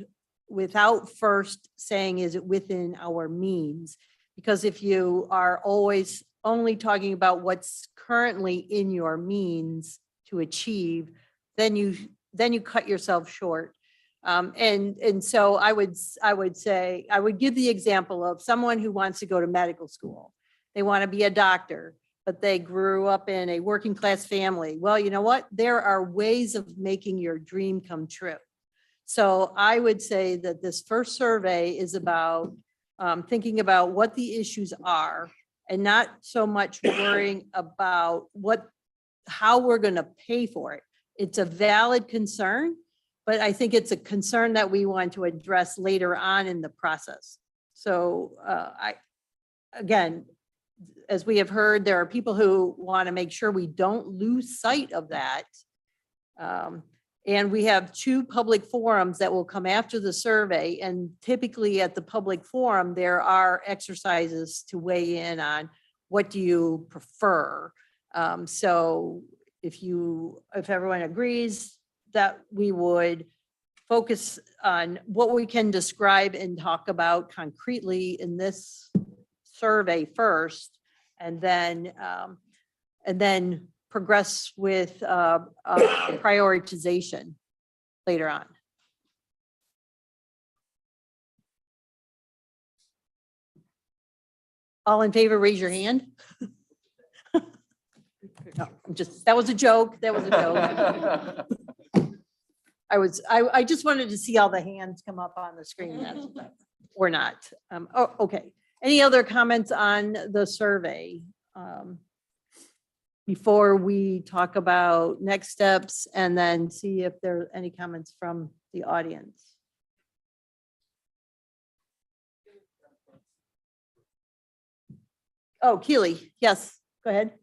first saying, is it within our means? Because if you are always only talking about what's currently in your means to achieve, then you cut yourself short. And so I would say, I would give the example of someone who wants to go to medical school. They want to be a doctor, but they grew up in a working class family. Well, you know what? There are ways of making your dream come true. So I would say that this first survey is about thinking about what the issues are and not so much worrying about how we're going to pay for it. It's a valid concern, but I think it's a concern that we want to address later on in the process. So again, as we have heard, there are people who want to make sure we don't lose sight of that. And we have 2 public forums that will come after the survey. And typically at the public forum, there are exercises to weigh in on what do you prefer. So if everyone agrees that we would focus on what we can describe and talk about concretely in this survey first, and then progress with prioritization later on. All in favor, raise your hand. No, that was a joke. That was a joke. I just wanted to see all the hands come up on the screen. Or not. Oh, okay. Any other comments on the survey? Before we talk about next steps and then see if there are any comments from the audience. Oh, Keely, yes, go ahead.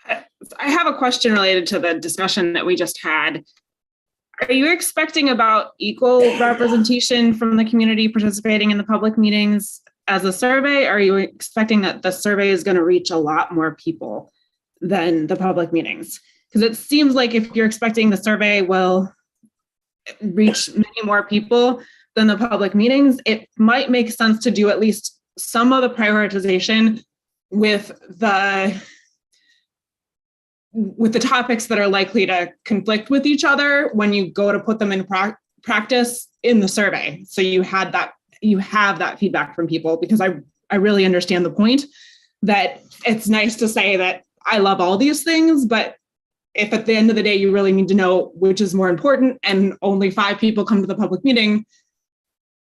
I have a question related to the discussion that we just had. Are you expecting about equal representation from the community participating in the public meetings as a survey? Or are you expecting that the survey is going to reach a lot more people than the public meetings? Because it seems like if you're expecting the survey will reach many more people than the public meetings, it might make sense to do at least some of the prioritization with the topics that are likely to conflict with each other when you go to put them in practice in the survey. So you have that feedback from people, because I really understand the point that it's nice to say that I love all these things, but if at the end of the day, you really need to know which is more important and only 5 people come to the public meeting,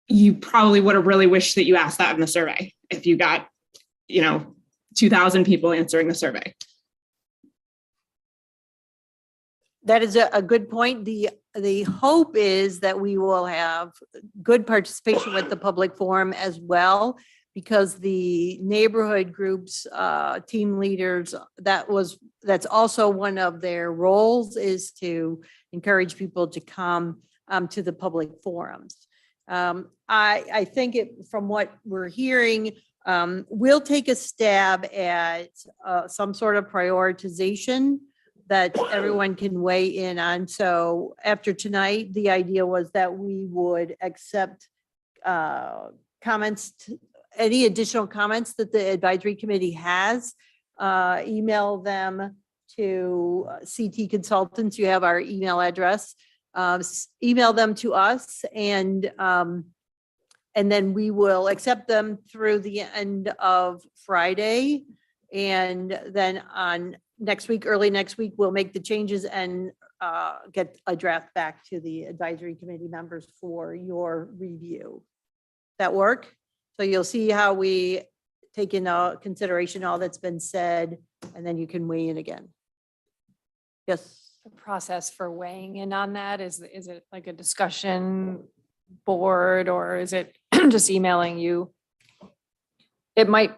you probably would have really wished that you asked that in the survey if you got, 2,000 people answering the survey. That is a good point. The hope is that we will have good participation with the public forum as well, because the neighborhood groups, team leaders, that's also one of their roles, is to encourage people to come to the public forums. I think from what we're hearing, we'll take a stab at some sort of prioritization that everyone can weigh in on. So after tonight, the idea was that we would accept comments, any additional comments that the advisory committee has, email them to CT Consultants. You have our email address. Email them to us, and then we will accept them through the end of Friday. And then on early next week, we'll make the changes and get a draft back to the advisory committee members for your review. That work? So you'll see how we take into consideration all that's been said, and then you can weigh in again. Yes. The process for weighing in on that, is it like a discussion board, or is it just emailing you? It might,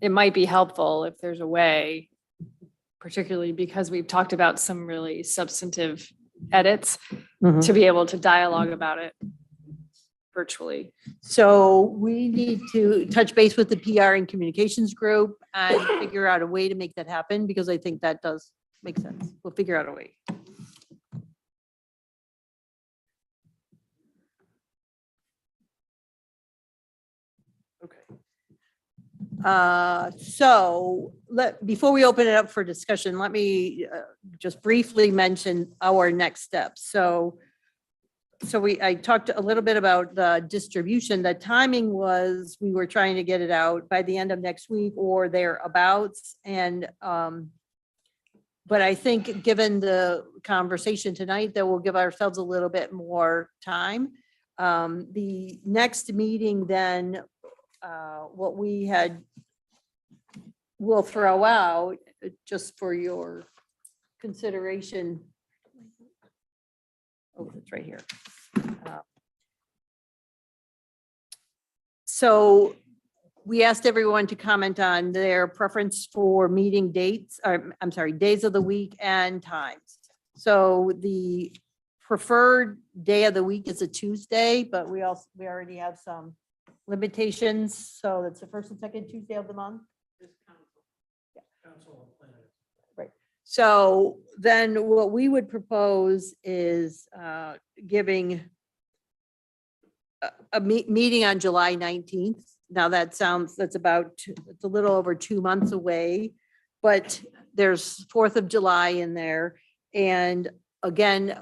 it might be helpful if there's a way, particularly because we've talked about some really substantive edits, to be able to dialogue about it virtually. So we need to touch base with the PR and communications group and figure out a way to make that happen, because I think that does make sense. We'll figure out a way. So before we open it up for discussion, let me just briefly mention our next steps. So I talked a little bit about the distribution. The timing was, we were trying to get it out by the end of next week or thereabouts. And, but I think given the conversation tonight, that we'll give ourselves a little bit more time. The next meeting then, what we had, we'll throw out just for your consideration. Oh, it's right here. So we asked everyone to comment on their preference for meeting dates, or I'm sorry, days of the week and times. So the preferred day of the week is a Tuesday, but we already have some limitations. So that's the first and second Tuesday of the month. Right. So then what we would propose is giving a meeting on July 19th. Now that's it's a little over 2 months away, but there's 4th of July in there. And again,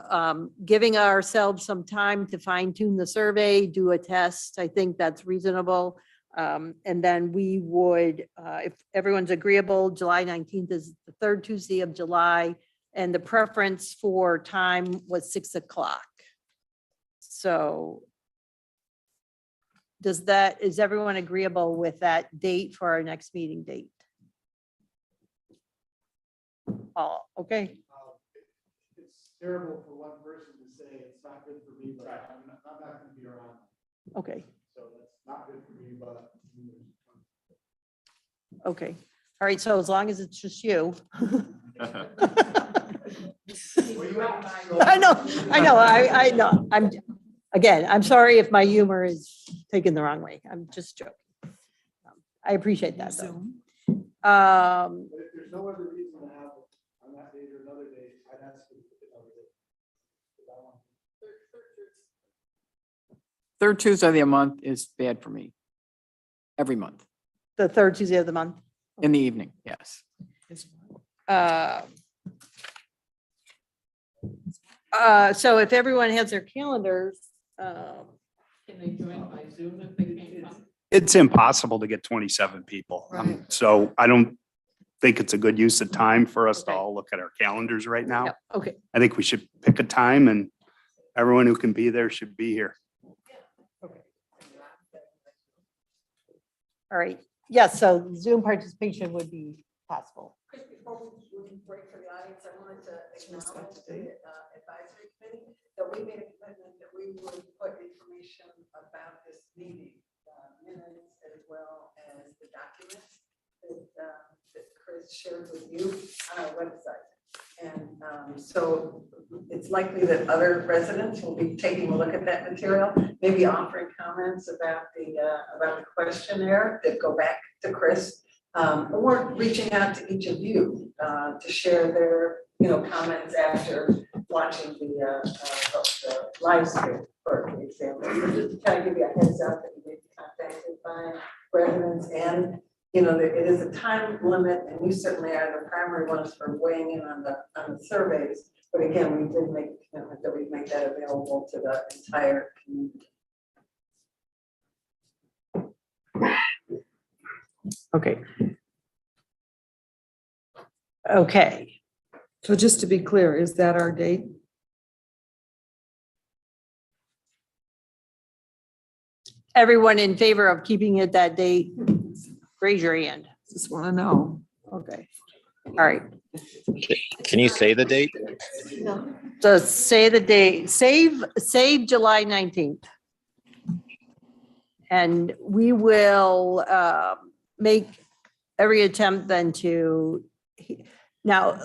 giving ourselves some time to fine tune the survey, do a test. I think that's reasonable. And then we would, if everyone's agreeable, July 19th is the third Tuesday of July. And the preference for time was 6 o'clock. So is everyone agreeable with that date for our next meeting date? Oh, okay. It's terrible for one person to say it's not good for me, but I'm not going to be around. Okay. So that's not good for me, but. Okay. All right. So as long as it's just you. I know. I know. I'm sorry if my humor is taken the wrong way. I'm just joking. I appreciate that though. But if there's no other reason to have it on that date or another date, I'd ask you to pick another date. Third Tuesday of the month is bad for me. Every month, The third Tuesday of the month. in the evening, yes. So if everyone has their calendars, Can they join by Zoom if they can't come? It's impossible to get 27 people. So I don't think it's a good use of time for us to all look at our calendars right now. okay. I think we should pick a time and everyone who can be there should be here. All right. Yes, so Zoom participation would be possible. Before we break for the audience, I wanted to acknowledge the advisory committee that we made a commitment that we would put information about this meeting, minutes as well as the documents that Chris shared with you on our website. And so it's likely that other residents will be taking a look at that material, maybe offering comments about the questionnaire that go back to Chris, or reaching out to each of you to share their comments after watching the live stream, for example. So just to kind of give you a heads up that you may be contacted by residents, and it is a time limit, and you certainly are the primary ones for weighing in on the surveys. But again, we did make a commitment that we'd make that available to the entire community. Okay. Okay. So just to be clear, is that our date? Everyone in favor of keeping it that date, raise your hand. Just want to know. Okay. All right. Can you say the date? So say the date, save July 19th. And we will make every attempt then to, now,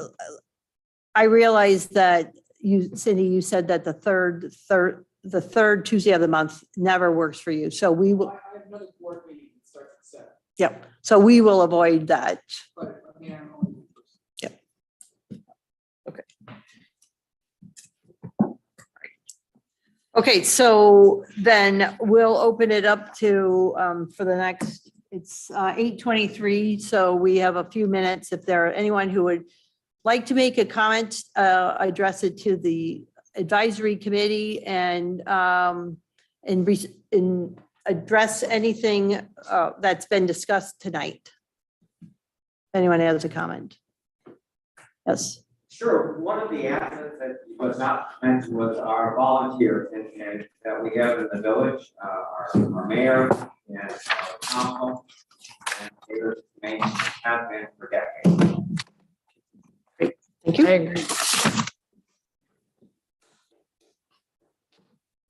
I realize that you, Cindy, you said that the third Tuesday of the month never works for you. So we will, yep. So we will avoid that. Yep. Okay. Okay, so then we'll open it up to, for the next, it's 8:23. So we have a few minutes. If there are anyone who would like to make a comment, address it to the advisory committee and address anything that's been discussed tonight. Anyone has a comment? Yes. Sure. One of the assets that was not mentioned was our volunteers and that we have in the village, our mayor and our council. And they have been for decades. Thank you. I agree.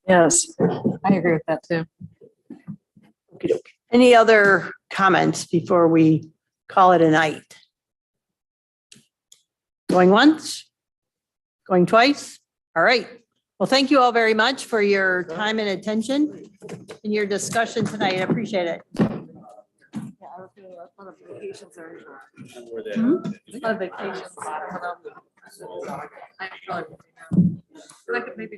Yes, I agree with that too. Any other comments before we call it a night? Going once? Going twice? All right. Well, thank you all very much for your time and attention and your discussion tonight. I appreciate it. Vacations. Like maybe